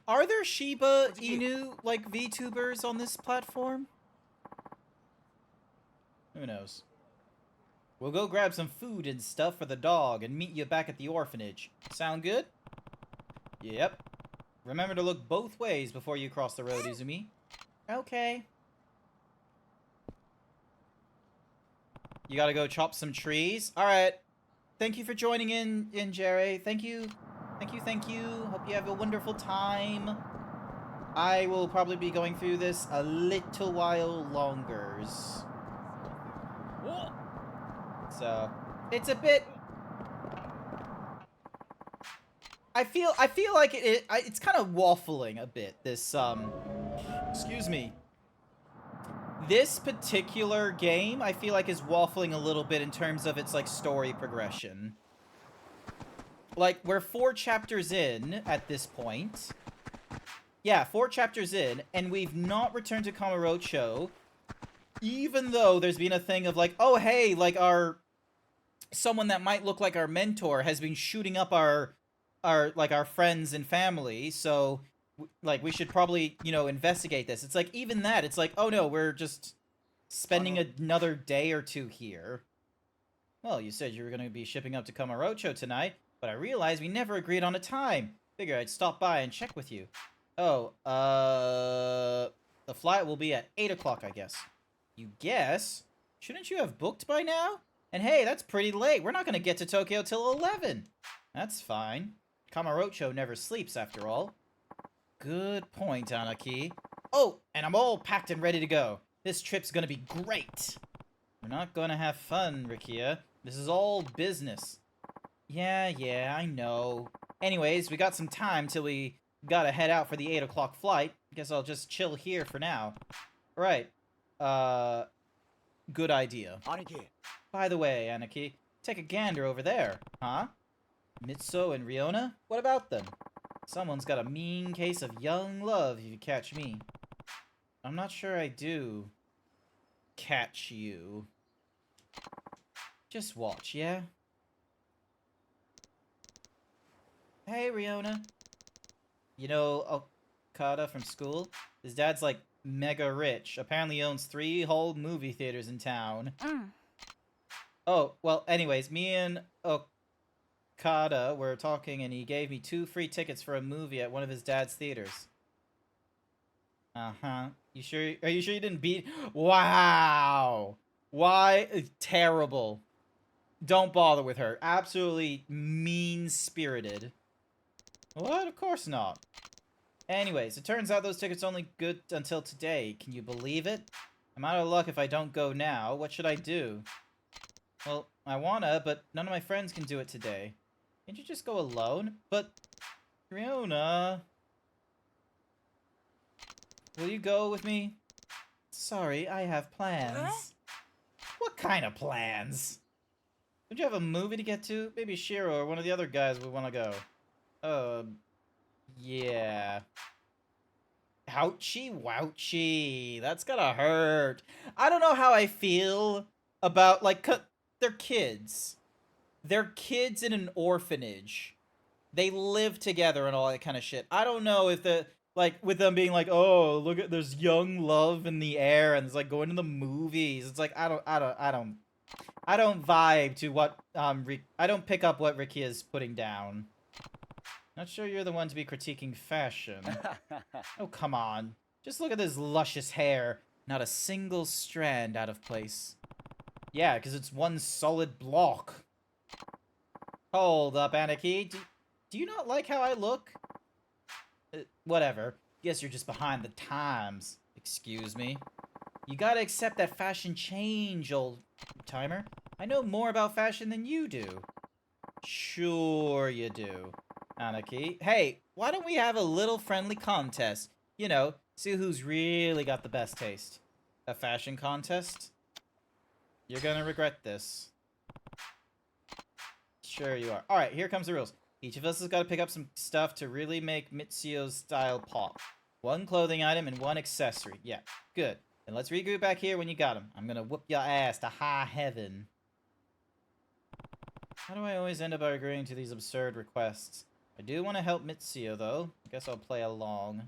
Are there Shiba Inu like VTubers on this platform? Who knows? We'll go grab some food and stuff for the dog and meet you back at the orphanage. Sound good? Yep. Remember to look both ways before you cross the road, Izumi. Okay. You gotta go chop some trees? Alright. Thank you for joining in, Jerry. Thank you. Thank you. Hope you have a wonderful time. I will probably be going through this a little while longer. So, it's a bit... I feel like it's kind of waffling a bit, this, excuse me. This particular game, I feel like, is waffling a little bit in terms of its, like, story progression. Like, we're 4 chapters in at this point. Yeah, 4 chapters in, and we've not returned to Kamurocho, even though there's been a thing of, like, oh, hey, like, someone that might look like our mentor has been shooting up our friends and family, so, like, we should probably, you know, investigate this. It's like, even that, it's like, oh no, we're just spending another day or 2 here. Well, you said you were going to be shipping up to Kamurocho tonight, but I realized we never agreed on a time. Figure I'd stop by and check with you. Oh, the flight will be at 8 o'clock, I guess. You guess? Shouldn't you have booked by now? And hey, that's pretty late. We're not going to get to Tokyo till 11. That's fine. Kamurocho never sleeps, after all. Good point, Anaki. Oh, and I'm all packed and ready to go. This trip's gonna be great. We're not gonna have fun, Rikia. This is all business. Yeah, I know. Anyways, we got some time till we gotta head out for the 8 o'clock flight. Guess I'll just chill here for now. Right. Good idea.
Aniki.
By the way, Anaki, take a gander over there, huh? Mitsuo and Riona? What about them? Someone's got a mean case of young love, if you catch me. I'm not sure I do catch you. Just watch, yeah? Hey, Riona. You know Okada from school? His dad's, like, mega rich. Apparently owns 3 whole movie theaters in town. Oh, well, anyways, me and Okada were talking, and he gave me 2 free tickets for a movie at one of his dad's theaters. Uh-huh. You sure? Are you sure you didn't beat? Wow. Why? Terrible. Don't bother with her. Absolutely mean-spirited. What? Of course not. Anyways, it turns out those tickets only good until today. Can you believe it? I'm out of luck if I don't go now. What should I do? Well, I wanna, but none of my friends can do it today. Can't you just go alone? But, Riona... Will you go with me? Sorry, I have plans. What kind of plans? Don't you have a movie to get to? Maybe Shiro or one of the other guys would want to go. Yeah. Ouchie wouchie. That's gotta hurt. I don't know how I feel about, like, they're kids. They're kids in an orphanage. They live together and all that kind of shit. I don't know if like, with them being like, oh, look at, there's young love in the air, and it's like going to the movies. It's like, I don't I don't vibe to what I don't pick up what Ricky is putting down. Not sure you're the one to be critiquing fashion. Oh, come on. Just look at this luscious hair. Not a single strand out of place. Yeah, because it's one solid block. Hold up, Anarchy. Do you not like how I look? Whatever. Guess you're just behind the times. Excuse me. You gotta accept that fashion change, old timer. I know more about fashion than you do. Sure you do, Anarchy. Hey, why don't we have a little friendly contest? You know, see who's really got the best taste. A fashion contest? You're gonna regret this. Sure you are. Alright, here comes the rules. Each of us has got to pick up some stuff to really make Mitsuyo's style pop. One clothing item and one accessory. Yeah, good. Then let's regroup back here when you got them. I'm gonna whoop your ass to high heaven. How do I always end up agreeing to these absurd requests? I do want to help Mitsuyo, though. I guess I'll play along.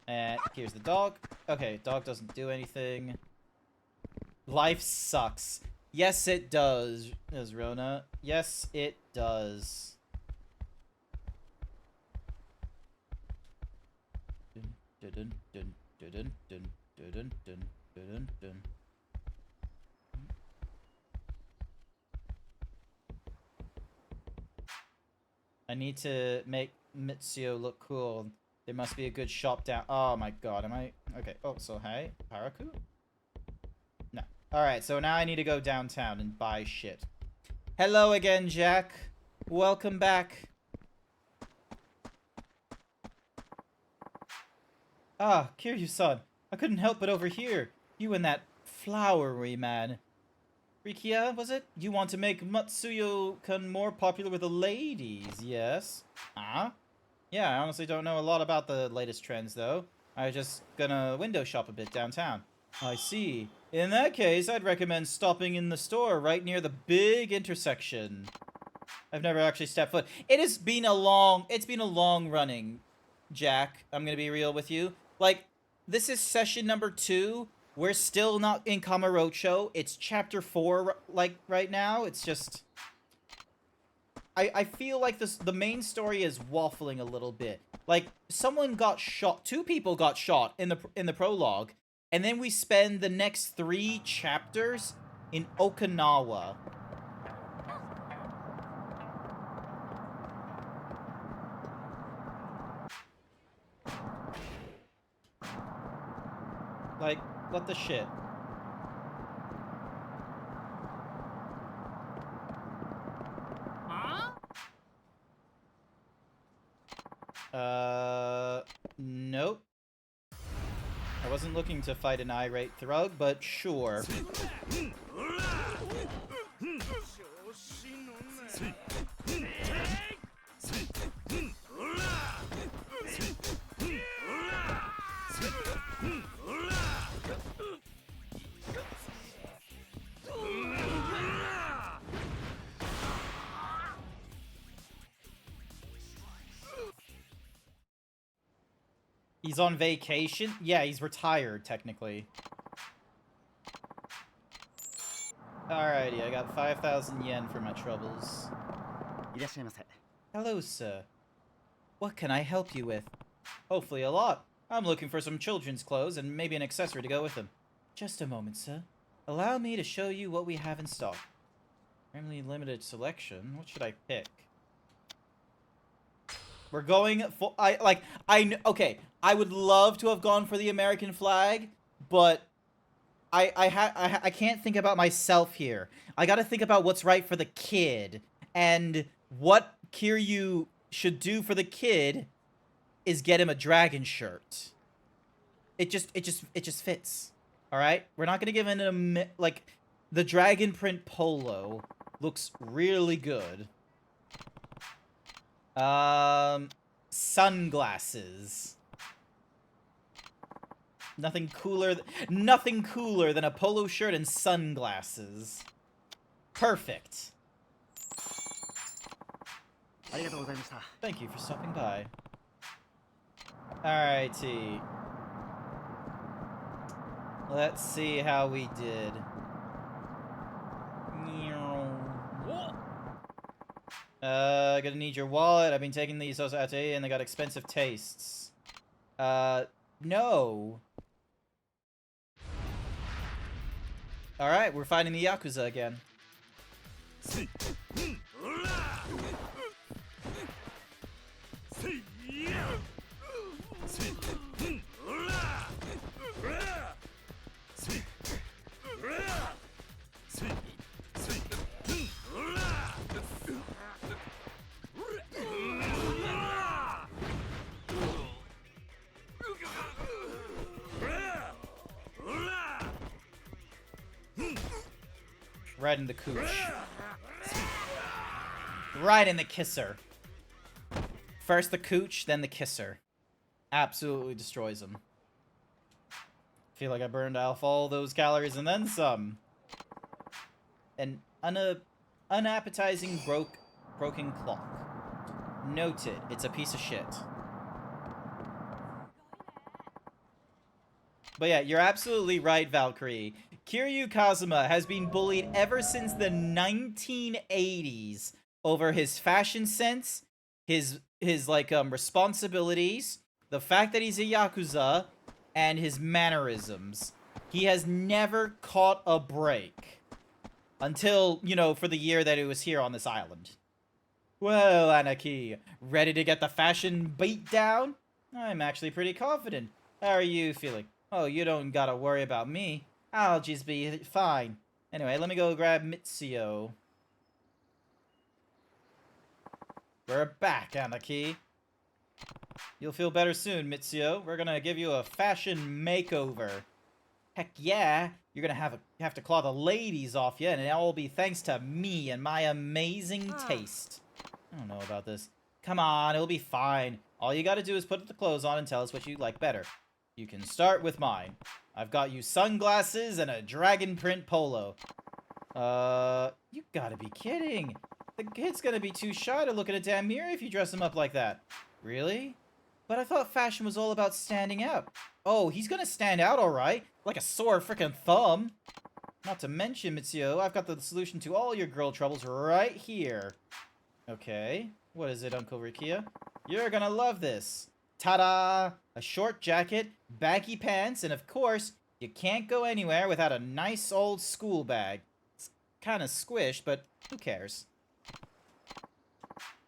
And here's the dog. Okay, dog doesn't do anything. Life sucks. Yes, it does, Rona. Yes, it does. Dun, dun, dun, dun, dun, dun, dun, dun, dun, dun. I need to make Mitsuyo look cool. There must be a good shop down. Oh my god, am I? Okay. Oh, so hey, Haraku? No. Alright, so now I need to go downtown and buy shit. Hello again, Jack. Welcome back. Ah, Kiryu-san. I couldn't help but overhear. You and that flowery man. Rikia, was it? You want to make Matsuyo-kun more popular with the ladies, yes? Huh? Yeah, I honestly don't know a lot about the latest trends, though. I was just gonna window shop a bit downtown. I see. In that case, I'd recommend stopping in the store right near the big intersection. I've never actually stepped foot. It's been a long running, Jack. I'm gonna be real with you. Like, this is session number 2. We're still not in Kamurocho. It's chapter 4, like, right now. It's just... I feel like the main story is waffling a little bit. Like, someone got shot. 2 people got shot in the prologue. And then we spend the next 3 chapters in Okinawa. Like, what the shit? Nope. I wasn't looking to fight an irate thrug, but sure. He's on vacation? Yeah, he's retired, technically. Alrighty, I got 5,000 yen for my troubles. Hello, sir. What can I help you with? Hopefully a lot. I'm looking for some children's clothes and maybe an accessory to go with them. Just a moment, sir. Allow me to show you what we have in stock. Extremely limited selection. What should I pick? We're going for... Okay, I would love to have gone for the American flag, but I can't think about myself here. I gotta think about what's right for the kid. And what Kiryu should do for the kid is get him a dragon shirt. It just fits. Alright? We're not gonna give him a... Like, the dragon print polo looks really good. Sunglasses. Nothing cooler than a polo shirt and sunglasses. Perfect. Thank you for stopping by. Alrighty. Let's see how we did. Gonna need your wallet. I've been taking these ate and they got expensive tastes. No. Alright, we're fighting the Yakuza again. Right in the cooch. Right in the kisser. First the cooch, then the kisser. Absolutely destroys him. Feel like I burned off all those calories and then some. An unappetizing broken clock. Noted, it's a piece of shit. But yeah, you're absolutely right, Valkyrie. Kiryu Kazuma has been bullied ever since the 1980s over his fashion sense, his responsibilities, the fact that he's a Yakuza, and his mannerisms. He has never caught a break. Until, you know, for the year that he was here on this island. Well, Anarchy, ready to get the fashion beat down? I'm actually pretty confident. How are you feeling? Oh, you don't gotta worry about me. I'll just be fine. Anyway, let me go grab Mitsuyo. We're back, Anarchy. You'll feel better soon, Mitsuyo. We're gonna give you a fashion makeover. Heck yeah, you're gonna have to claw the ladies off you, and it'll all be thanks to me and my amazing taste. I don't know about this. Come on, it'll be fine. All you gotta do is put the clothes on and tell us what you like better. You can start with mine. I've got you sunglasses and a dragon print polo. You gotta be kidding. The kid's gonna be too shy to look in a damn mirror if you dress him up like that. Really? But I thought fashion was all about standing out. Oh, he's gonna stand out alright. Like a sore frickin' thumb. Not to mention, Mitsuyo, I've got the solution to all your girl troubles right here. Okay. What is it, Uncle Rikia? You're gonna love this. Ta-da! A short jacket, baggy pants, and of course, you can't go anywhere without a nice old school bag. It's kinda squished, but who cares?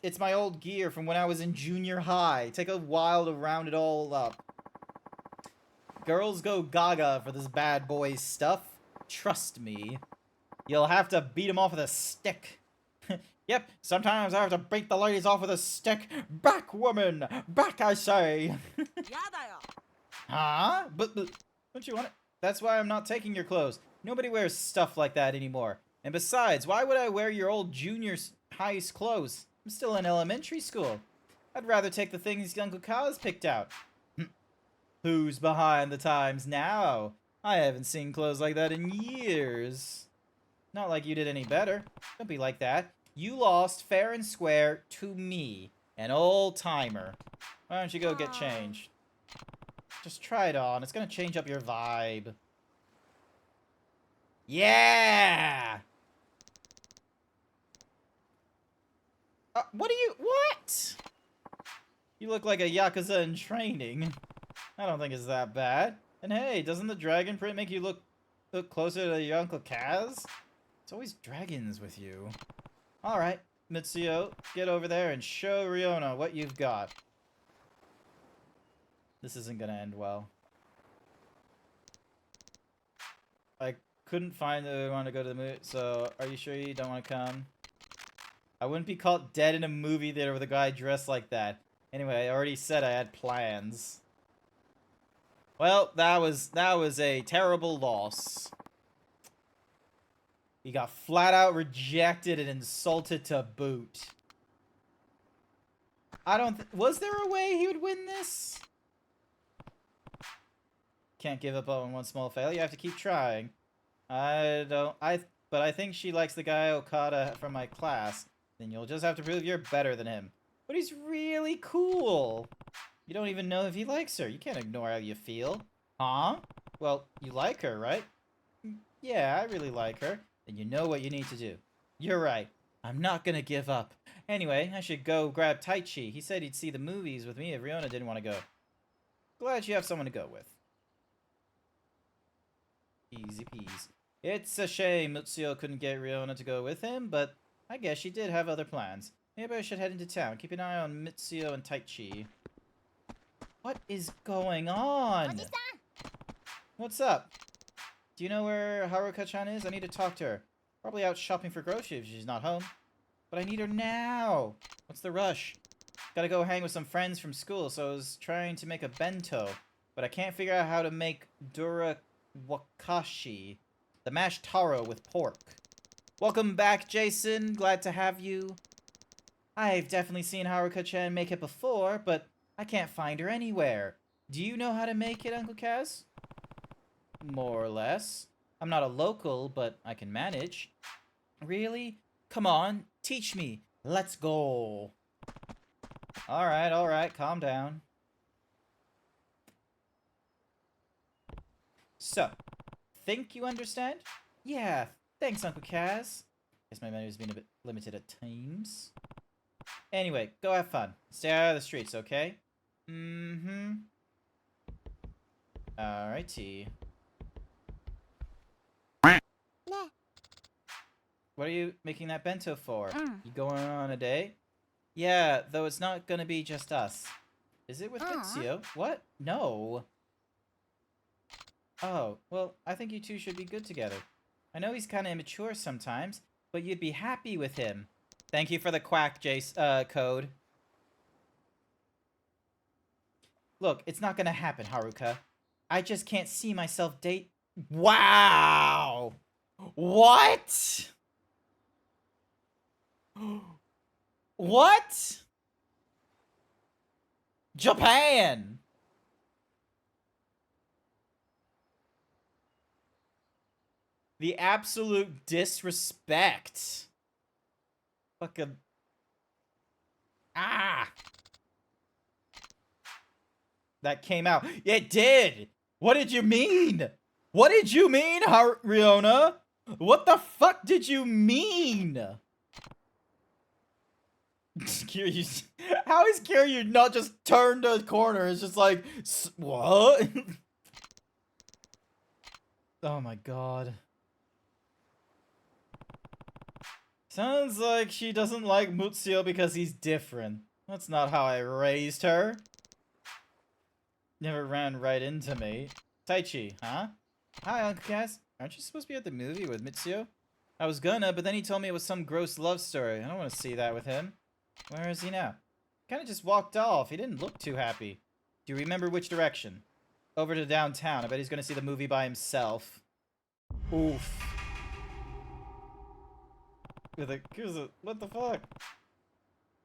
It's my old gear from when I was in junior high. Take a while to round it all up. Girls go gaga for this bad boy stuff. Trust me. You'll have to beat him off with a stick. Yep, sometimes I have to beat the ladies off with a stick. Back, woman! Back, I say! Huh? But, don't you want it? That's why I'm not taking your clothes. Nobody wears stuff like that anymore. And besides, why would I wear your old junior high's clothes? I'm still in elementary school. I'd rather take the things Uncle Kaz picked out. Who's behind the times now? I haven't seen clothes like that in years. Not like you did any better. Don't be like that. You lost fair and square to me, an old-timer. Why don't you go get changed? Just try it on. It's gonna change up your vibe. Yeah! What? You look like a Yakuza in training. I don't think it's that bad. And hey, doesn't the dragon print make you look closer to your Uncle Kaz? It's always dragons with you. Alright, Mitsuyo, get over there and show Riona what you've got. This isn't gonna end well. I couldn't find that we want to go to the movie, so are you sure you don't want to come? I wouldn't be caught dead in a movie theater with a guy dressed like that. Anyway, I already said I had plans. Well, that was a terrible loss. He got flat out rejected and insulted to boot. Was there a way he would win this? Can't give up on one small failure. You have to keep trying. But I think she likes the guy Okada from my class. Then you'll just have to prove you're better than him. But he's really cool. You don't even know if he likes her. You can't ignore how you feel. Huh? Well, you like her, right? Yeah, I really like her. Then you know what you need to do. You're right. I'm not gonna give up. Anyway, I should go grab Taichi. He said he'd see the movies with me if Riona didn't want to go. Glad you have someone to go with. Easy peasy. It's a shame Mutsuo couldn't get Riona to go with him, but I guess she did have other plans. Maybe I should head into town. Keep an eye on Mitsuo and Taichi. What is going on? What's up? Do you know where Haruka-chan is? I need to talk to her. Probably out shopping for groceries if she's not home. But I need her now. What's the rush? Gotta go hang with some friends from school, so I was trying to make a bento. But I can't figure out how to make dura wakashi, the mashed taro with pork. Welcome back, Jason. Glad to have you. I've definitely seen Haruka-chan make it before, but I can't find her anywhere. Do you know how to make it, Uncle Kaz? More or less. I'm not a local, but I can manage. Really? Come on, teach me. Let's go. Alright, calm down. So, think you understand? Yeah, thanks, Uncle Kaz. Guess my memory's been a bit limited at times. Anyway, go have fun. Stay out of the streets, okay? Mm-hmm. Alrighty. What are you making that bento for? You going on a date? Yeah, though it's not gonna be just us. Is it with Mitsuo? What? No. Oh, well, I think you two should be good together. I know he's kind of immature sometimes, but you'd be happy with him. Thank you for the quack, Jace, code. Look, it's not gonna happen, Haruka. I just can't see myself date... Wow! What? What? Japan! The absolute disrespect. Fucking... Ah! That came out. It did! What did you mean? What did you mean, Riona? What the fuck did you mean? Kiryu, how is Kiryu not just turned a corner? It's just like, what? Oh my god. Sounds like she doesn't like Mutsuo because he's different. That's not how I raised her. Never ran right into me. Taichi, huh? Hi, Uncle Kaz. Aren't you supposed to be at the movie with Mitsuo? I was gonna, but then he told me it was some gross love story. I don't want to see that with him. Where is he now? Kind of just walked off. He didn't look too happy. Do you remember which direction? Over to downtown. I bet he's gonna see the movie by himself. Oof. With a Yakuza. What the fuck?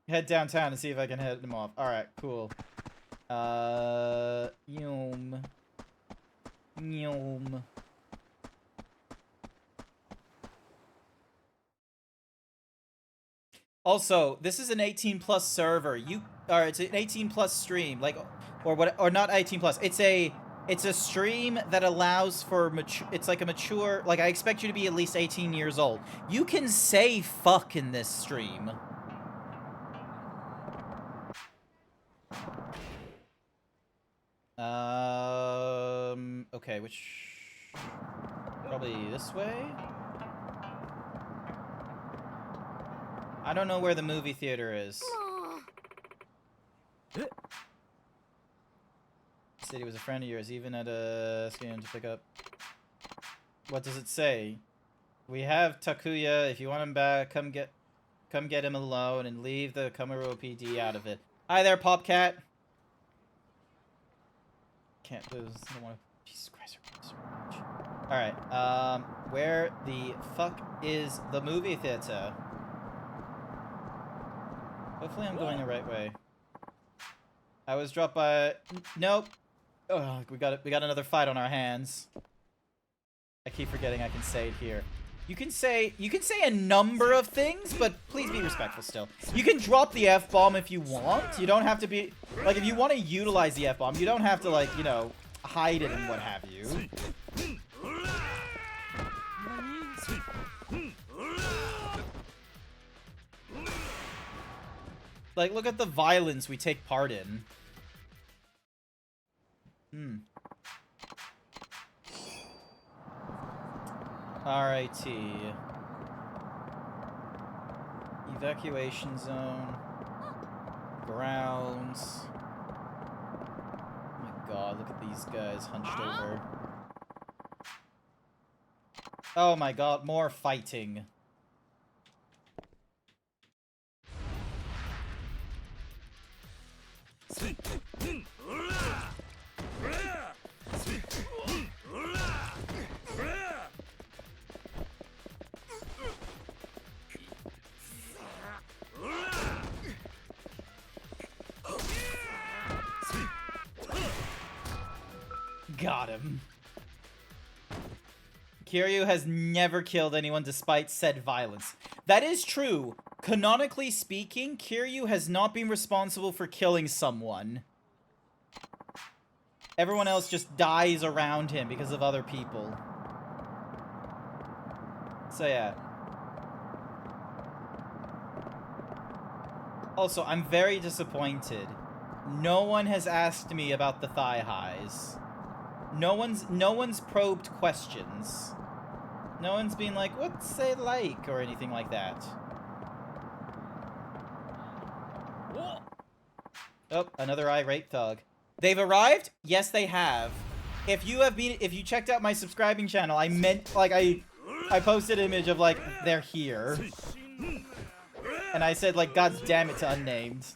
Head downtown and see if I can head him off. Alright, cool. Yum. Yum. Also, this is an 18+ server. It's an 18+ stream, like, or not 18+. It's a stream that allows for it's like a mature. Like, I expect you to be at least 18 years old. You can say fuck in this stream. Okay, probably this way? I don't know where the movie theater is. Said he was a friend of yours, even at a scan to pick up. What does it say? We have Takuya. If you want him back, come get him alone and leave the Kamuro PD out of it. Hi there, Popcat. Can't do this. I don't want to. Jesus Christ. Alright, where the fuck is the movie theater? Hopefully I'm going the right way. I was dropped by... Nope. Oh, we got another fight on our hands. I keep forgetting I can say it here. You can say a number of things, but please be respectful still. You can drop the F-bomb if you want. You don't have to be... Like, if you want to utilize the F-bomb, you don't have to, like, you know, hide it and what have you. Like, look at the violence we take part in. Alrighty. Evacuation zone. Grounds. Oh my god, look at these guys hunched over. Oh my god, more fighting. Got him. Kiryu has never killed anyone despite said violence. That is true. Canonically speaking, Kiryu has not been responsible for killing someone. Everyone else just dies around him because of other people. So yeah. Also, I'm very disappointed. No one has asked me about the thigh highs. No one's probed questions. No one's been like, what's it like, or anything like that. Oh, another irate thug. They've arrived? Yes, they have. If you checked out my subscribing channel, I meant, like, I posted an image of, like, they're here. And I said, like, God damn it to unnamed.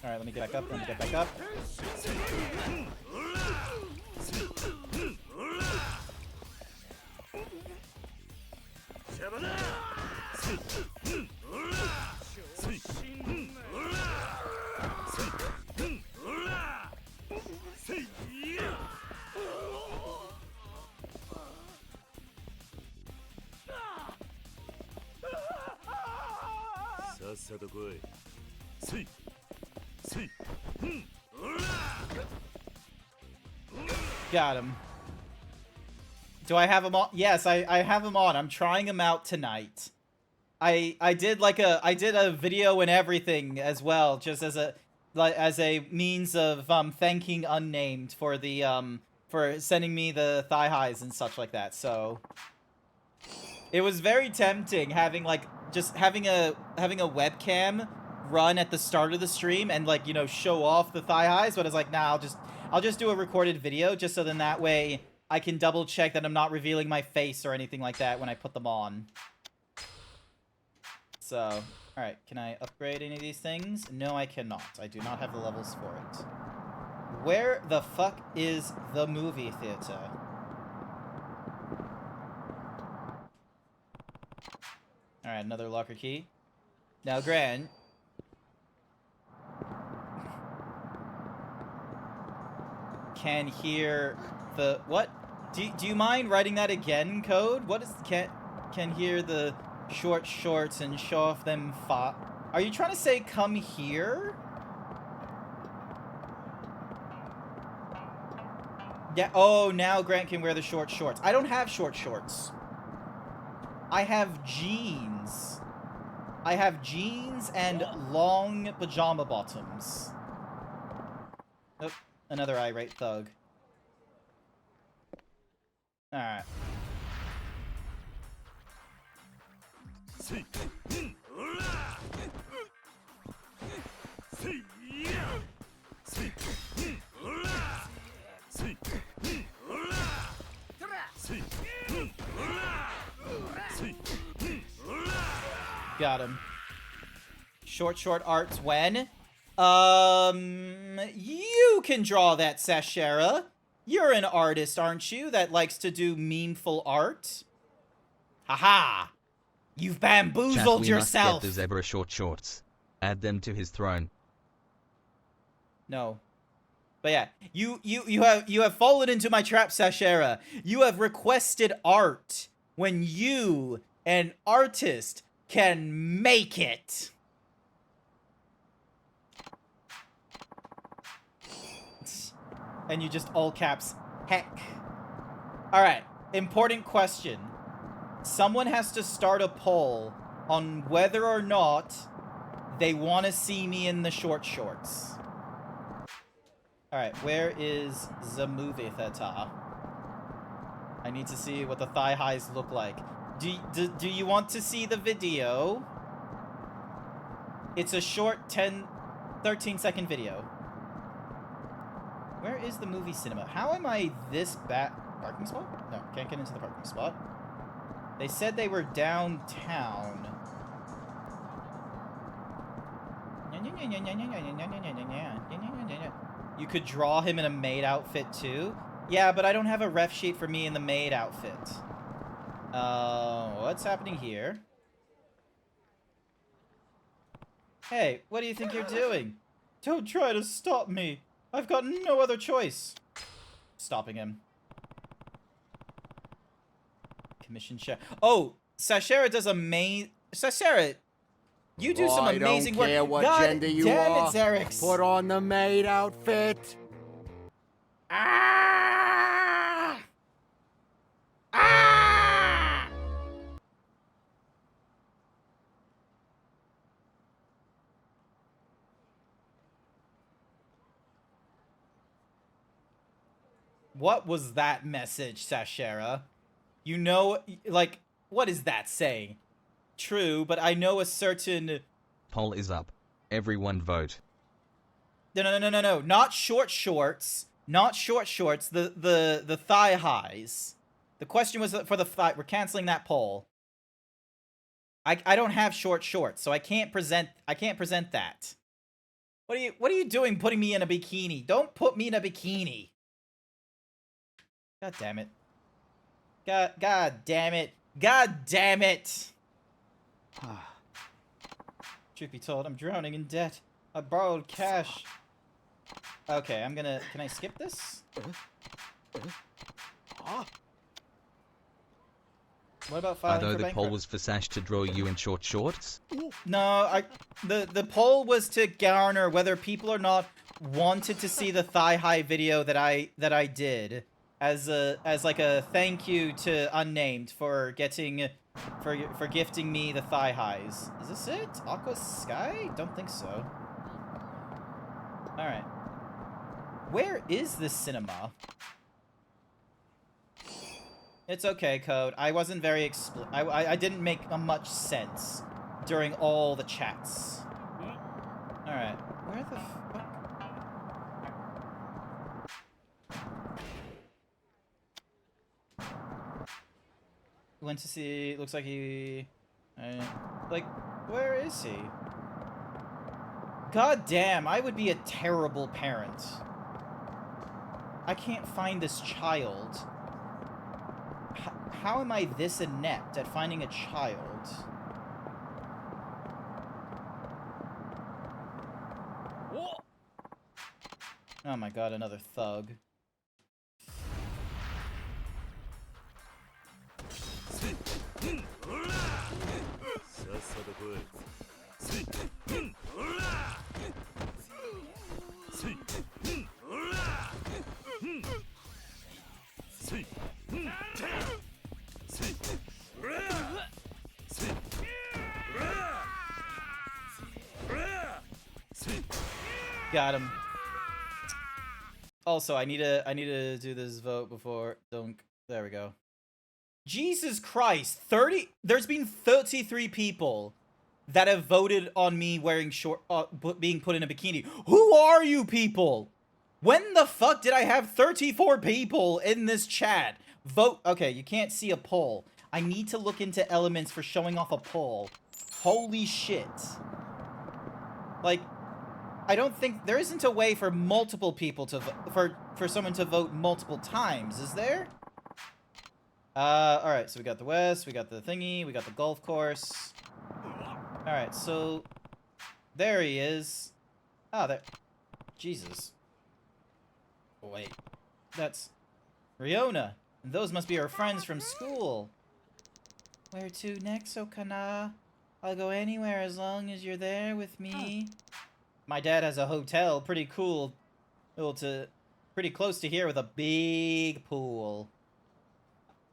Alright, let me get back up, let me get back up. Got him. Do I have him on? Yes, I have him on. I'm trying him out tonight. I did a video and everything as well, just as a means of thanking Unnamed for the for sending me the thigh highs and such like that. So it was very tempting having having a webcam run at the start of the stream and, like, you know, show off the thigh highs, but I was like, nah, I'll just do a recorded video just so then that way I can double check that I'm not revealing my face or anything like that when I put them on. So, alright, can I upgrade any of these things? No, I cannot. I do not have the levels for it. Where the fuck is the movie theater? Alright, another locker key. Now, Gran, can hear the what? Do you mind writing that again, Code? What is can hear the short shorts and show off them Are you trying to say come here? Yeah, oh, now Grant can wear the short shorts. I don't have short shorts. I have jeans. I have jeans and long pajama bottoms. Oh, another irate thug. Alright. Got him. Short arts when? You can draw that, Sashera. You're an artist, aren't you, that likes to do memeful art? Haha! You've bamboozled yourself!
Must get the zebra short shorts. Add them to his throne.
No. But yeah, you have fallen into my trap, Sashera. You have requested art when you, an artist, can make it. And you just all caps, heck. Alright, important question. Someone has to start a poll on whether or not they want to see me in the short shorts. Alright, where is the movie theater? I need to see what the thigh highs look like. Do you want to see the video? It's a short 13-second video. Where is the movie cinema? How am I this bad? Parking spot? No, can't get into the parking spot. They said they were downtown. You could draw him in a maid outfit too? Yeah, but I don't have a ref sheet for me in the maid outfit. What's happening here? Hey, what do you think you're doing? Don't try to stop me. I've got no other choice. Stopping him. Commission share. Oh, Sashera does Sashera, you do some amazing work.
I don't care what
God
gender you
damn
are.
it, Xerix.
Put on the maid outfit.
Ah! Ah! What was that message, Sashera? You know, like, what is that saying? True, but I know a certain...
Poll is up. Everyone vote.
No. Not short shorts. Not short shorts. The thigh highs. The question was for the thigh. We're canceling that poll. I don't have short shorts, so I can't present that. What are you doing putting me in a bikini? Don't put me in a bikini. God damn it. God damn it. God damn it. Truth be told, I'm drowning in debt. I borrowed cash. Okay, can I skip this? What about filing
Although
for
the
bankruptcy?
poll was for Sash to draw you in short shorts?
No, the poll was to garner whether people or not wanted to see the thigh high video that I did as like a thank you to Unnamed for gifting me the thigh highs. Is this it? Aqua Sky? Don't think so. All right. Where is this cinema? It's okay, Code. I wasn't very I didn't make much sense during all the chats. All right. Where the fuck? Went to see. Looks like he. Like, where is he? God damn! I would be a terrible parent. I can't find this child. How am I this inept at finding a child? Oh my god, another thug. Got him. Also, I need to do this vote before there we go. Jesus Christ, there's been 33 people that have voted on me wearing being put in a bikini. Who are you people? When the fuck did I have 34 people in this chat vote? Okay, you can't see a poll. I need to look into elements for showing off a poll. Holy shit. Like, I don't think there isn't a way for multiple people to for someone to vote multiple times, is there? All right, so we got the West, we got the thingy, we got the golf course. All right, so there he is. Oh, there. Jesus. Wait, that's Riona. And those must be her friends from school. Where to next, Okana? I'll go anywhere as long as you're there with me. My dad has a hotel, pretty cool. Pretty close to here with a big pool.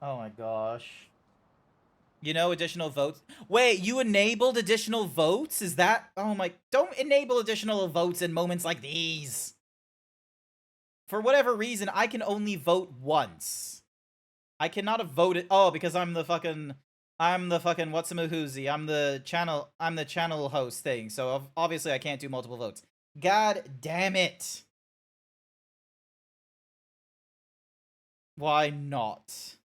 Oh my gosh. You know, additional votes. Wait, you enabled additional votes? Is that... Oh my... Don't enable additional votes in moments like these. For whatever reason, I can only vote once. I cannot have voted... Oh, because I'm the fucking whatsamahoozy. I'm the channel host thing. So obviously I can't do multiple votes. God damn it. Why not?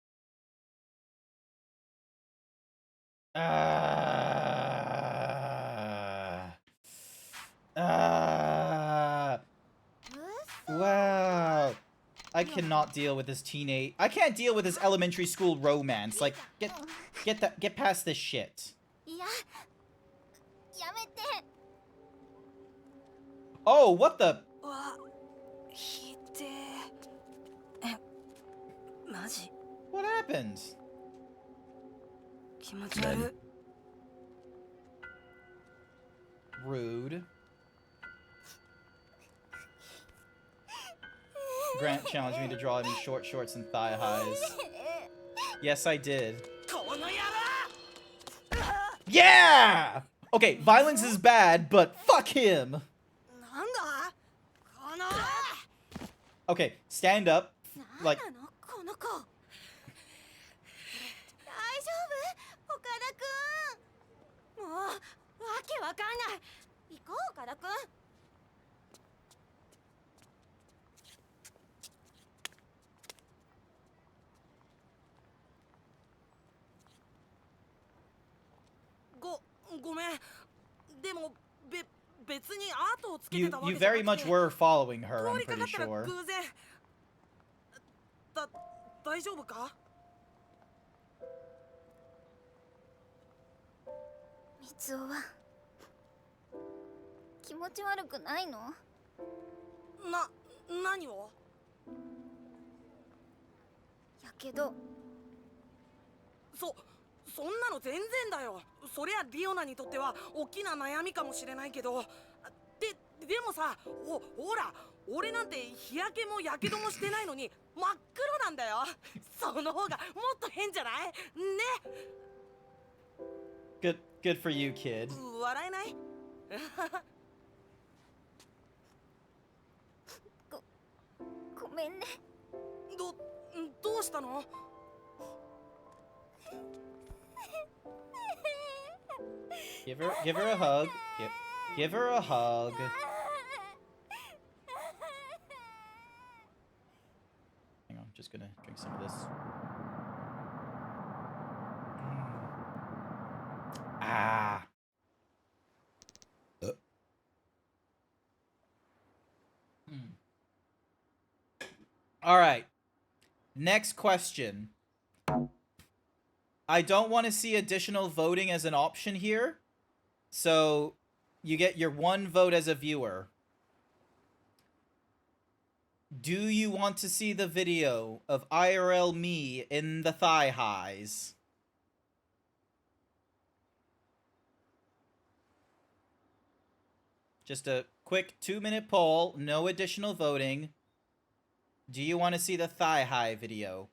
Wow. I cannot deal with this teenage... I can't deal with this elementary school romance. Like, get past this shit. Oh, what the... What happened? Rude. Grant challenged me to draw him in short shorts and thigh highs. Yes, I did. Yeah! Okay, violence is bad, but fuck him! Okay, stand up. Like... You very much were following her, I'm pretty sure.
大丈夫か?
みつおは気持ち悪くないの?
何を?
やけど
そんなの全然だよ。そりゃリオナにとっては大きな悩みかもしれないけど、でもさ、ほら、俺なんて日焼けもやけどもしてないのに真っ黒なんだよ。その方がもっと変じゃない？ね。
Good for you, kid.
笑えない？
ごめんね。
どうしたの
？Give her a hug. Give her a hug. Hang on, just gonna drink some of this. Ah. All right. Next question. I don't want to see additional voting as an option here. So you get your one vote as a viewer. Do you want to see the video of IRL me in the thigh highs? Just a quick 2-minute poll, no additional voting. Do you want to see the thigh high video?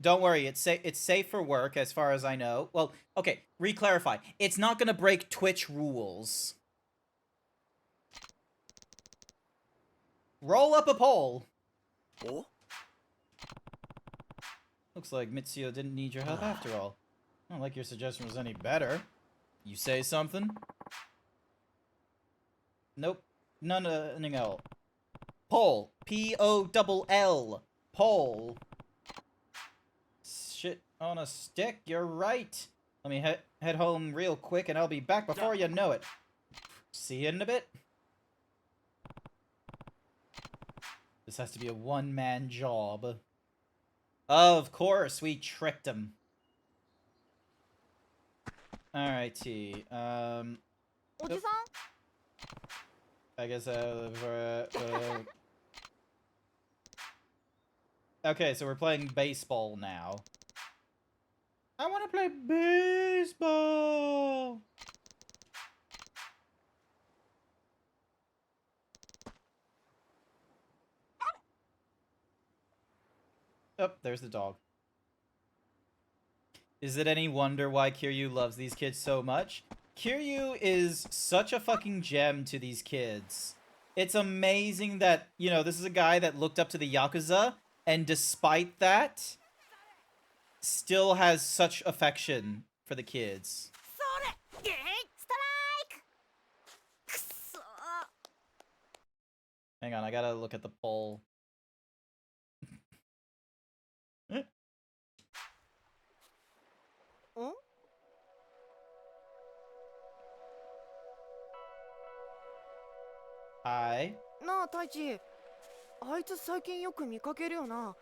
Don't worry, it's safe for work as far as I know. Well, okay, re-clarify. It's not gonna break Twitch rules. Roll up a poll.
Oh?
Looks like Mitsuyo didn't need your help after all. Not like your suggestion was any better. You say something? Nope. None else. Poll. P-O-L-L. Poll. Shit on a stick, you're right. Let me head home real quick and I'll be back before you know it. See you in a bit. This has to be a one-man job. Of course, we tricked him. Alrighty, I guess, Okay, so we're playing baseball now. I want to play baseball. Oh, there's the dog. Is it any wonder why Kiryu loves these kids so much? Kiryu is such a fucking gem to these kids. It's amazing that, you know, this is a guy that looked up to the Yakuza, and despite that, still has such affection for the kids. Hang on, I gotta look at the poll. Hi.
なあ、太一。あいつ最近よく見かけるよな。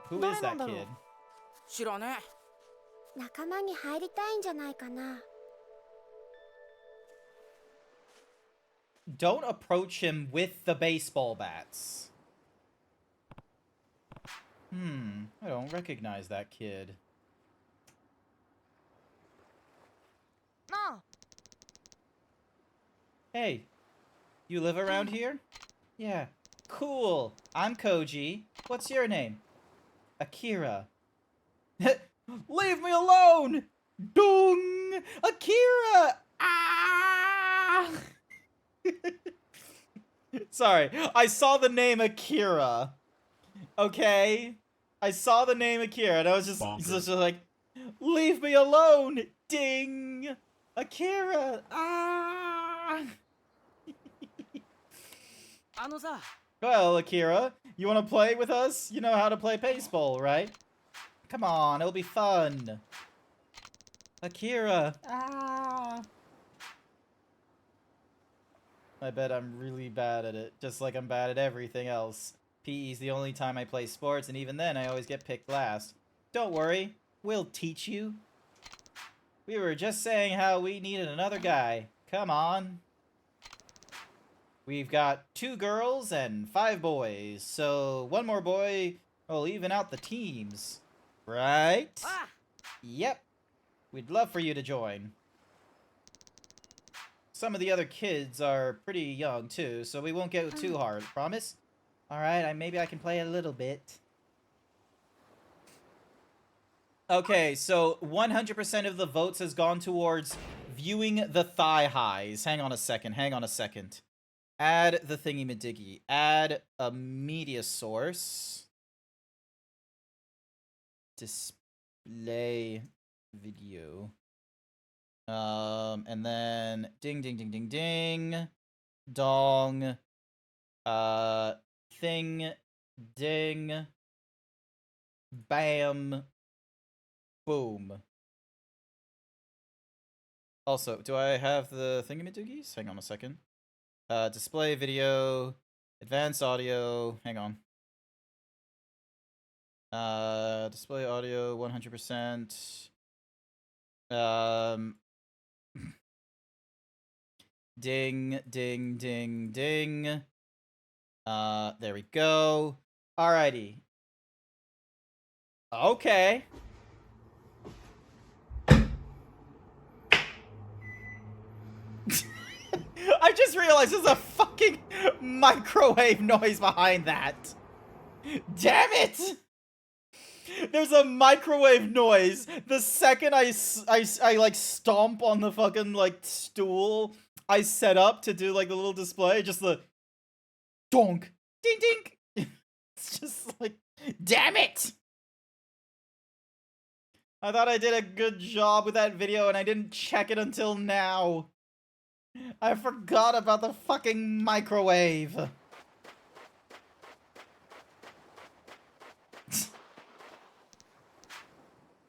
Who is that kid?
知らね
え。仲間に入りたいんじゃないかな。
Don't approach him with the baseball bats. I don't recognize that kid.
なあ。
Hey, you live around here? Yeah. Cool. I'm Koji. What's your name? Akira. Leave me alone! Dung! Akira! Ah! Sorry, I saw the name Akira. Okay? I saw the name Akira and I was just like, leave me alone! Ding! Akira! Ah! Well, Akira, you want to play with us? You know how to play baseball, right? Come on, it'll be fun. Akira. Ah. I bet I'm really bad at it, just like I'm bad at everything else. PE's the only time I play sports, and even then I always get picked last. Don't worry, we'll teach you. We were just saying how we needed another guy. Come on. We've got 2 girls and 5 boys, so 1 more boy will even out the teams. Right? Yep. We'd love for you to join. Some of the other kids are pretty young too, so we won't get too hard, promise? Alright, maybe I can play a little bit. Okay, so 100% of the votes has gone towards viewing the thigh highs. Hang on a second. Add the thingy-madiggy. Add a media source. Display video. And then ding, ding, ding, ding, ding. Dong. Thing. Ding. Bam. Boom. Also, do I have the thingy-madoogies? Hang on a second. Display video, advanced audio, hang on. Display audio 100%. Ding, ding, ding, ding. There we go. Alrighty. Okay. I just realized there's a fucking microwave noise behind that. Damn it! There's a microwave noise. The second I like stomp on the fucking like stool I set up to do like the little display, just the donk, ding ding. It's just like, damn it! I thought I did a good job with that video and I didn't check it until now. I forgot about the fucking microwave.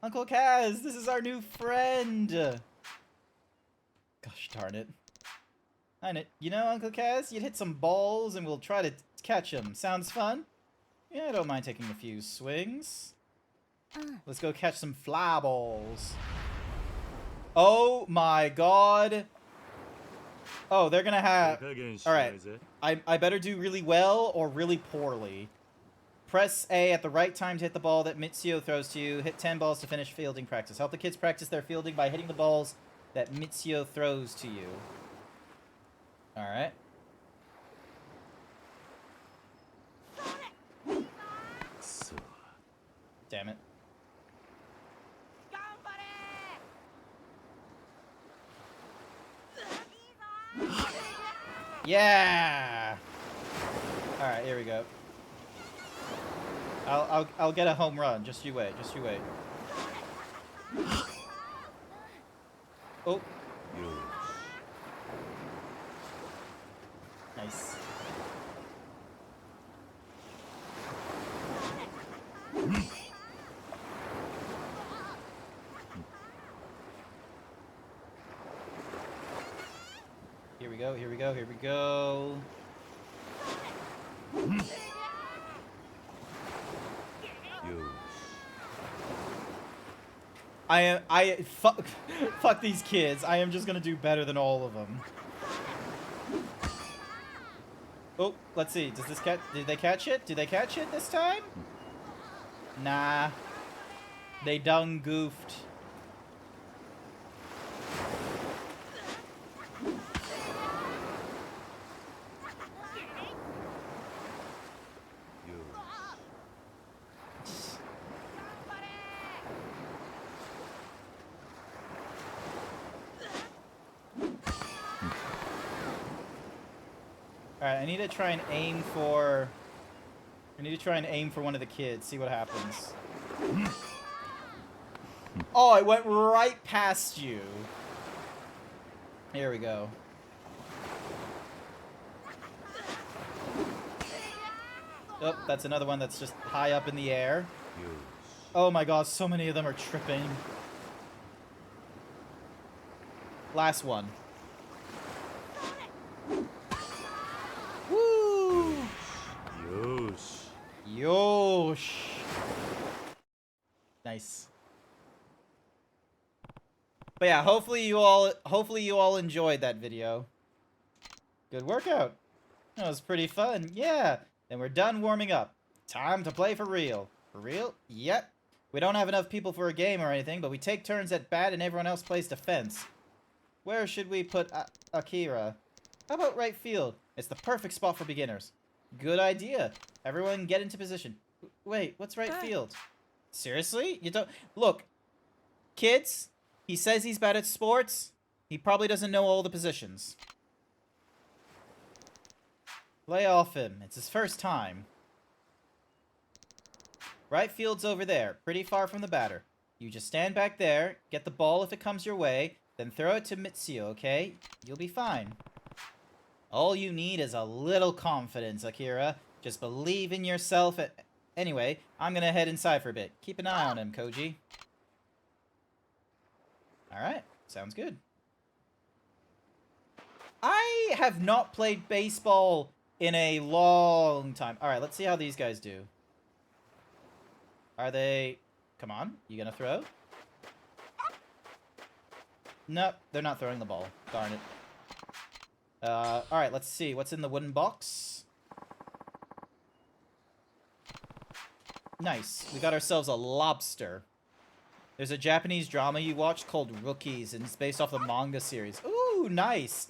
Uncle Kaz, this is our new friend. Gosh darn it. You know, Uncle Kaz, you'd hit some balls and we'll try to catch them. Sounds fun? Yeah, I don't mind taking a few swings. Let's go catch some fly balls. Oh my god. Oh, they're gonna have... Alright. I better do really well or really poorly. Press A at the right time to hit the ball that Mitsuo throws to you. Hit 10 balls to finish fielding practice. Help the kids practice their fielding by hitting the balls that Mitsuo throws to you. Alright. Damn it. Yeah! Alright, here we go. I'll get a home run. Just you wait. Just you wait. Oh. Nice. Here we go, here we go, here we go. Fuck these kids. I am just gonna do better than all of them. Oh, let's see. Does this did they catch it? Did they catch it this time? Nah. They done goofed. Alright, I need to try and aim for... one of the kids, see what happens. Oh, I went right past you. Here we go. Oh, that's another one that's just high up in the air. Oh my god, so many of them are tripping. Last one. Woo! Yosh. Nice. But yeah, hopefully you all enjoyed that video. Good workout. That was pretty fun. Yeah. Then we're done warming up. Time to play for real. For real? Yep. We don't have enough people for a game or anything, but we take turns at bat and everyone else plays defense. Where should we put Akira? How about right field? It's the perfect spot for beginners. Good idea. Everyone get into position. Wait, what's right field? Seriously? You don't... Look, kids, he says he's bad at sports. He probably doesn't know all the positions. Lay off him. It's his first time. Right field's over there, pretty far from the batter. You just stand back there, get the ball if it comes your way, then throw it to Mitsuo, okay? You'll be fine. All you need is a little confidence, Akira. Just believe in yourself. Anyway, I'm gonna head inside for a bit. Keep an eye on him, Koji. Alright, sounds good. I have not played baseball in a long time. Alright, let's see how these guys do. Are they... Come on, you gonna throw? Nope, they're not throwing the ball. Darn it. Alright, let's see. What's in the wooden box? Nice. We got ourselves a lobster. There's a Japanese drama you watched called Rookies, and it's based off the manga series. Ooh, nice.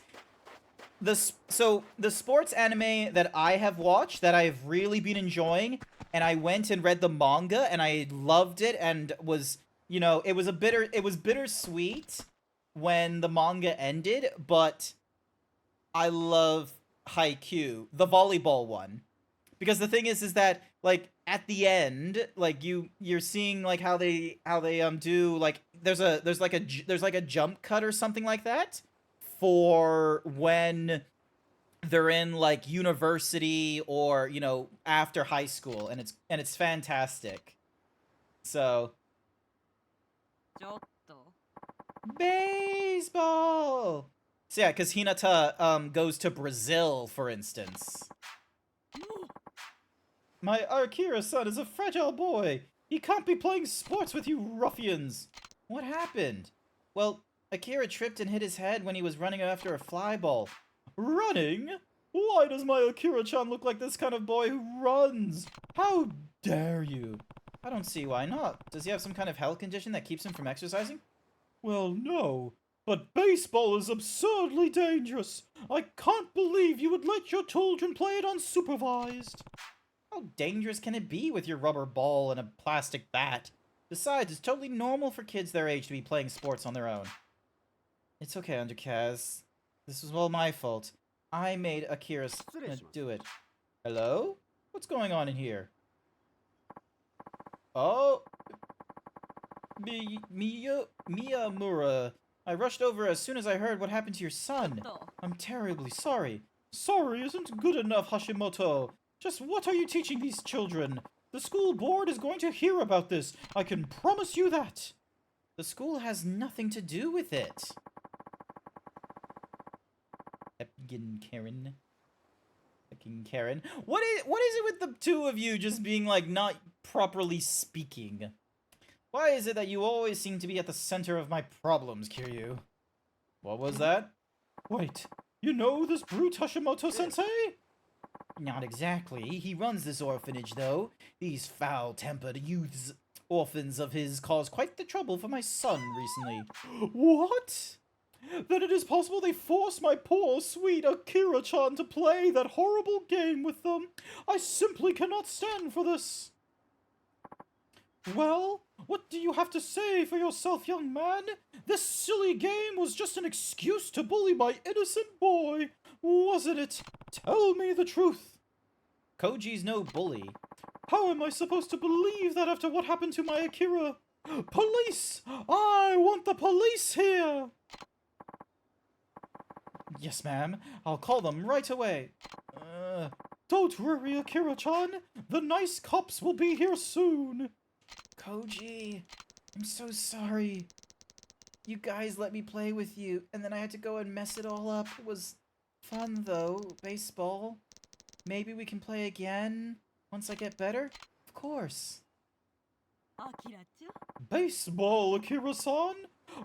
So, the sports anime that I have watched, that I've really been enjoying, and I went and read the manga, and I loved it, and was, you know, it was bittersweet when the manga ended, but I love Haikyuu, the volleyball one. Because the thing is that, like, at the end, like, you're seeing, like, how they do, like, there's like a jump cut or something like that for when they're in, like, university or, you know, after high school, and it's fantastic. So, baseball. So yeah, because Hinata goes to Brazil, for instance. My Akira-san is a fragile boy. He can't be playing sports with you ruffians. What happened? Well, Akira tripped and hit his head when he was running after a fly ball. Running? Why does my Akira-chan look like this kind of boy who runs? How dare you? I don't see why not. Does he have some kind of health condition that keeps him from exercising?
Well, no. But baseball is absurdly dangerous. I can't believe you would let your children play it unsupervised.
How dangerous can it be with your rubber ball and a plastic bat? Besides, it's totally normal for kids their age to be playing sports on their own. It's okay, Undercaz. This was all my fault. I made Akira do it. Hello? What's going on in here? Oh, Miyamura. I rushed over as soon as I heard what happened to your son. I'm terribly sorry.
Sorry isn't good enough, Hashimoto. Just what are you teaching these children? The school board is going to hear about this. I can promise you that.
The school has nothing to do with it. Karen. Karen. What is it with the two of you just being like not properly speaking? Why is it that you always seem to be at the center of my problems, Kiryu? What was that?
Wait, you know this brute Hashimoto-sensei?
Not exactly. He runs this orphanage, though. These foul-tempered youths, orphans of his, caused quite the trouble for my son recently.
What? Then it is possible they forced my poor, sweet Akira-chan to play that horrible game with them. I simply cannot stand for this. Well, what do you have to say for yourself, young man? This silly game was just an excuse to bully my innocent boy, wasn't it? Tell me the truth.
Koji's no bully.
How am I supposed to believe that after what happened to my Akira? Police! I want the police here!
Yes, ma'am. I'll call them right away.
Don't worry, Akira-chan. The nice cops will be here soon.
Koji, I'm so sorry. You guys let me play with you, and then I had to go and mess it all up. It was fun, though. Baseball. Maybe we can play again once I get better? Of course.
Baseball, Akira-san?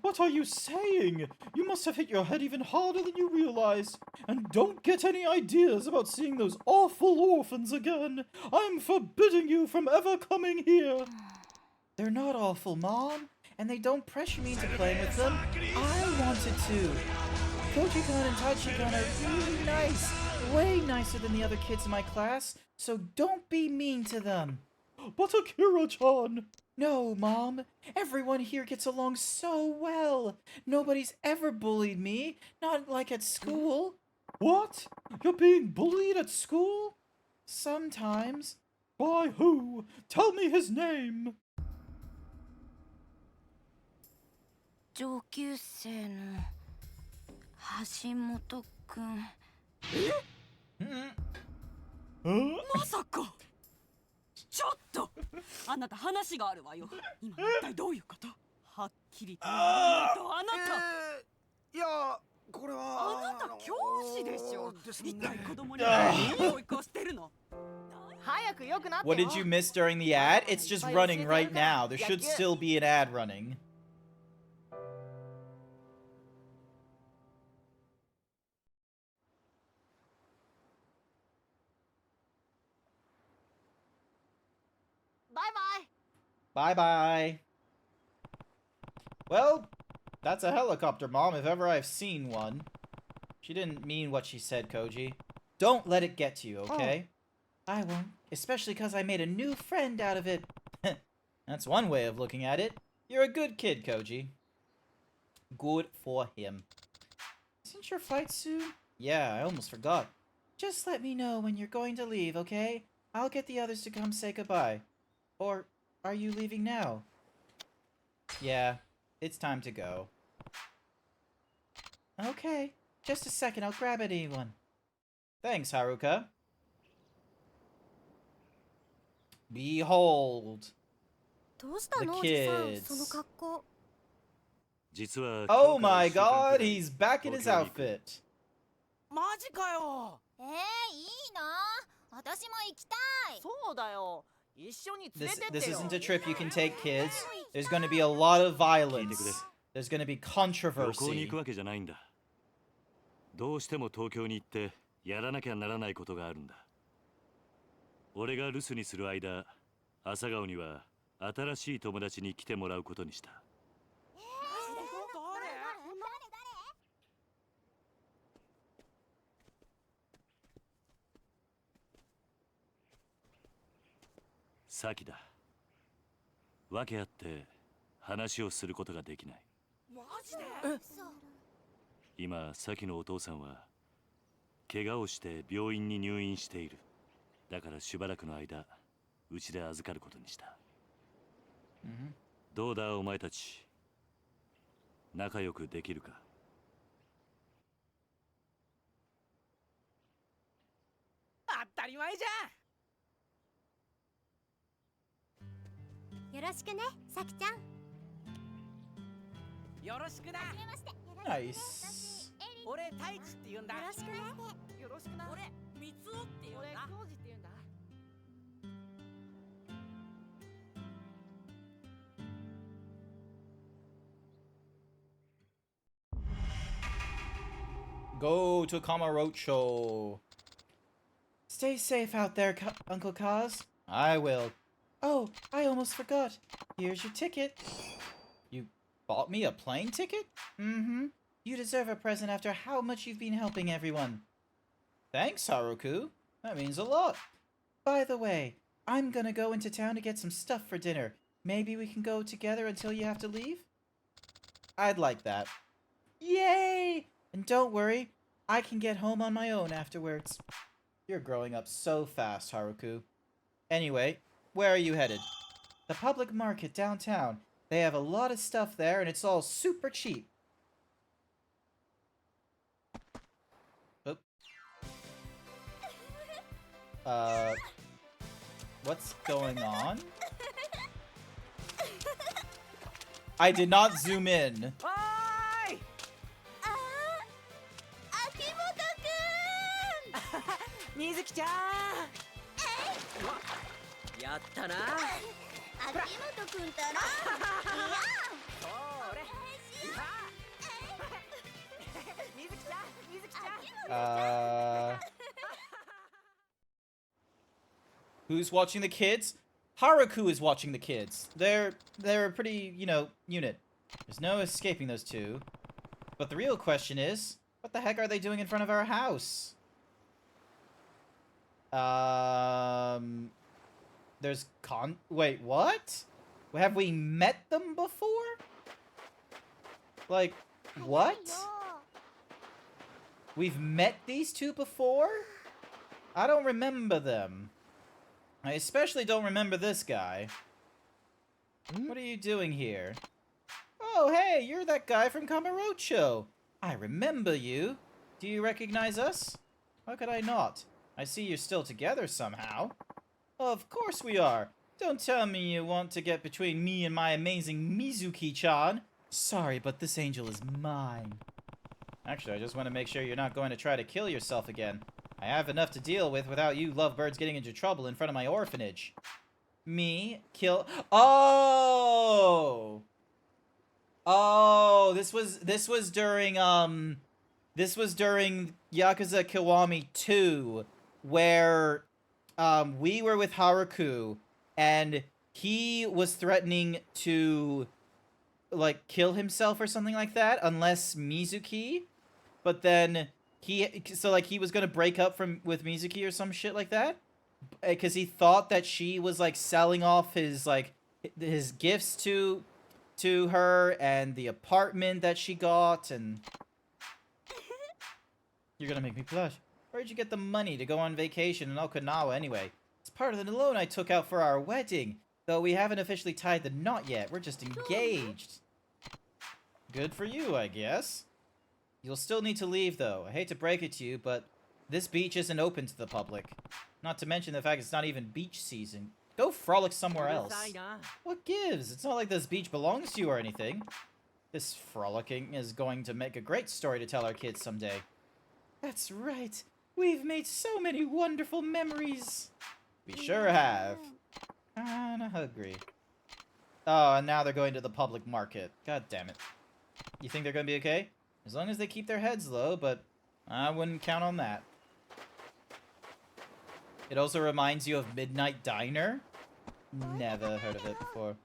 What are you saying? You must have hit your head even harder than you realized. And don't get any ideas about seeing those awful orphans again. I'm forbidding you from ever coming here.
They're not awful, Mom. And they don't pressure me into playing with them. I wanted to. Koji-kun and Tachi-kun are really nice. Way nicer than the other kids in my class. So don't be mean to them.
But Akira-chan...
No, Mom. Everyone here gets along so well. Nobody's ever bullied me. Not like at school.
What? You're being bullied at school?
Sometimes.
By who? Tell me his name.
上級生の橋本くん。
まさか。ちょっとあなた話があるわよ。今一体どういうこと？はっきりと言わないとあなた。
いやこれは
あなた教師でしょ。一体子供に何教育をしてるの？
What did you miss during the ad? It's just running right now. There should still be an ad running. Bye-bye. Well, that's a helicopter, Mom, if ever I've seen one. She didn't mean what she said, Koji. Don't let it get to you, okay? Oh. I won't. Especially because I made a new friend out of it. That's one way of looking at it. You're a good kid, Koji. Good for him. Isn't your flight soon? Yeah, I almost forgot. Just let me know when you're going to leave, okay? I'll get the others to come say goodbye. Or... are you leaving now? Yeah, it's time to go. Okay, just a second, I'll grab anyone. Thanks, Haruka. Behold. The kids. Oh my god, he's back in his outfit.
マジかよ。
いいな。私も行きたい。
そうだよ。
This isn't a trip you can take, kids. There's going to be a lot of violence. There's going to be controversy.
どうしても東京に行ってやらなきゃならないことがあるんだ。俺が留守にする間、朝顔には新しい友達に来てもらうことにした。サキだ。訳あって話をすることができない。
マジで？
今、サキのお父さんは怪我をして病院に入院している。だからしばらくの間うちで預かることにした。どうだお前たち、仲良くできるか？
当たり前じ
よろしくね、さきちゃん。
ゃん。よろしくな。
はじめまして。
Nice.
俺太一って言うんだ。
よろしくね。
よろしくな。俺三つおって言うんだ。俺浩二って言うんだ。
Go to Kamarocho. Stay safe out there, Uncle Kaz. I will. Oh, I almost forgot. Here's your ticket. You bought me a plane ticket? Mm-hmm. You deserve a present after how much you've been helping everyone. Thanks, Haruku. That means a lot. By the way, I'm gonna go into town to get some stuff for dinner. Maybe we can go together until you have to leave? I'd like that. Yay! And don't worry, I can get home on my own afterwards. You're growing up so fast, Haruku. Anyway, where are you headed? The public market downtown. They have a lot of stuff there and it's all super cheap. Oh. What's going on? I did not zoom in.
みずきちゃん。やったな。
秋元くんたら。いや。
それ。みずきちゃん、みずきちゃん。
Who's watching the kids? Haruku is watching the kids. They're a pretty, you know, unit. There's no escaping those two. But the real question is, what the heck are they doing in front of our house? There's wait, what? Have we met them before? Like, what? We've met these two before? I don't remember them. I especially don't remember this guy. What are you doing here? Oh, hey, you're that guy from Kamurocho. I remember you. Do you recognize us? How could I not? I see you're still together somehow. Of course we are. Don't tell me you want to get between me and my amazing Mizuki-chan. Sorry, but this angel is mine. Actually, I just want to make sure you're not going to try to kill yourself again. I have enough to deal with without you lovebirds getting into trouble in front of my orphanage. Me? Kill? Oh! Oh, this was during, this was during Yakuza Kiwami 2, where, we were with Haruku, and he was threatening to, like, kill himself or something like that, unless Mizuki, but then he was gonna break up with Mizuki or some shit like that, because he thought that she was, like, selling off his, like, his gifts to her, and the apartment that she got, and... You're gonna make me blush. Where'd you get the money to go on vacation in Okinawa anyway? It's part of the loan I took out for our wedding, though we haven't officially tied the knot yet. We're just engaged. Good for you, I guess. You'll still need to leave, though. I hate to break it to you, but this beach isn't open to the public. Not to mention the fact it's not even beach season. Go frolic somewhere else. What gives? It's not like this beach belongs to you or anything. This frolicking is going to make a great story to tell our kids someday. That's right. We've made so many wonderful memories. We sure have. Kinda hungry. Oh, and now they're going to the public market. God damn it. You think they're gonna be okay? As long as they keep their heads low, but I wouldn't count on that. It also reminds you of Midnight Diner. Never heard of it before.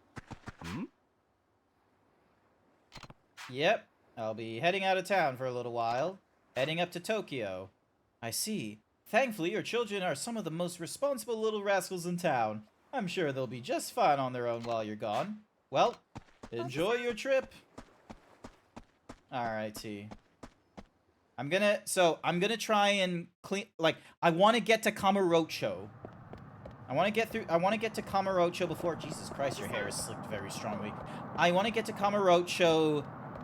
Yep, I'll be heading out of town for a little while. Heading up to Tokyo. I see. Thankfully, your children are some of the most responsible little rascals in town. I'm sure they'll be just fine on their own while you're gone. Well, enjoy your trip. Alrighty. I'm gonna try and clean, like, I want to get to Kamurocho. I want to get to Kamurocho before, Jesus Christ, your hair is slicked very strongly. I want to get to Kamurocho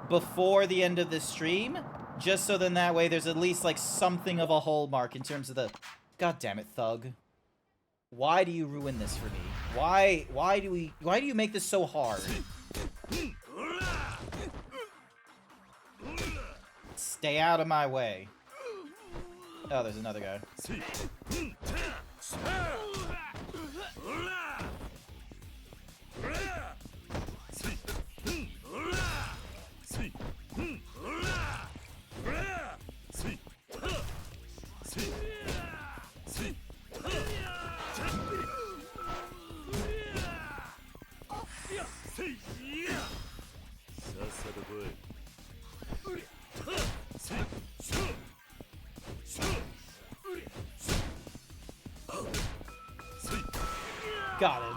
before the end of the stream, just so then that way there's at least, like, something of a hallmark in terms of the, God damn it, Thug. Why do you ruin this for me? Why do you make this so hard? Stay out of my way. Oh, there's another guy. Got him.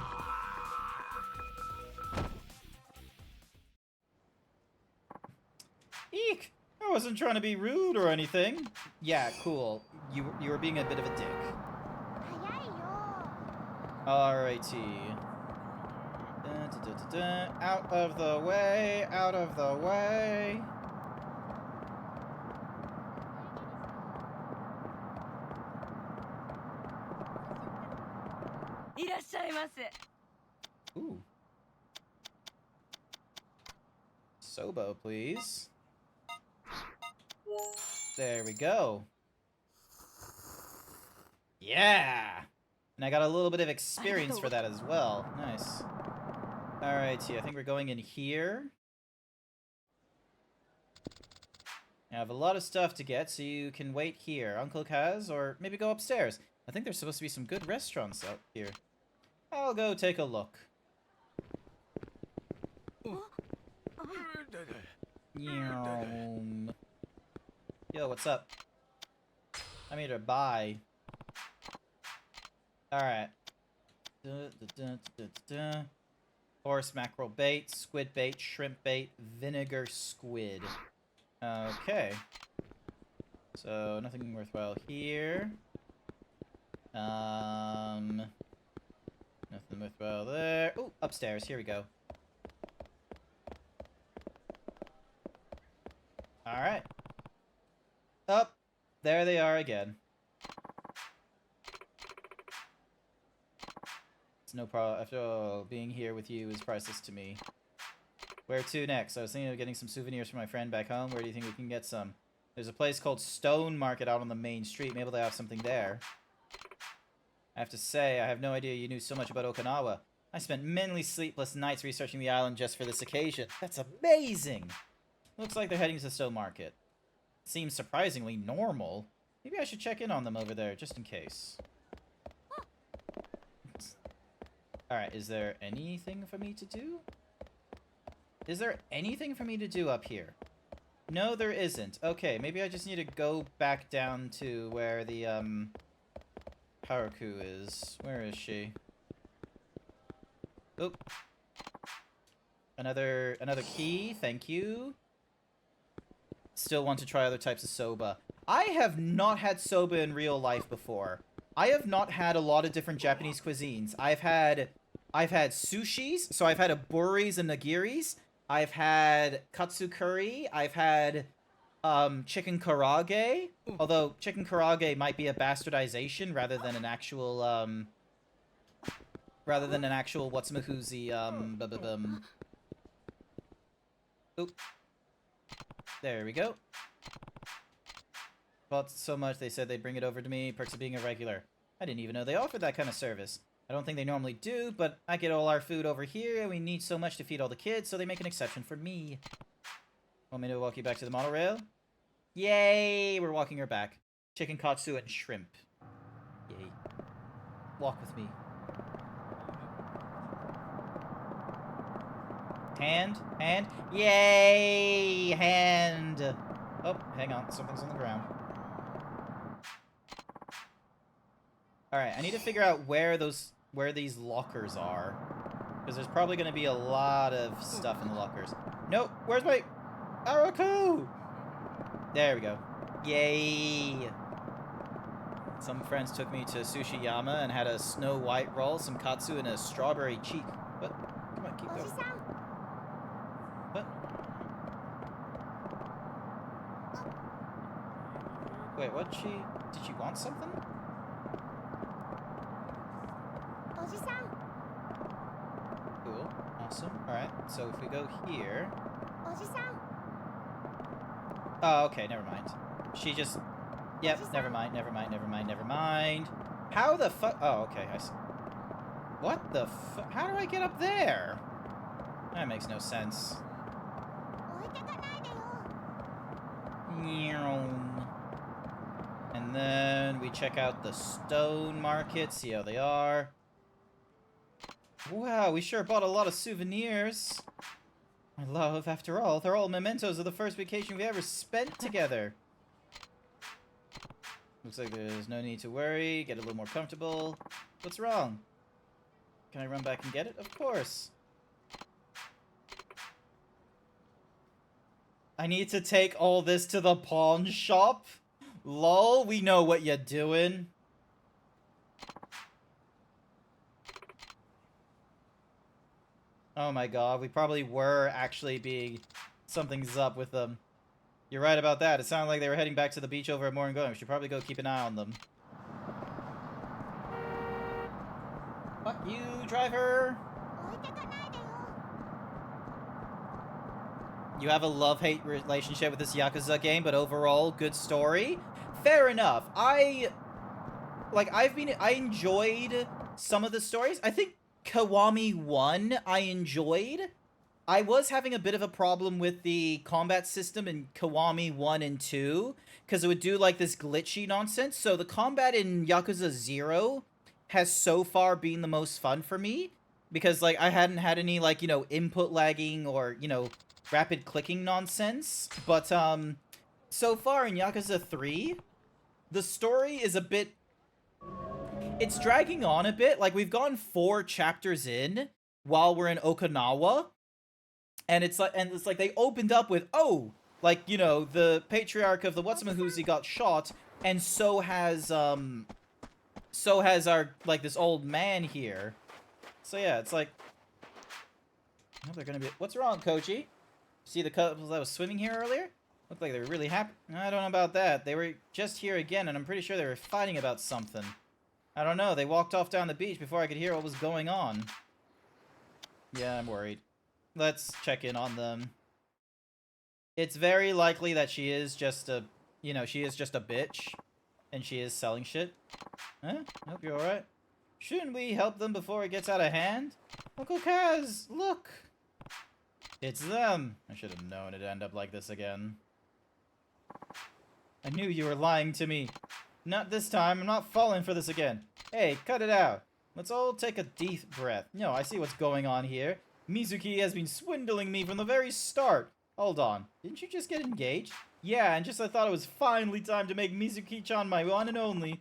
Eek! I wasn't trying to be rude or anything. Yeah, cool. You were being a bit of a dick. Alrighty. Out of the way, out of the way. Ooh. Sobo, please. There we go. Yeah! And I got a little bit of experience for that as well. Nice. Alrighty, I think we're going in here. I have a lot of stuff to get, so you can wait here. Uncle Kaz, or maybe go upstairs. I think there's supposed to be some good restaurants out here. I'll go take a look. Yo, what's up? I'm here to buy. Alright. Horse mackerel bait, squid bait, shrimp bait, vinegar squid. Okay. So, nothing worthwhile here. Nothing worthwhile there. Oh, upstairs. Here we go. Alright. Up. There they are again. It's no problem. After all, being here with you is priceless to me. Where to next? I was thinking of getting some souvenirs for my friend back home. Where do you think we can get some? There's a place called Stone Market out on the main street. Maybe they have something there. I have to say, I have no idea you knew so much about Okinawa. I spent many sleepless nights researching the island just for this occasion. That's amazing! Looks like they're heading to the Stone Market. Seems surprisingly normal. Maybe I should check in on them over there, just in case. Alright, is there anything for me to do? Is there anything for me to do up here? No, there isn't. Okay, maybe I just need to go back down to where the, Haruku is. Where is she? Oh. Another key, thank you. Still want to try other types of soba. I have not had soba in real life before. I have not had a lot of different Japanese cuisines. I've had sushis, so I've had aburis and nagiris. I've had katsu curry. I've had chicken karage. Although chicken karage might be a bastardization rather than an actual what's-mahoozy Oop. There we go. Bought so much they said they'd bring it over to me. Perks of being a regular. I didn't even know they offered that kind of service. I don't think they normally do, but I get all our food over here, and we need so much to feed all the kids, so they make an exception for me. Want me to walk you back to the monorail? Yay! We're walking her back. Chicken katsu and shrimp. Yay. Walk with me. Hand? Hand? Yay! Hand! Oh, hang on. Something's on the ground. Alright, I need to figure out where these lockers are. Because there's probably going to be a lot of stuff in the lockers. Nope! Where's my... Araku! There we go. Yay! Some friends took me to Sushiyama and had a Snow White roll, some katsu, and a strawberry cheek. What? Come on, keep going. What? Wait, what'd she... Did she want something? Cool. Awesome. Alright, so if we go here... Oh, okay, never mind. She just... Yep, never mind, never mind, never mind, never mind. How the fuck... Oh, okay, I see. What the fuck? How do I get up there? That makes no sense. And then we check out the stone market, see how they are. Wow, we sure bought a lot of souvenirs. My love, after all, they're all mementos of the first vacation we ever spent together. Looks like there's no need to worry. Get a little more comfortable. What's wrong? Can I run back and get it? Of course. I need to take all this to the pawn shop? Lol, we know what you're doing. Oh my god, we probably were actually being... Something's up with them. You're right about that. It sounded like they were heading back to the beach over at Moringoing. We should probably go keep an eye on them. Fuck you, driver! You have a love-hate relationship with this Yakuza game, but overall, good story. Fair enough. I enjoyed some of the stories. I think Kiwami 1 I enjoyed. I was having a bit of a problem with the combat system in Kiwami 1 and 2, because it would do, like, this glitchy nonsense. So the combat in Yakuza 0 has so far been the most fun for me, because, like, I hadn't had any, like, you know, input lagging or, you know, rapid clicking nonsense. But, so far in Yakuza 3, the story is a bit... It's dragging on a bit. Like, we've gone 4 chapters in while we're in Okinawa. And it's like they opened up with, oh, like, you know, the patriarch of the What's-a-Mahuzi got shot, and so has our, like, this old man here. So yeah, it's like, oh, they're gonna be, what's wrong, Koji? See the couple that was swimming here earlier? Looked like they were really happy. I don't know about that. They were just here again, and I'm pretty sure they were fighting about something. I don't know, they walked off down the beach before I could hear what was going on. Yeah, I'm worried. Let's check in on them. It's very likely that she is just a, you know, she is just a bitch. And she is selling shit. Huh? Hope you're alright. Shouldn't we help them before it gets out of hand? Uncle Kaz, look! It's them! I should have known it'd end up like this again. I knew you were lying to me. Not this time, I'm not falling for this again. Hey, cut it out. Let's all take a deep breath. No, I see what's going on here. Mizuki has been swindling me from the very start. Hold on. Didn't you just get engaged? Yeah, and just I thought it was finally time to make Mizuki-chan my one and only.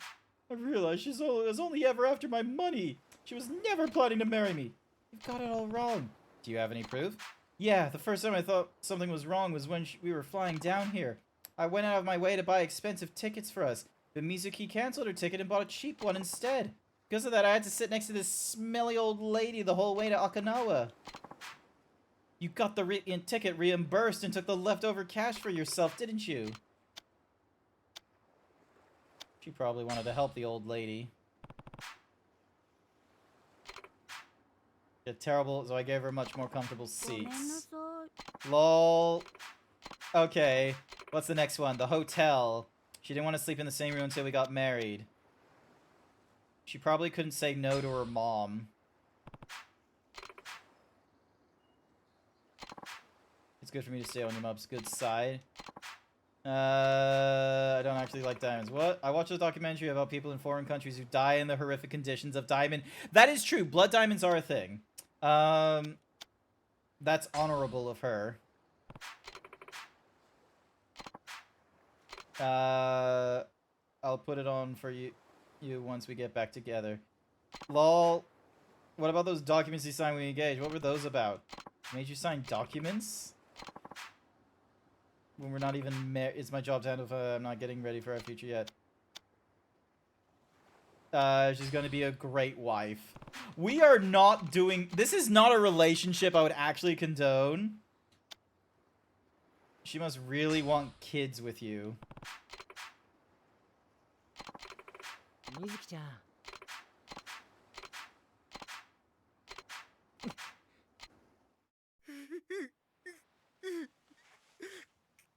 I realized she was only ever after my money. She was never planning to marry me. You've got it all wrong. Do you have any proof? Yeah, the first time I thought something was wrong was when we were flying down here. I went out of my way to buy expensive tickets for us, but Mizuki canceled her ticket and bought a cheap one instead. Because of that, I had to sit next to this smelly old lady the whole way to Okinawa. You got the ticket reimbursed and took the leftover cash for yourself, didn't you? She probably wanted to help the old lady. Yeah, terrible, so I gave her much more comfortable seats. Lol. Okay, what's the next one? The hotel. She didn't want to sleep in the same room until we got married. She probably couldn't say no to her mom. It's good for me to stay on your mom's good side. I don't actually like diamonds. What? I watched a documentary about people in foreign countries who die in the horrific conditions of diamond. That is true. Blood diamonds are a thing. That's honorable of her. I'll put it on for you once we get back together. Lol. What about those documents you signed when we engaged? What were those about? Made you sign documents? When we're not even married. It's my job to handle if I'm not getting ready for our future yet. She's gonna be a great wife. We are not doing... This is not a relationship I would actually condone. She must really want kids with you.
Mizuki-chan.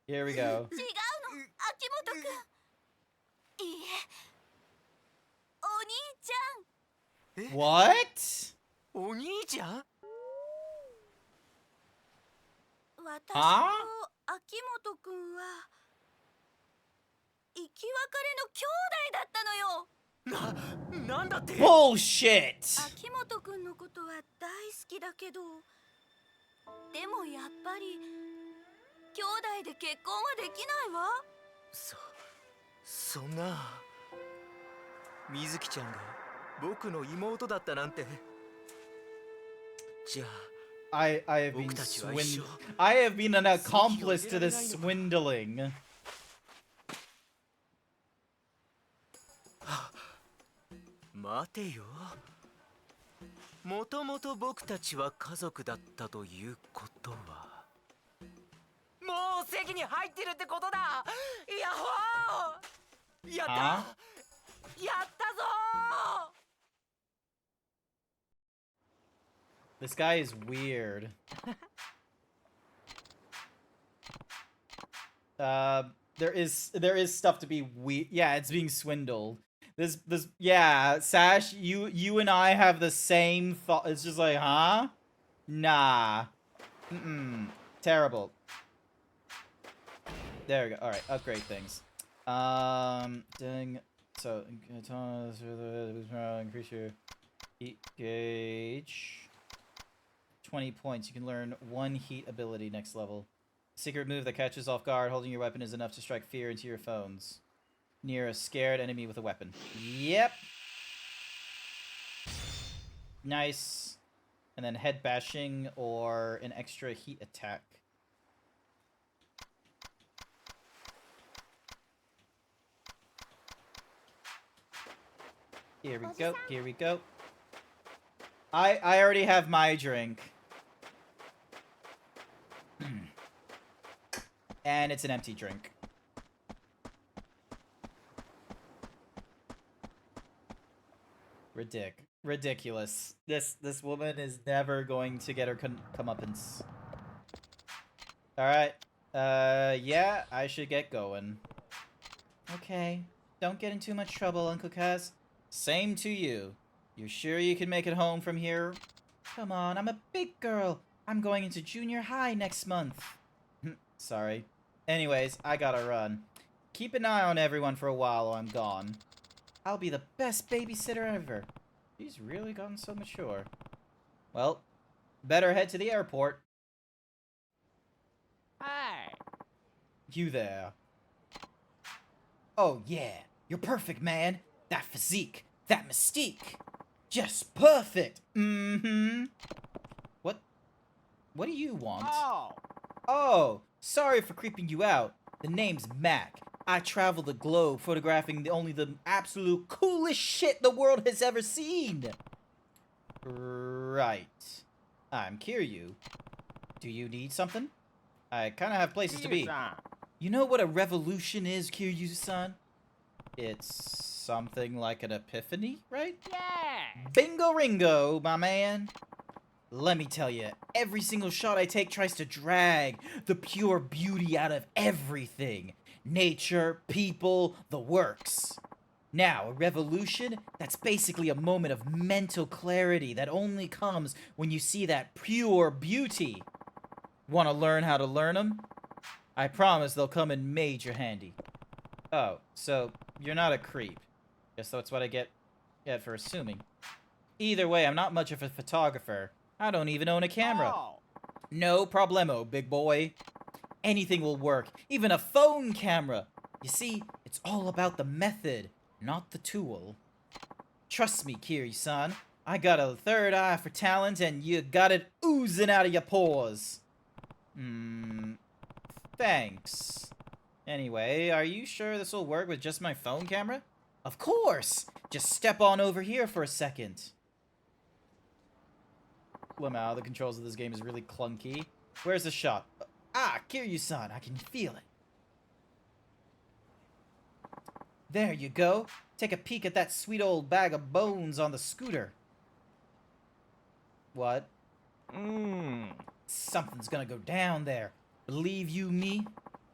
Here we go. What?
お兄ちゃん?
私と
Huh?
秋元くんは生き別れの兄弟だったのよ。
なんだって?
Bullshit!
秋元くんのことは大好きだけど、でもやっぱり兄弟で結婚はできないわ。
そんな。水木ちゃんが僕の妹だったなんて。じゃあ。
I have been an accomplice to this swindling.
待てよ。もともと僕たちは家族だったということは。もう席に入ってるってことだ。ヤッホー。やった。やったぞ。
This guy is weird. There is stuff to be weird. Yeah, it's being swindled. Yeah, Sash, you and I have the same thought. It's just like, huh? Nah. Terrible. There we go. All right, upgrade things. Dang. So, increase your heat gauge. 20 points. You can learn 1 heat ability next level. Secret move that catches off guard. Holding your weapon is enough to strike fear into your foes. Near a scared enemy with a weapon. Yep. Nice. And then head bashing or an extra heat attack. Here we go. Here we go. I already have my drink. And it's an empty drink. Ridiculous. This woman is never going to get her comeuppance. Alright. Yeah, I should get going. Okay. Don't get in too much trouble, Uncle Kaz. Same to you. You sure you can make it home from here? Come on, I'm a big girl. I'm going into junior high next month. Sorry. Anyways, I gotta run. Keep an eye on everyone for a while I'm gone. I'll be the best babysitter ever. She's really gotten so mature. Well, better head to the airport.
Hi.
You there. Oh yeah, you're perfect, man. That physique, that mystique. Just perfect. What do you want? Oh, sorry for creeping you out. The name's Mac. I travel the globe photographing only the absolute coolest shit the world has ever seen. Right. I'm Kiryu. Do you need something? I kind of have places to be. You know what a revolution is, Kiryu-san? It's something like an epiphany, right?
Yeah!
Bingo ringo, my man. Let me tell you, every single shot I take tries to drag the pure beauty out of everything. Nature, people, the works. Now, a revolution, that's basically a moment of mental clarity that only comes when you see that pure beauty. Want to learn how to learn them? I promise they'll come in major handy. Oh, so you're not a creep. Guess that's what I get for assuming. Either way, I'm not much of a photographer. I don't even own a camera. No problemo, big boy. Anything will work, even a phone camera. You see, it's all about the method, not the tool. Trust me, Kiryu-san. I got a third eye for talent, and you got it oozing out of your pores. Thanks. Anyway, are you sure this will work with just my phone camera? Of course! Just step on over here for a second. Lamau, the controls of this game is really clunky. Where's the shot? Ah, Kiryu-san, I can feel it. There you go. Take a peek at that sweet old bag of bones on the scooter. What? Something's gonna go down there. Believe you me?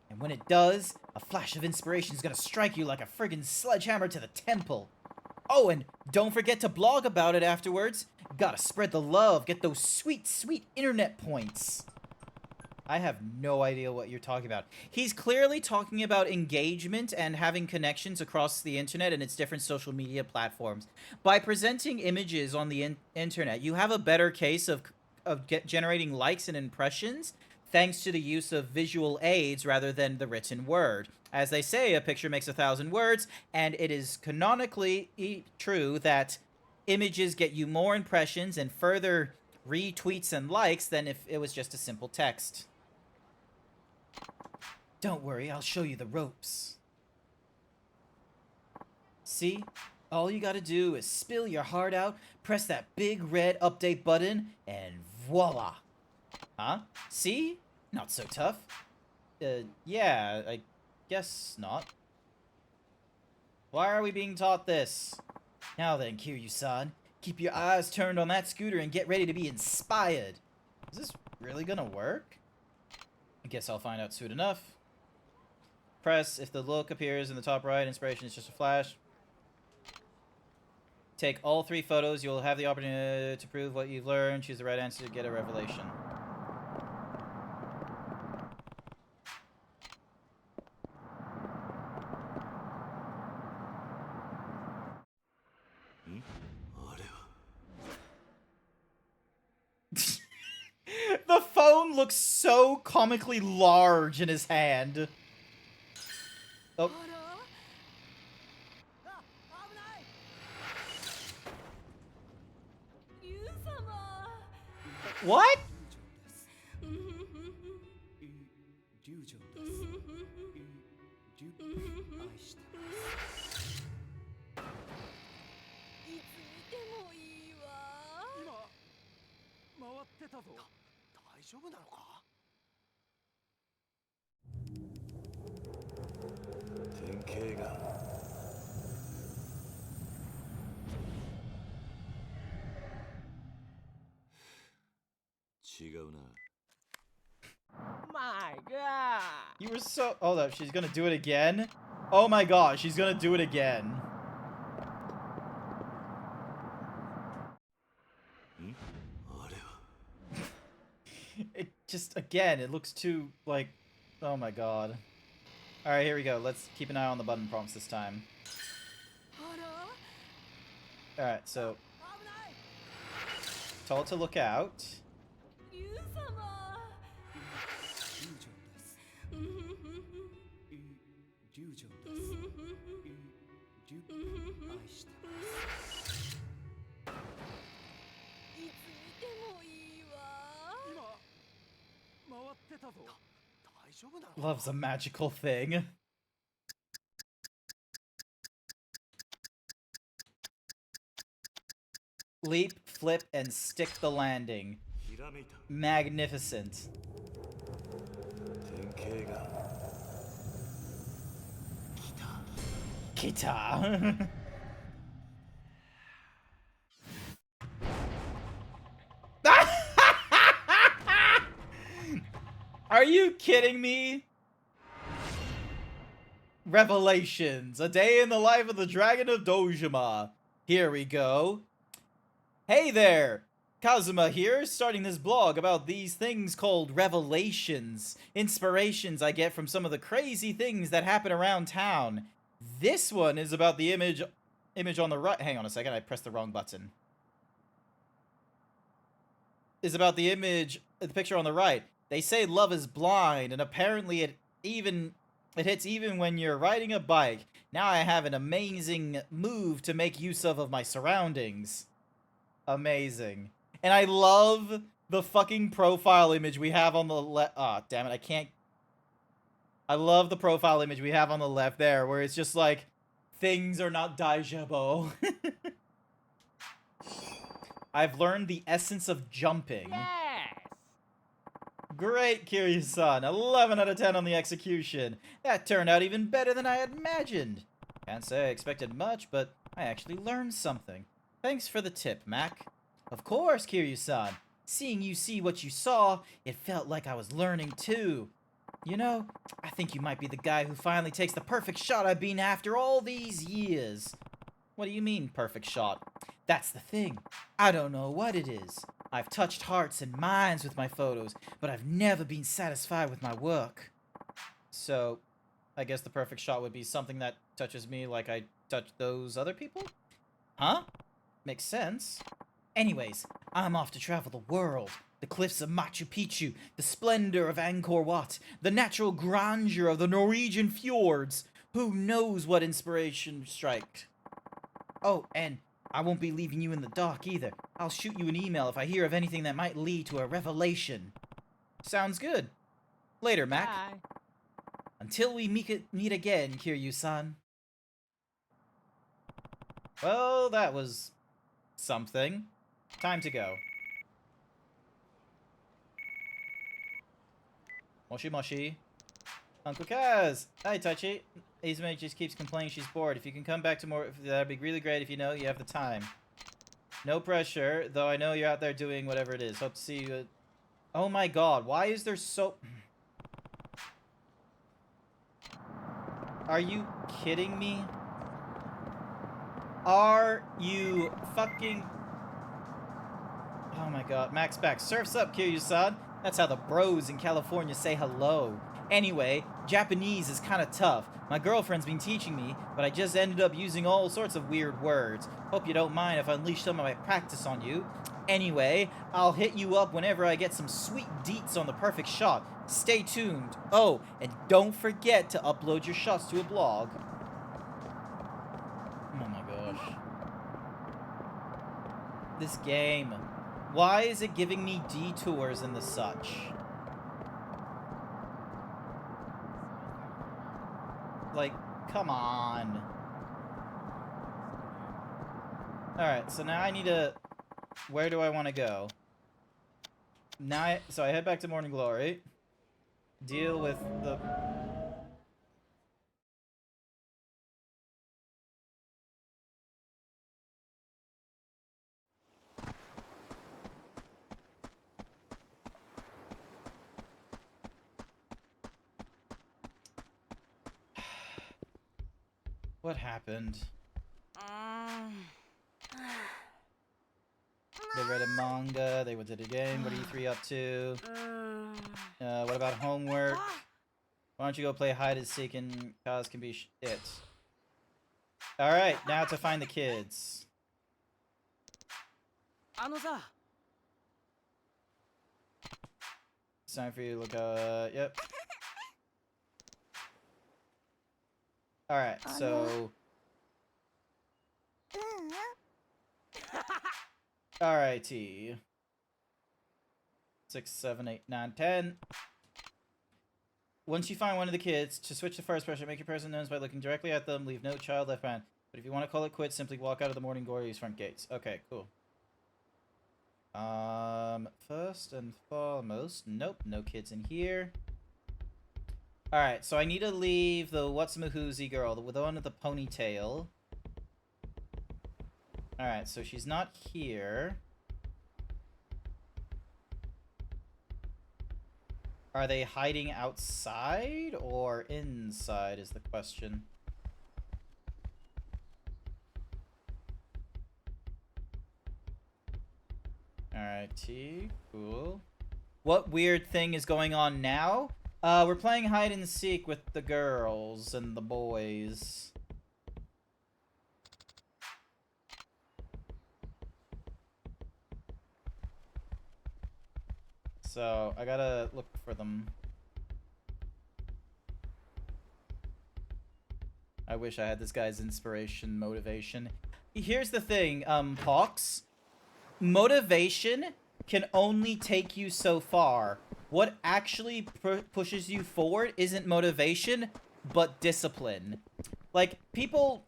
And when it does, a flash of inspiration is gonna strike you like a friggin' sledgehammer to the temple. Oh, and don't forget to blog about it afterwards. Gotta spread the love, get those sweet, sweet internet points. I have no idea what you're talking about. He's clearly talking about engagement and having connections across the internet and its different social media platforms. By presenting images on the internet, you have a better case of generating likes and impressions thanks to the use of visual aids rather than the written word. As they say, a picture makes 1,000 words, and it is canonically true that images get you more impressions and further retweets and likes than if it was just a simple text. Don't worry, I'll show you the ropes. See? All you gotta do is spill your heart out, press that big red update button, and voila! Huh? See? Not so tough. Yeah, I guess not. Why are we being taught this? Now then, Kiryu-san, keep your eyes turned on that scooter and get ready to be inspired. Is this really gonna work? I guess I'll find out soon enough. Press if the look appears in the top right. Inspiration is just a flash. Take all 3 photos. You'll have the opportunity to prove what you've learned. Choose the right answer to get a revelation. The phone looks so comically large in his hand. Oh. What?
My god.
You were so... Hold up, she's gonna do it again? Oh my god, she's gonna do it again. It just, again, it looks too, like... Oh my god. Alright, here we go. Let's keep an eye on the button prompts this time. Alright, so... Told to look out. Love's a magical thing. Leap, flip, and stick the landing. Magnificent. Kita. Are you kidding me? Revelations. A day in the life of the Dragon of Dojima. Here we go. Hey there. Kazuma here, starting this blog about these things called revelations. Inspirations I get from some of the crazy things that happen around town. This one is about the image on the right. Hang on a second, I pressed the wrong button. Is about the image the picture on the right. They say love is blind, and apparently it hits even when you're riding a bike. Now I have an amazing move to make use of my surroundings. Amazing. And I love the fucking profile image we have on the left. Ah, damn it, I can't. I love the profile image we have on the left there, where it's just like, things are not daijabo. I've learned the essence of jumping.
Yes!
Great, Kiryu-san. 11 out of 10 on the execution. That turned out even better than I had imagined. Can't say I expected much, but I actually learned something. Thanks for the tip, Mac. Of course, Kiryu-san. Seeing you see what you saw, it felt like I was learning too. You know, I think you might be the guy who finally takes the perfect shot I've been after all these years. What do you mean, perfect shot? That's the thing. I don't know what it is. I've touched hearts and minds with my photos, but I've never been satisfied with my work. So, I guess the perfect shot would be something that touches me like I touched those other people? Huh? Makes sense. Anyways, I'm off to travel the world. The cliffs of Machu Picchu, the splendor of Angkor Wat, the natural grandeur of the Norwegian fjords. Who knows what inspiration striked? Oh, and I won't be leaving you in the dark either. I'll shoot you an email if I hear of anything that might lead to a revelation. Sounds good. Later, Mac.
Bye.
Until we meet again, Kiryu-san. Well, that was something. Time to go. Moshi Moshi. Uncle Kaz! Hi, Tachi. Izumi just keeps complaining she's bored. If you can come back to more, that'd be really great if you know you have the time. No pressure, though I know you're out there doing whatever it is. Hope to see you. Oh my god, why is there so... Are you kidding me? Are you fucking... Oh my god, Max back. Surf's up, Kiryu-san. That's how the bros in California say hello. Anyway, Japanese is kinda tough. My girlfriend's been teaching me, but I just ended up using all sorts of weird words. Hope you don't mind if I unleash some of my practice on you. Anyway, I'll hit you up whenever I get some sweet deets on the perfect shot. Stay tuned. Oh, and don't forget to upload your shots to a blog. Oh my gosh. This game. Why is it giving me detours and the such? Like, come on. Alright, so now I need to... Where do I want to go? Now so I head back to Morning Glory. Deal with the... What happened? They read a manga, they did it again. What are you three up to? What about homework? Why don't you go play hide and seek and Kaz can be it. Alright, now to find the kids. It's time for you to look, yep. Alright, so... Alrighty. 6, 7, 8, 9, 10. Once you find one of the kids, to switch to first person, make your person known by looking directly at them. Leave no child left behind. But if you want to call it quits, simply walk out of the Morning Glory's front gates. Okay, cool. First and foremost, nope, no kids in here. Alright, so I need to leave the What's-a-Mahoozy girl, the one with the ponytail. Alright, so she's not here. Are they hiding outside or inside is the question. Alrighty, cool. What weird thing is going on now? We're playing hide and seek with the girls and the boys. So, I gotta look for them. I wish I had this guy's inspiration, motivation. Here's the thing, Pox. Motivation can only take you so far. What actually pushes you forward isn't motivation, but discipline. Like, people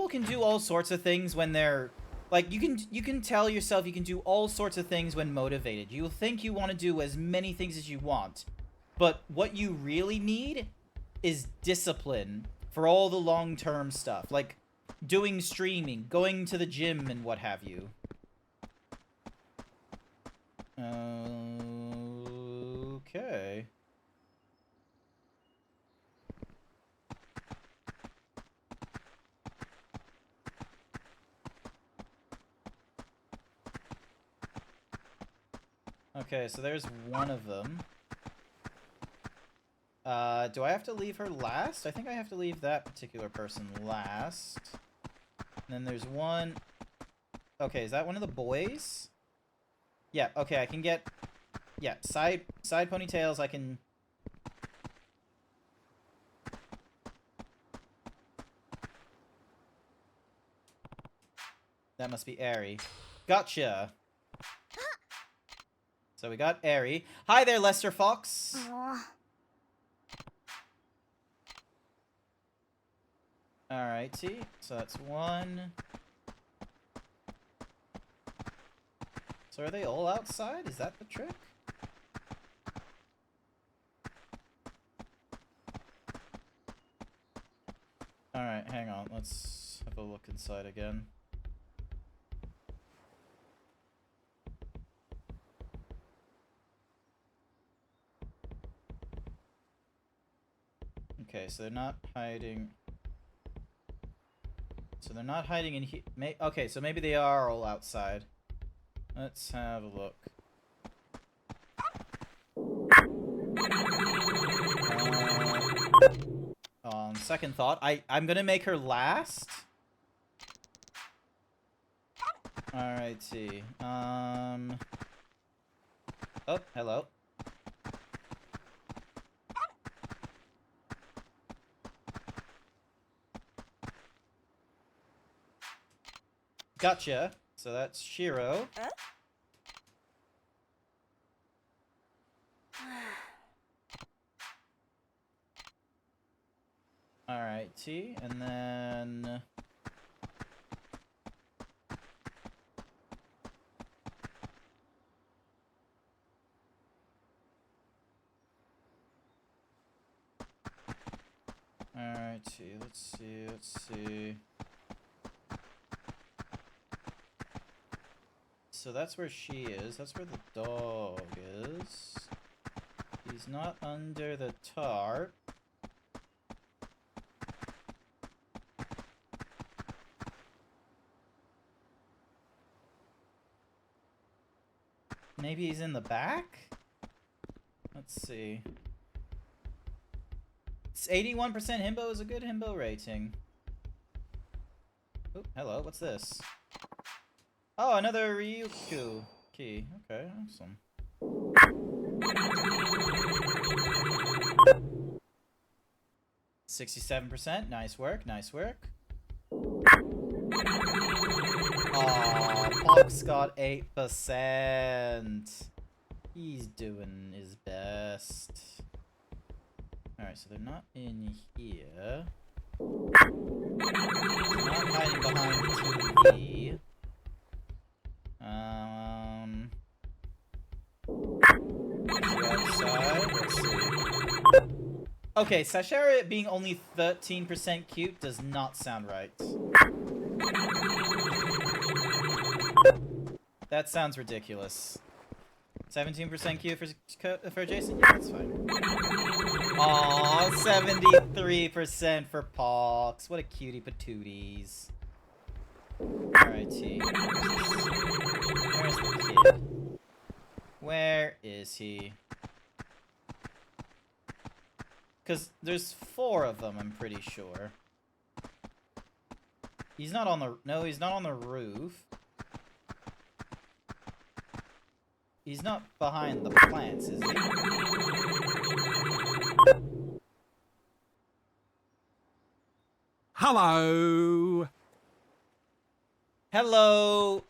can do all sorts of things when they're... Like, you can tell yourself you can do all sorts of things when motivated. You'll think you want to do as many things as you want. But what you really need is discipline for all the long-term stuff. Like, doing streaming, going to the gym, and what have you. Okay. Okay, so there's one of them. Do I have to leave her last? I think I have to leave that particular person last. And then there's one... Okay, is that one of the boys? Yeah, okay, I can get... Yeah, side ponytails, I can... That must be Airy. Gotcha! So we got Airy. Hi there, Lester Fox! Alrighty, so that's one. So are they all outside? Is that the trick? Alright, hang on. Let's have a look inside again. Okay, so they're not hiding... So they're not hiding in here. Okay, so maybe they are all outside. Let's have a look. On second thought, I'm gonna make her last. Alrighty. Oh, hello. Gotcha. So that's Shiro. Alrighty, and then... Alrighty, let's see. So that's where she is. That's where the dog is. He's not under the tarp. Maybe he's in the back? Let's see. It's 81% himbo is a good himbo rating. Oh, hello, what's this? Oh, another Ryuku key. Okay, awesome. $67%. Nice work, nice work. Aw, Pox got 8%. He's doing his best. Alright, so they're not in here. They're not hiding behind the TV. Outside, let's see. Okay, Sashera being only 13% cute does not sound right. That sounds ridiculous. 17% cute for Jason? Yeah, that's fine. Aww, 73% for Pox. What a cutie patooties. Alrighty. Where's the kid? Where is he? Because there's 4 of them, I'm pretty sure. He's not on the... No, he's not on the roof. He's not behind the plants, is he?
Hello.
Hello,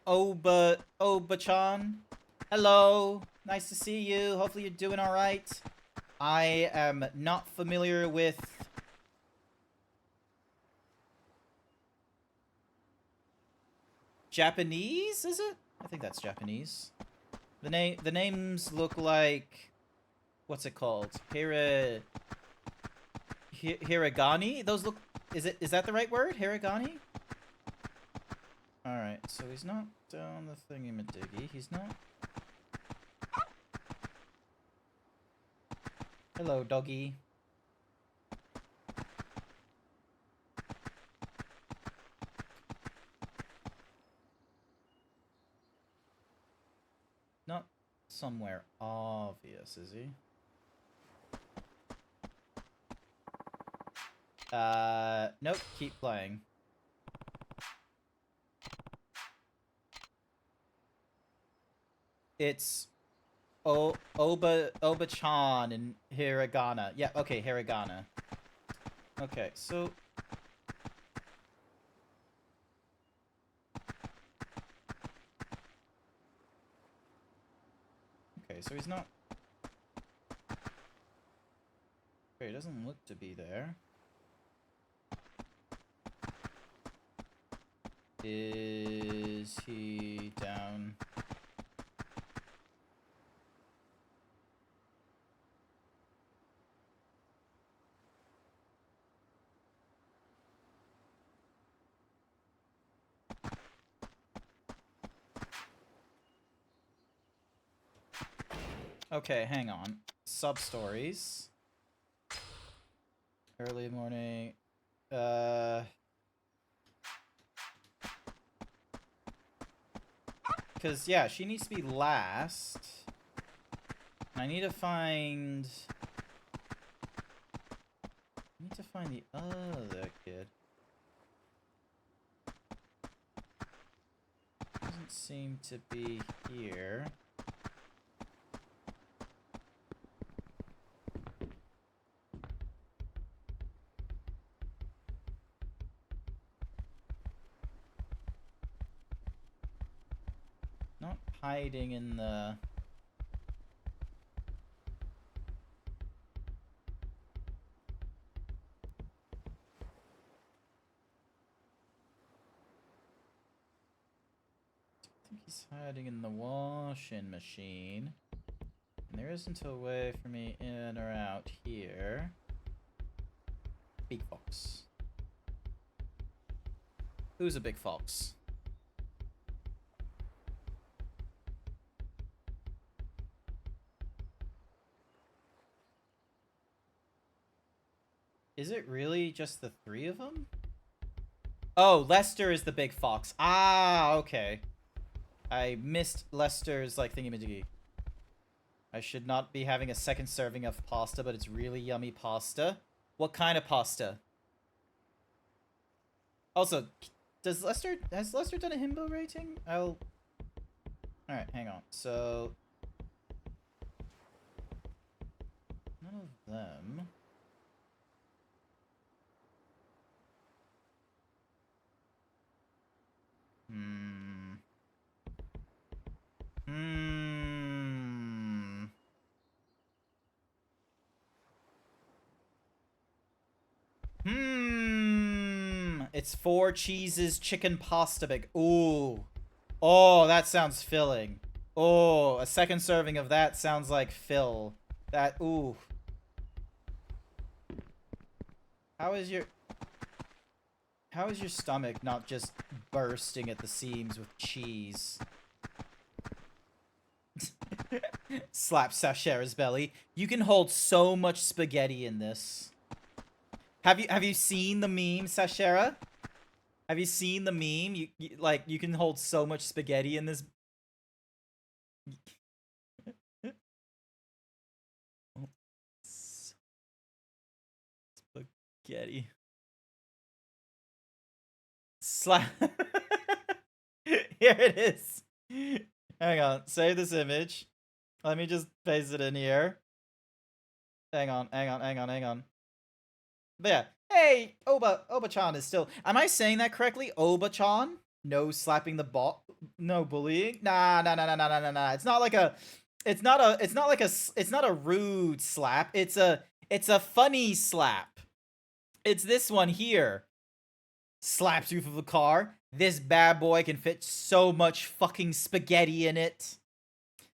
Oba-chan. Hello, nice to see you. Hopefully you're doing all right. I am not familiar with Japanese, is it? I think that's Japanese. The names look like, what's it called? Hiragani? Those look, is that the right word? Hiragani? Alright, so he's not down the thingy-majiggy. He's not. Hello, doggy. Not somewhere obvious, is he? Nope, keep playing. It's Oba-chan and hiragana. Yeah, okay, hiragana. Okay, so okay, so he's not. Okay, he doesn't look to be there. Is he down? Okay, hang on. Sub-stories. Early morning. Because, yeah, she needs to be last. I need to find... I need to find the other kid. Doesn't seem to be here. Not hiding in the... I think he's hiding in the washing machine. And there isn't a way for me in or out here. Big fox. Who's a big fox? Is it really just the three of them? Oh, Lester is the big fox. Ah, okay. I missed Lester's, like, thingy-majiggy. I should not be having a second serving of pasta, but it's really yummy pasta. What kind of pasta? Also, has Lester done a himbo rating? Alright, hang on. So... none of them. It's 4 cheeses, chicken pasta big. Ooh. Oh, that sounds filling. Oh, a second serving of that sounds like fill. That, ooh. How is your stomach not just bursting at the seams with cheese? Slap Sashera's belly. You can hold so much spaghetti in this. Have you seen the meme, Sashera? Have you seen the meme? You can hold so much spaghetti in this. Spaghetti. Slap. Here it is. Hang on, save this image. Let me just paste it in here. Hang on. But yeah, hey, Oba-chan is still. Am I saying that correctly? Oba-chan? No slapping the ball. No bullying. Nah. It's not like a. It's not a rude slap. It's a funny slap. It's this one here. Slaps you from the car. This bad boy can fit so much fucking spaghetti in it.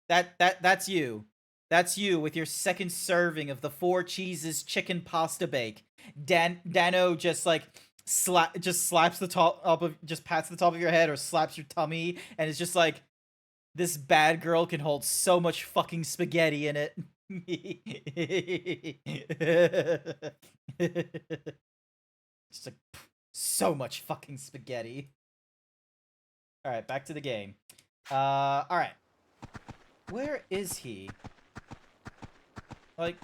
That's you. That's you with your second serving of the 4 cheeses chicken pasta bake. Dano just like slaps the top of, just pats the top of your head or slaps your tummy, and it's just like, this bad girl can hold so much fucking spaghetti in it. Just like, so much fucking spaghetti. Alright, back to the game. Alright. Where is he? Like,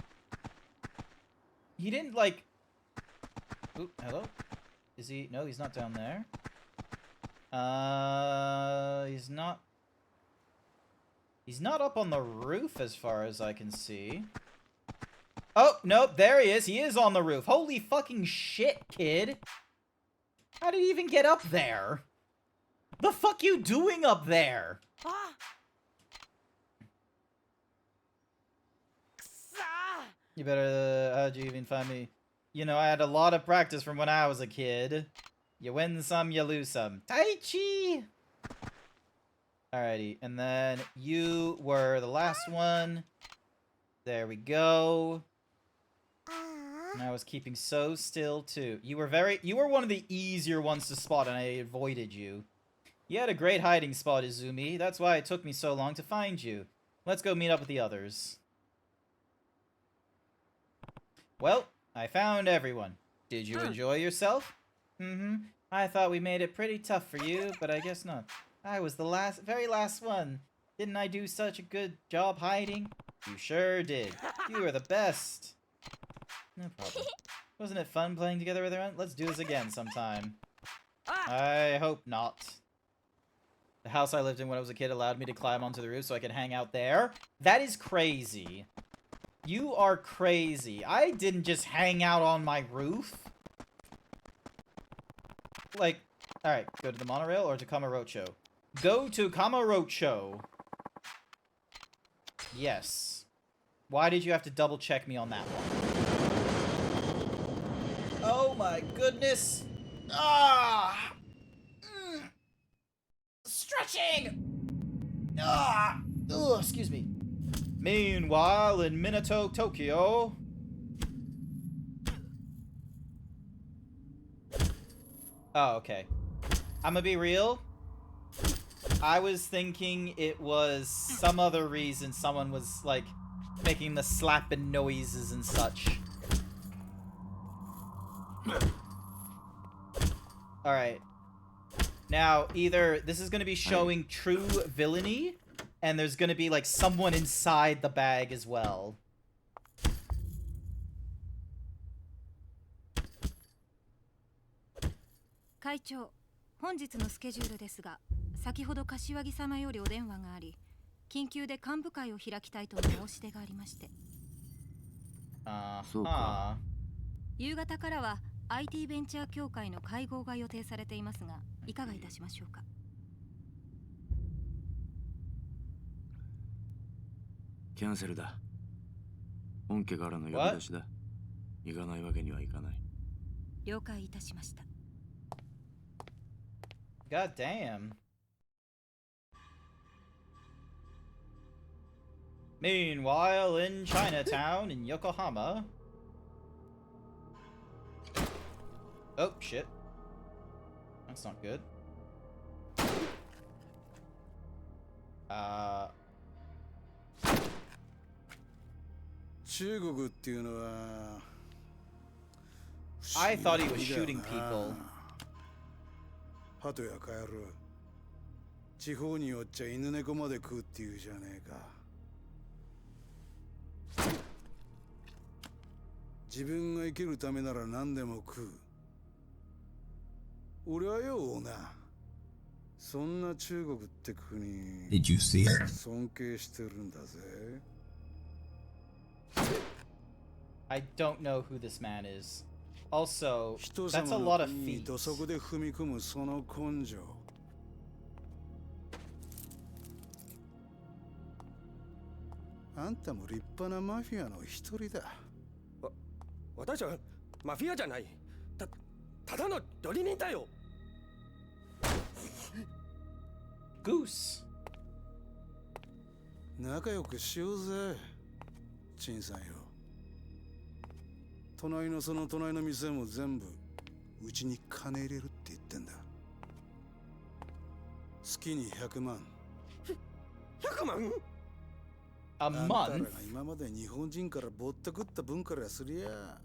he didn't, like... Oop, hello? Is he... No, he's not down there. He's not... He's not up on the roof as far as I can see. Oh, nope, there he is. He is on the roof. Holy fucking shit, kid. How did he even get up there? The fuck you doing up there? You better, how'd you even find me? You know, I had a lot of practice from when I was a kid. You win some, you lose some. Taichi! Alrighty, and then you were the last one. There we go. And I was keeping so still, too. You were one of the easier ones to spot, and I avoided you. You had a great hiding spot, Izumi. That's why it took me so long to find you. Let's go meet up with the others. Well, I found everyone. Did you enjoy yourself? I thought we made it pretty tough for you, but I guess not. I was the very last one. Didn't I do such a good job hiding? You sure did. You were the best. No problem. Wasn't it fun playing together with everyone? Let's do this again sometime. I hope not. The house I lived in when I was a kid allowed me to climb onto the roof so I could hang out there. That is crazy. You are crazy. I didn't just hang out on my roof. Like, alright, go to the monorail or to Kamurocho? Go to Kamurocho. Yes. Why did you have to double check me on that one? Oh my goodness. Ah! Stretching! Ah! Ugh, excuse me. Meanwhile, in Minato, Tokyo... Oh, okay. I'm gonna be real. I was thinking it was some other reason someone was, like, making the slapping noises and such. Alright. Now, either this is gonna be showing true villainy, and there's gonna be, like, someone inside the bag as well.
Kaichou, 本日のスケジュールですが、先ほど柏木様よりお電話があり、緊急で幹部会を開きたいとの申し出がありまして。
そうか。
夕方からは IT ベンチャー協会の会合が予定されていますが、いかがいたしましょうか。
キャンセルだ。本家からの呼び出しだ。行かないわけにはいかない。
了解いたしました。
God damn. Meanwhile, in Chinatown, in Yokohama... Oh, shit. That's not good. I thought he was shooting people.
鳩やカエル地方によっちゃ犬猫まで食うっていうじゃねえか自分が生きるためなら何でも食う俺はよオーナーそんな中国って国
Did you see it?
尊敬してるんだぜ。
I don't know who this man is. Also, that's a lot of feet.
土足で踏み込むその根性。あんたも立派なマフィアの一人だ。
私はマフィアじゃない。ただの料理人だよ。
Goose.
仲良くしようぜ、陳さんよ。隣のその隣の店も全部うちに金入れるって言ってんだ。月に100万。
100万
？A month?
あんたらが今まで日本人からぼったくった分からすりゃ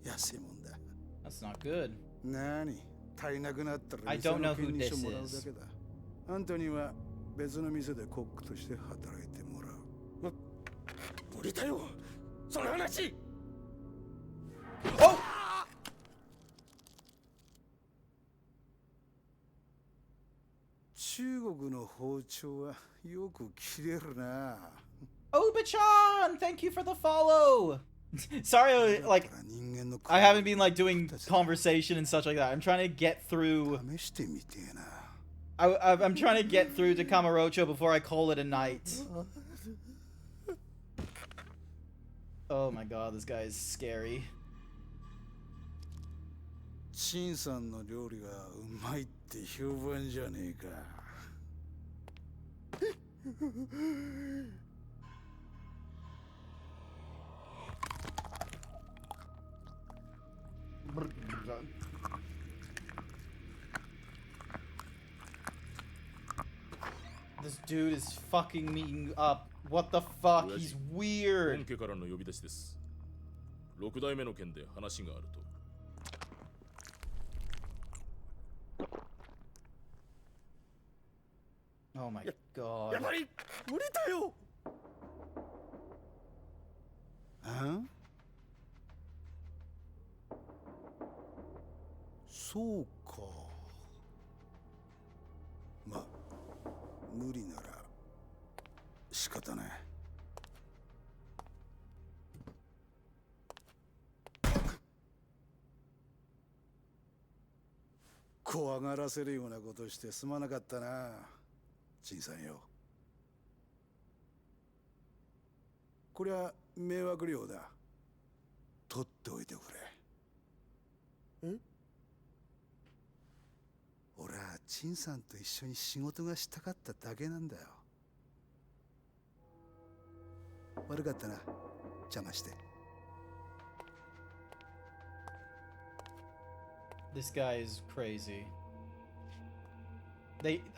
安いもんだ。
That's not good.
なに足りなくなったら
I
店
don't
の
know who
権利
this
書もらうだ
is.
けだ。あんたには別の店でコックとして働いてもらう。
無理だよ、その話。
Oh!
中国の包丁はよく切れるな。
Oba-chan, thank you for the follow. Sorry, like I haven't been like doing conversation and such like that. I'm trying to get through. I'm trying to get through to Kamurocho before I call it a night. Oh my god, this guy is scary.
陳さんの料理がうまいって評判じゃねえか。
This dude is fucking me up. What the fuck? He's weird.
本家からの呼び出しです。6代目の件で話があると。
Oh my god.
やばい、無理だよ。
そうか。ま、無理なら仕方ない。怖がらせるようなことしてすまなかったな、陳さんよ。こりゃ迷惑料だ。取っておいてくれ。ん？俺は陳さんと一緒に仕事がしたかっただけなんだよ。悪かったな、邪魔して。
This guy is crazy.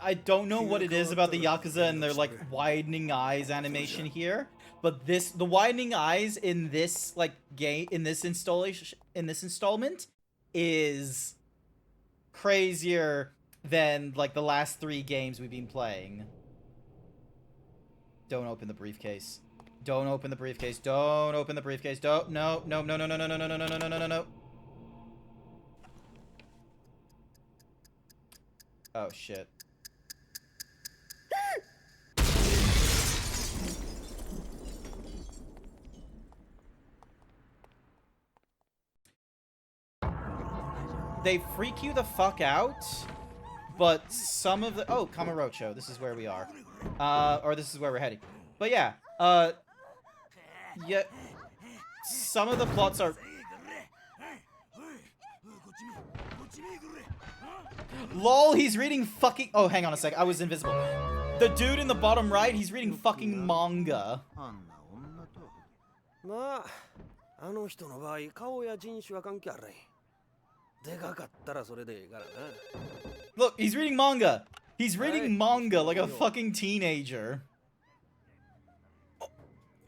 I don't know what it is about the Yakuza and their like widening eyes animation here, but the widening eyes in this like game in this installment is crazier than like the last 3 games we've been playing. Don't open the briefcase. Don't open the briefcase. Don't open the briefcase. Don't. No. No. No. No. No. No. No. No. No. No. No. No. No. Oh shit. They freak you the fuck out, but some of the— oh, Kamurocho, this is where we are. Or this is where we're heading. But yeah, yeah, some of the plots are— LOL, he's reading fucking— oh, hang on a sec, I was invisible. The dude in the bottom right, he's reading fucking manga.
まあ、あの人の場合、顔や人種は関係ある。でかかったらそれでいいからな。
Look, he's reading manga. He's reading manga like a fucking teenager.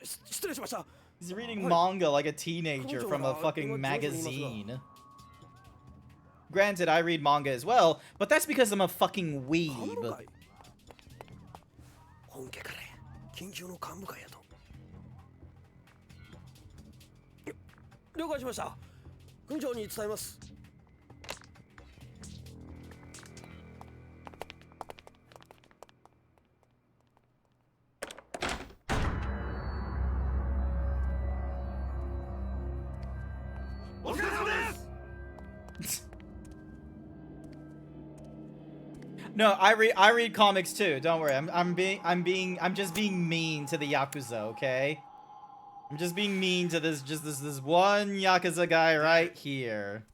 失礼しました。
He's reading manga like a teenager from a fucking magazine. Granted, I read manga as well, but that's because I'm a fucking weeb.
本家から緊急の幹部会やと。了解しました。軍長に伝えます。
No, I read comics too. Don't worry. I'm just being mean to the Yakuza, okay? I'm just being mean to this one Yakuza guy right here.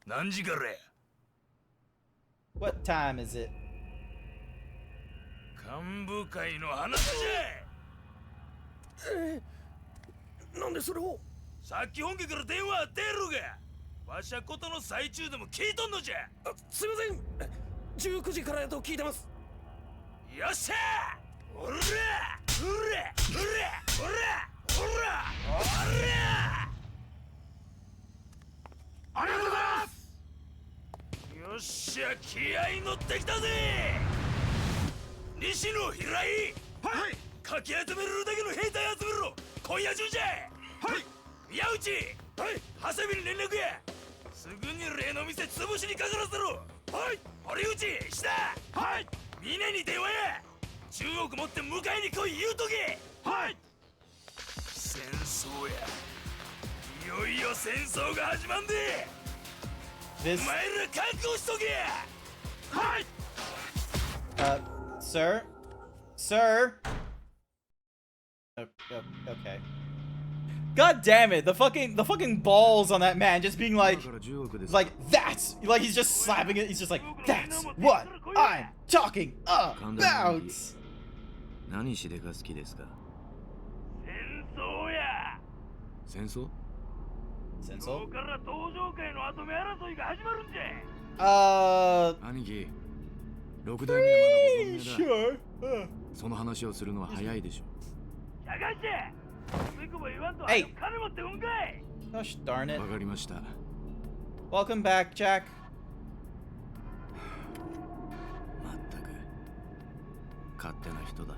What time is it?
幹部会の話じゃ。
なんでそれを？
さっき本家から電話あってやろうが。わしゃことの最中でも聞いとんのじゃ。
すいません。19時からやと聞いてます。
よっしゃー。おらおらおらおらおらおら。ありがとうございます。よっしゃ気合い乗ってきたぜ。西野平井。はい。かき集めるだけの兵隊集めろ。今夜中じゃ。はい。宮内。はい。長谷部に連絡や。すぐに例の店潰しにかからせろ。はい。堀内下。はい。峰に電話や。中国持って迎えに来い言うとけ。はい。戦争や。いよいよ戦争が始まんで。お前ら覚悟しとけ。はい。
Sir? Sir? Okay. God damn it, the fucking balls on that man just being like that's like he's just slapping it, he's just like, that's what I'm talking about!
何しでか好きですか？戦争や。戦争？
戦争？
今日から登場会の後目争いが始まるんじゃ。兄貴。6代目はまだご存命だ。その話をするのは早いでしょ。
Hey! Gosh darn it.
わかりました。
Welcome back, Jack.
まったく勝手な人だ。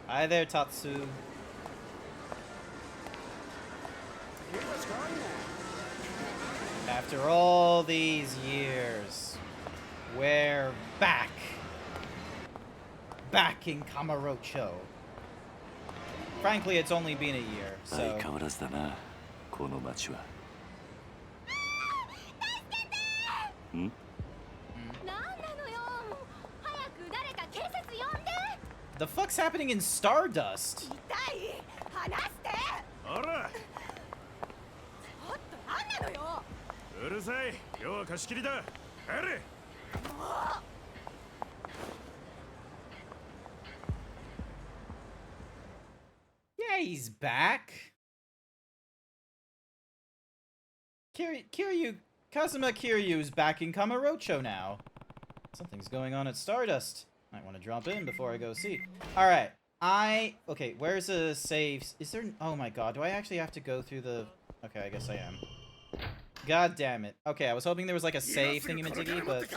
Hi there, Tatsu. After all these years, we're back. Back in Kamurocho. Frankly, it's only been a year, so...
相変わらずだな、この街は。ん？
The fuck's happening in Stardust? Yeah, he's back. Kiryu, Kazuma Kiryu's back in Kamurocho now. Something's going on at Stardust. Might want to drop in before I go see. Alright, okay, where's the save? Is there... Oh my god, do I actually have to go through the... Okay, I guess I am. God damn it. Okay, I was hoping there was like a save thingy-majiggy, but...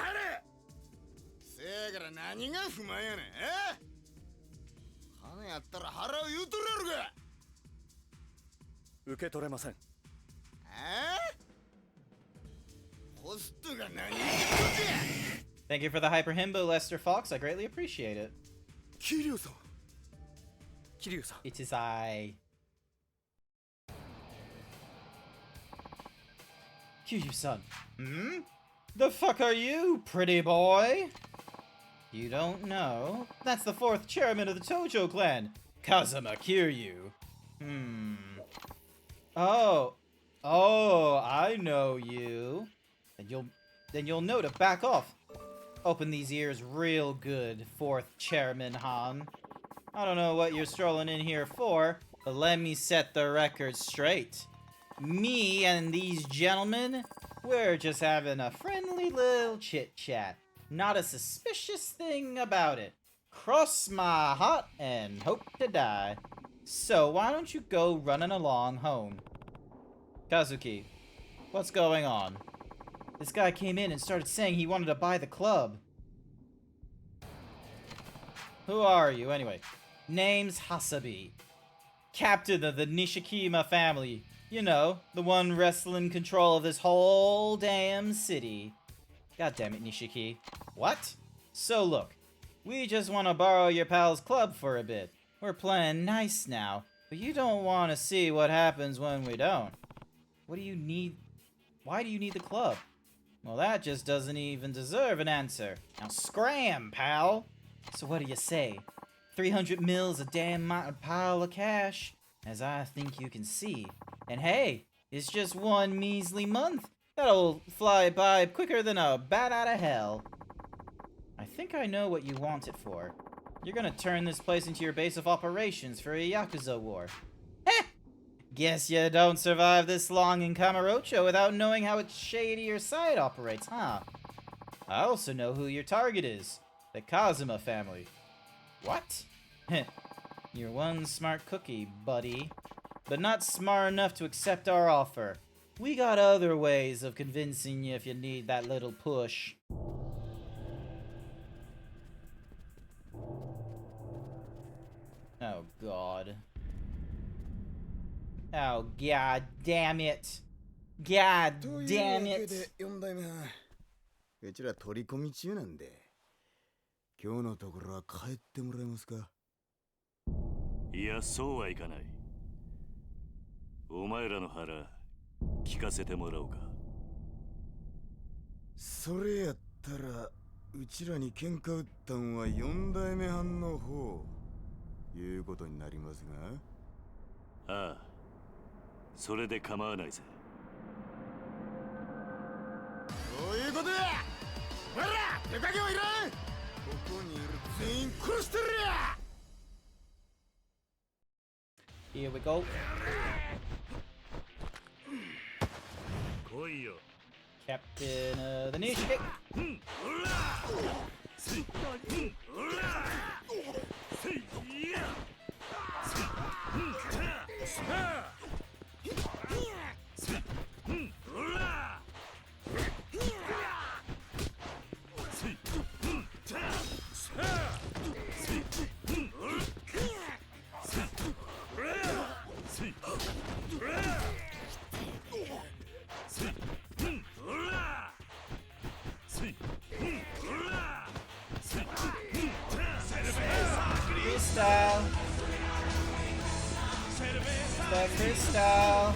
Thank you for the hyper himbo, Lester Fox. I greatly appreciate it.
Kiryu-san. Kiryu-san.
It is I. Kiryu-san. Hmm? The fuck are you, pretty boy? You don't know? That's the 4th chairman of the Tojo clan, Kazuma Kiryu. Oh. Oh, I know you. Then you'll know to back off. Open these ears real good, 4th Chairman Han. I don't know what you're strolling in here for, but let me set the record straight. Me and these gentlemen, we're just having a friendly little chit-chat. Not a suspicious thing about it. Cross my heart and hope to die. So why don't you go running along home? Kazuki, what's going on? This guy came in and started saying he wanted to buy the club. Who are you, anyway? Name's Hasabi. Captain of the Nishikima family. You know, the one wrestling control of this whole damn city. God damn it, Nishiki. What? So look, we just want to borrow your pal's club for a bit. We're playing nice now, but you don't want to see what happens when we don't. What do you need? Why do you need the club? Well, that just doesn't even deserve an answer. Now scram, pal! So what do you say? 300 mils a damn pile of cash, as I think you can see. And hey, it's just one measly month. That'll fly by quicker than a bat out of hell. I think I know what you want it for. You're gonna turn this place into your base of operations for a Yakuza war. Heh! Guess you don't survive this long in Kamurocho without knowing how its shadier side operates, huh? I also know who your target is. The Kazuma family. What? You're one smart cookie, buddy. But not smart enough to accept our offer. We got other ways of convincing you if you need that little push. Oh, God. Oh, God damn it. God damn it.
うちら取り込み中なんで、今日のところは帰ってもらえますか？
いや、そうはいかない。お前らの腹、聞かせてもらおうか。
それやったら、うちらに喧嘩売ったんは4代目藩の方、いうことになりますが。
ああ、それで構わないぜ。
そういうことや！お前ら、手加減はいらん！ここにいる全員殺してるや！
Here we go.
来いよ。
Captain of the Initiative. Freestyle. The freestyle.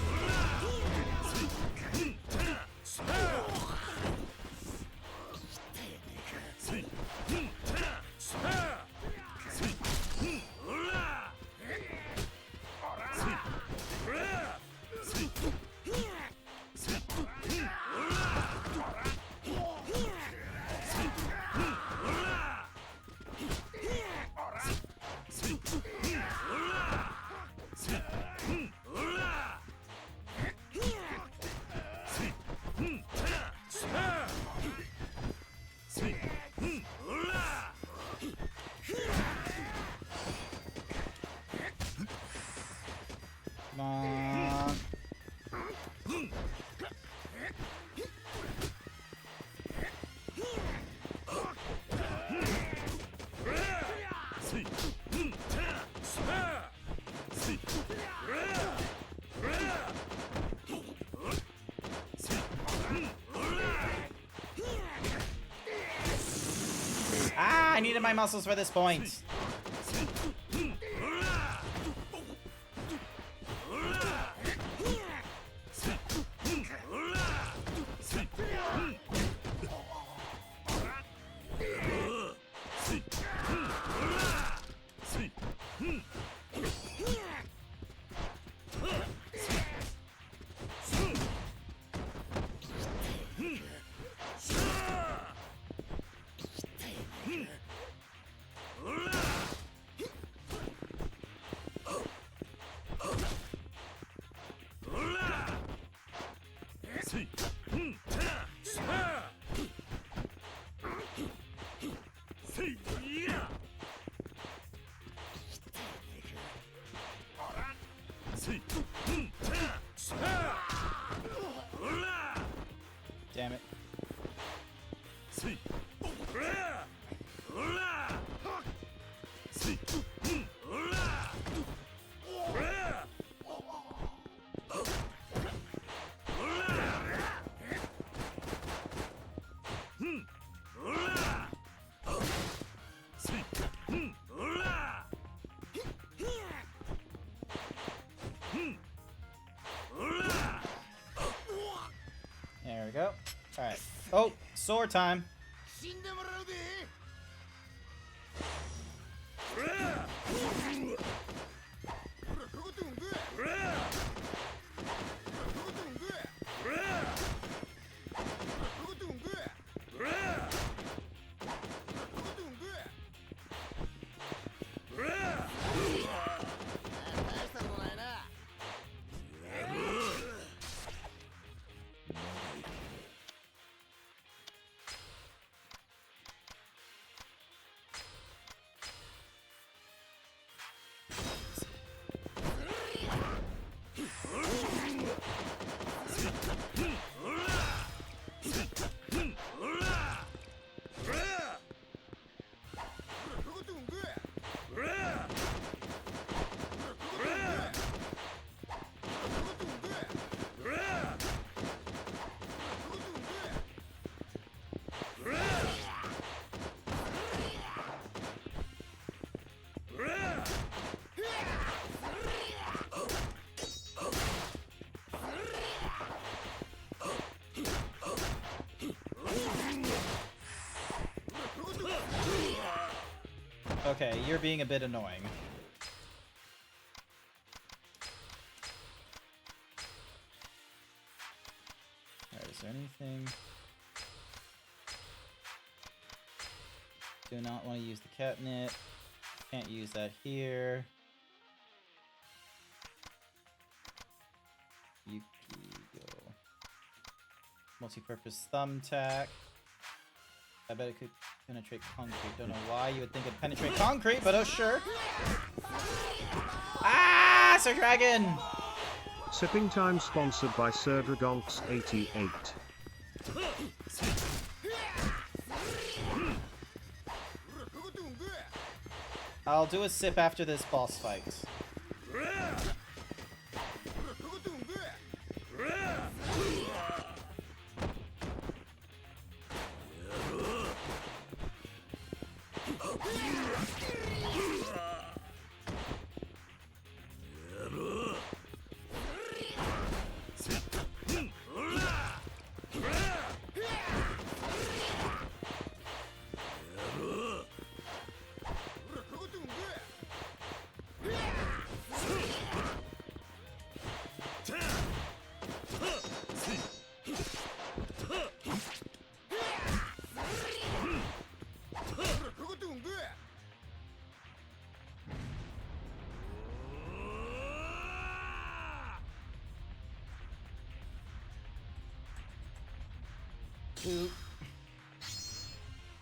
Come on. Ah, I needed my muscles for this point. Damn it. Alright. Oh, sword time. Okay, you're being a bit annoying. Alright, is there anything? Do not want to use the catnip. Can't use that here. Yuki, go. Multi-purpose thumbtack. I bet it could penetrate concrete. Don't know why you would think it'd penetrate concrete, but oh sure. Ah, Sir Dragon!
Sipping Time sponsored by Sir Dragonx 88.
I'll do a sip after this boss fight.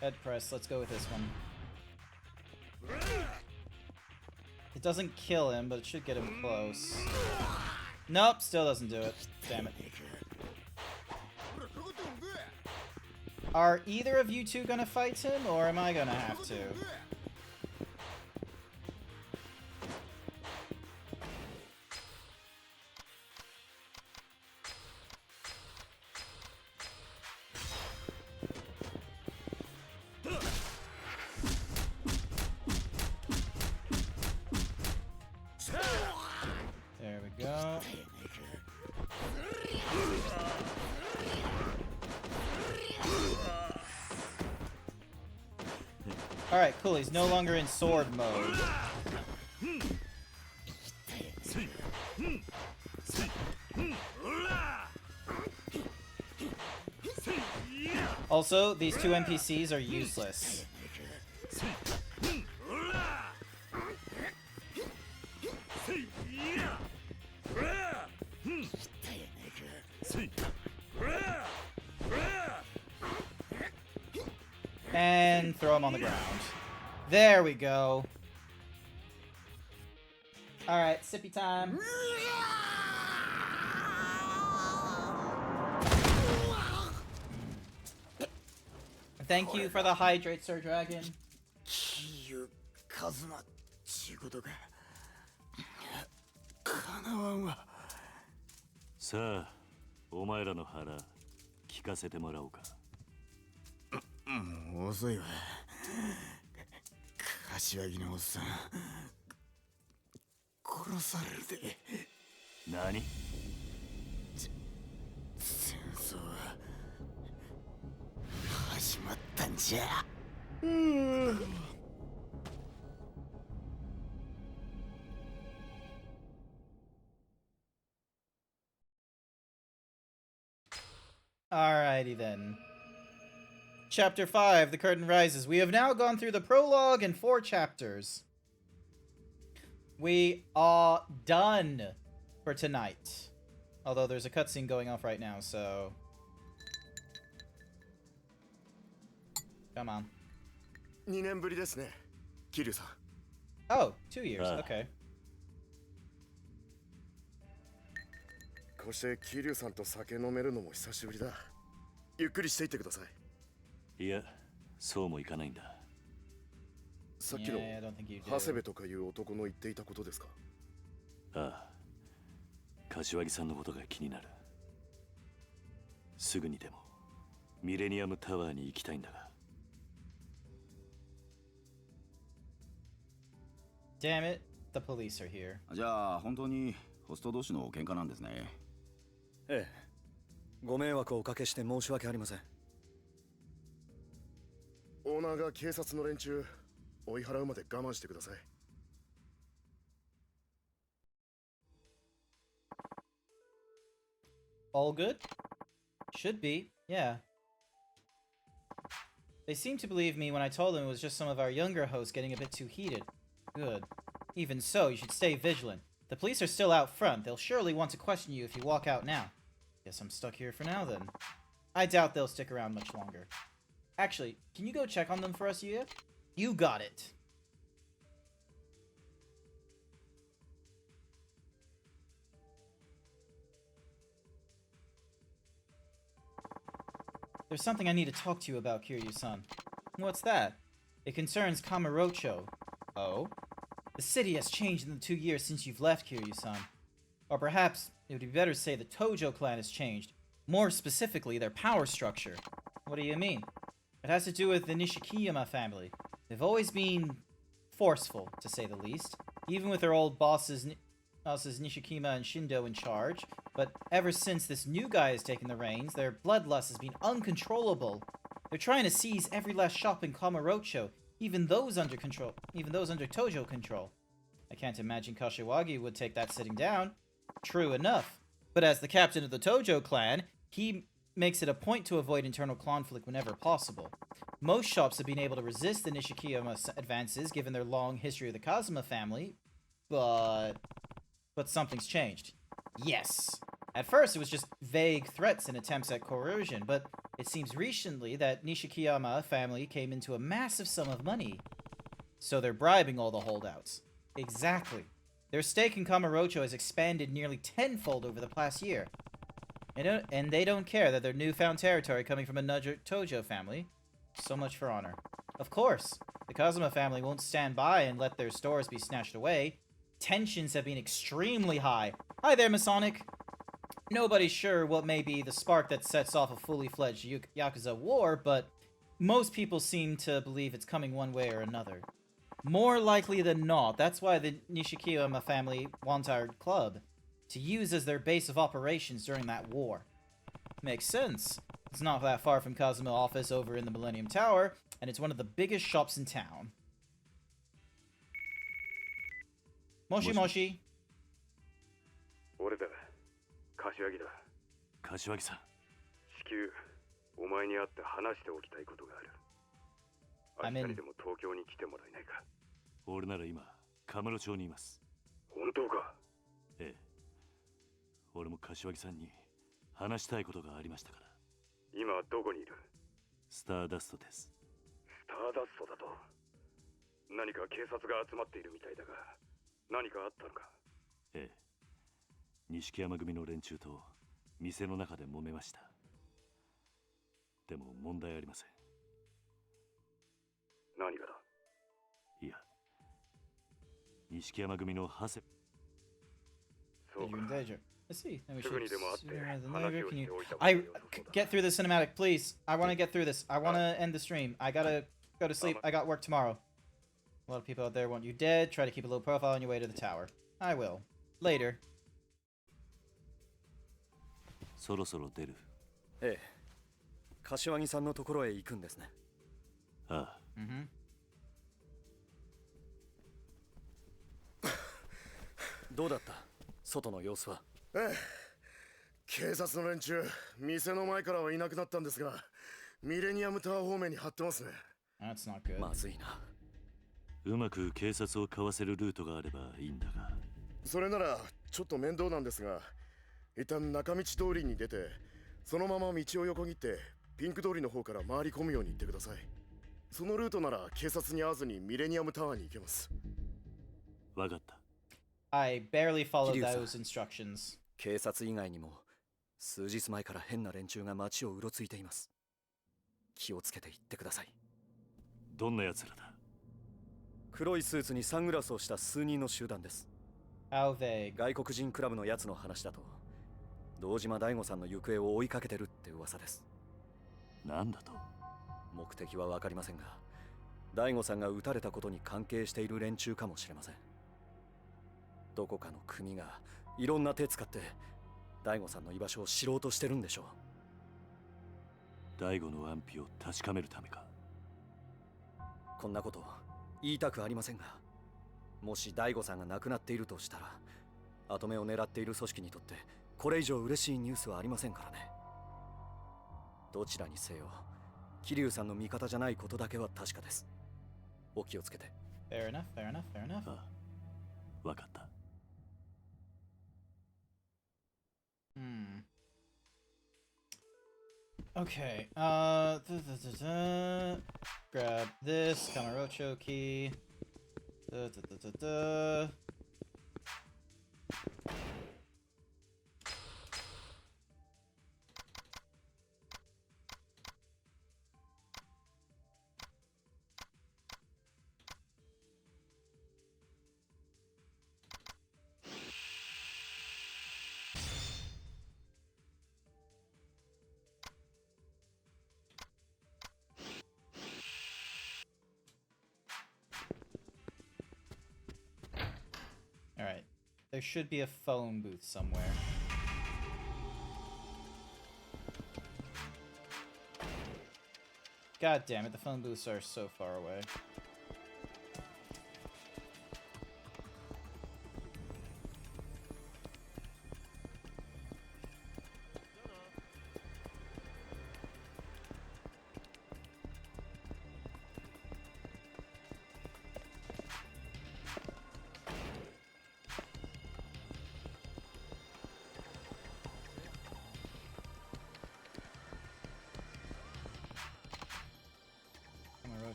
Head press, let's go with this one. It doesn't kill him, but it should get him close. Nope, still doesn't do it. Damn it. Are either of you two gonna fight him, or am I gonna have to? There we go. Alright, cool. He's no longer in sword mode. Also, these two NPCs are useless. And throw him on the ground. There we go. Alright, sippy time. Thank you for the hydrate, Sir Dragon.
Kiryu Kazuma ちことかかなわんわ。
さあ、お前らの腹聞かせてもらおうか。
もう遅いわ。柏木のおっさん殺されるで。
何？
戦争はじゃ。
Alrighty then. Chapter 5, The Curtain Rises. We have now gone through the prologue and 4 chapters. We are done for tonight. Although there's a cutscene going off right now, so... Come on.
2年ぶりですね、桐生さん。
Oh, 2 years, okay.
こうして桐生さんと酒飲めるのも久しぶりだ。ゆっくりしていってください。
いや、そうもいかないんだ。
さっきの長谷部とかいう男の言っていたことですか？
ああ、柏木さんのことが気になる。すぐにでもミレニアムタワーに行きたいんだが。
Damn it, the police are here.
じゃあ本当にホスト同士の喧嘩なんですね。
ええ、ご迷惑をおかけして申し訳ありません。
オーナーが警察の連中追い払うまで我慢してください。
All good? Should be, yeah. They seemed to believe me when I told them it was just some of our younger hosts getting a bit too heated. Good. Even so, you should stay vigilant. The police are still out front. They'll surely want to question you if you walk out now. Guess I'm stuck here for now, then. I doubt they'll stick around much longer. Actually, can you go check on them for us, Yuya? You got it. There's something I need to talk to you about, Kiryu-san. What's that? It concerns Kamurocho. Oh? The city has changed in the 2 years since you've left, Kiryu-san. Or perhaps it would be better to say the Tojo clan has changed. More specifically, their power structure. What do you mean? It has to do with the Nishikiyama family. They've always been forceful, to say the least. Even with their old bosses Nishikima and Shindo in charge. But ever since this new guy has taken the reins, their bloodlust has been uncontrollable. They're trying to seize every last shop in Kamurocho, even those under Tojo control. I can't imagine Kashiwagi would take that sitting down. True enough. But as the captain of the Tojo clan, he makes it a point to avoid internal conflict whenever possible. Most shops have been able to resist the Nishikiyama advances given their long history of the Kazuma family, but something's changed. Yes. At first, it was just vague threats and attempts at coercion, but it seems recently that Nishikiyama family came into a massive sum of money. So they're bribing all the holdouts. Exactly. Their stake in Kamurocho has expanded nearly tenfold over the past year. And they don't care that their newfound territory coming from another Tojo family. So much for honor. Of course, the Kazuma family won't stand by and let their stores be snatched away. Tensions have been extremely high. Hi there, Masonic. Nobody's sure what may be the spark that sets off a fully fledged Yakuza war, but most people seem to believe it's coming one way or another. More likely than not, that's why the Nishikiyama family want our club to use as their base of operations during that war. Makes sense. It's not that far from Kazuma office over in the Millennium Tower, and it's one of the biggest shops in town. Moshi Moshi.
俺だ、柏木だ。
柏木さん。
至急、お前に会って話しておきたいことがある。明日にでも東京に来てもらえないか。
俺なら今、カムロ町にいます。
本当か？
ええ。俺も柏木さんに話したいことがありましたから。
今どこにいる？
スターダストです。
スターダストだと？何か警察が集まっているみたいだが、何かあったのか？
ええ。錦山組の連中と店の中で揉めました。でも問題ありません。
何がだ？
いや、錦山組の長谷。
そうか。
Let's see. Get through the cinematic, please. I want to get through this. I want to end the stream. I gotta go to sleep. I got work tomorrow. A lot of people out there want you dead. Try to keep a low profile on your way to the tower. I will. Later.
そろそろ出る。
ええ。柏木さんのところへ行くんですね。
ああ。
Mm-hmm.
どうだった外の様子は。
ええ、警察の連中、店の前からはいなくなったんですが、ミレニアムタワー方面に張ってますね。
That's not good.
まずいな。
うまく警察をかわせるルートがあればいいんだが。
それならちょっと面倒なんですが、一旦中道通りに出て、そのまま道を横切ってピンク通りの方から回り込むように言ってください。そのルートなら警察に会わずにミレニアムタワーに行けます。
わかった。
I barely followed those instructions.
警察以外にも数日前から変な連中が街をうろついています。気をつけて行ってください。
どんな奴らだ？
黒いスーツにサングラスをした数人の集団です。
How vague.
外国人クラブのやつの話だと、堂島大吾さんの行方を追いかけてるって噂です。
なんだと？
目的は分かりませんが、大吾さんが撃たれたことに関係している連中かもしれません。どこかの組がいろんな手使って大吾さんの居場所を知ろうとしてるんでしょ
う。大吾の安否を確かめるためか。
こんなこと言いたくありませんが、もし大吾さんが亡くなっているとしたら、跡目を狙っている組織にとってこれ以上嬉しいニュースはありませんからね。どちらにせよ、桐生さんの味方じゃないことだけは確かです。お気をつけて。
Fair enough, fair enough, fair enough.
ああ、わかった。
Okay, grab this Kamurocho key. Alright. There should be a phone booth somewhere. God damn it, the phone booths are so far away.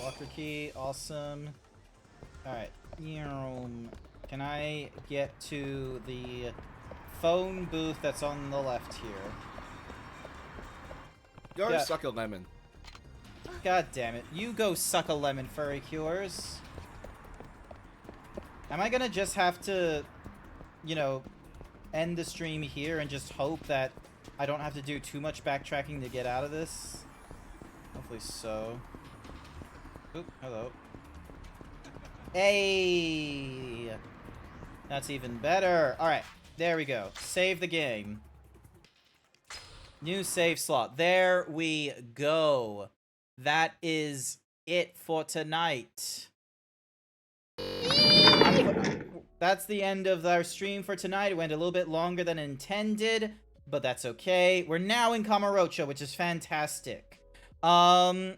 Locker key, awesome. Alright, can I get to the phone booth that's on the left here?
Go suck a lemon.
God damn it. You go suck a lemon, Furry Cures. Am I gonna just have to, you know, end the stream here and just hope that I don't have to do too much backtracking to get out of this? Hopefully so. Oop, hello. Hey! That's even better. Alright, there we go. Save the game. New save slot. There we go. That is it for tonight. That's the end of our stream for tonight. It went a little bit longer than intended, but that's okay. We're now in Kamurocho, which is fantastic. Alright.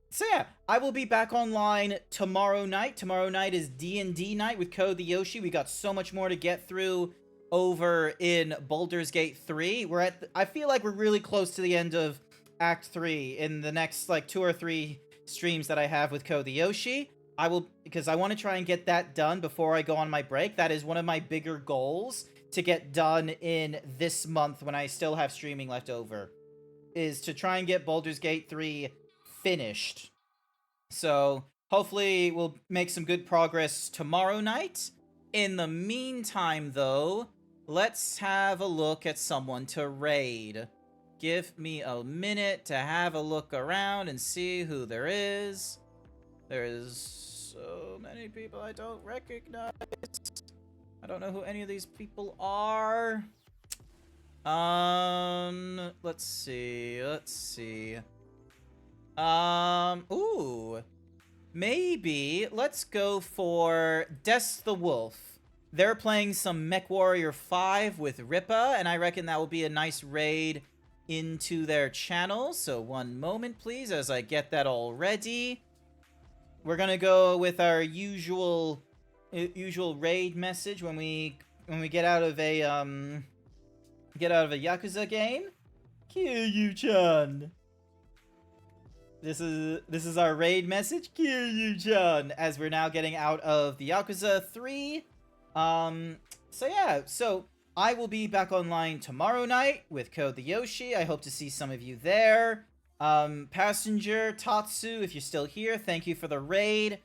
So yeah, I will be back online tomorrow night. Tomorrow night is D&D night with Code the Yoshi. We got so much more to get through over in Baldur's Gate 3. I feel like we're really close to the end of Act 3 in the next like 2 or 3 streams that I have with Code the Yoshi. Because I want to try and get that done before I go on my break. That is one of my bigger goals to get done in this month when I still have streaming left over. Is to try and get Baldur's Gate 3 finished. So hopefully we'll make some good progress tomorrow night. In the meantime though, let's have a look at someone to raid. Give me a minute to have a look around and see who there is. There's so many people I don't recognize. I don't know who any of these people are. Let's see. Ooh. Maybe let's go for Des the Wolf. They're playing some Mech Warrior 5 with Rippa, and I reckon that will be a nice raid into their channel. So one moment, please, as I get that all ready. We're gonna go with our usual raid message when we get out of a Yakuza game. Kiryu-chan. This is our raid message, Kiryu-chan, as we're now getting out of the Yakuza 3. So yeah, so I will be back online tomorrow night with Code the Yoshi. I hope to see some of you there. Passenger, Tatsu, if you're still here, thank you for the raid.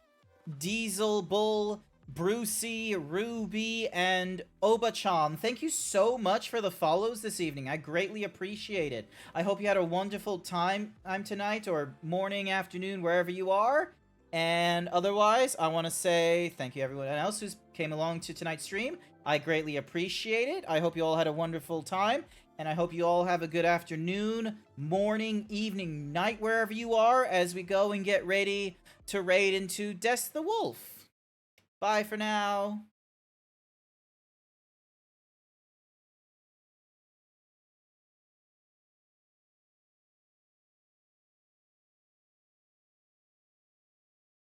Diesel, Bull, Brucey, Ruby, and Oba-chan, thank you so much for the follows this evening. I greatly appreciate it. I hope you had a wonderful time tonight, or morning, afternoon, wherever you are. And otherwise, I want to say thank you everyone else who came along to tonight's stream. I greatly appreciate it. I hope you all had a wonderful time. And I hope you all have a good afternoon, morning, evening, night, wherever you are, as we go and get ready to raid into Des the Wolf. Bye for now.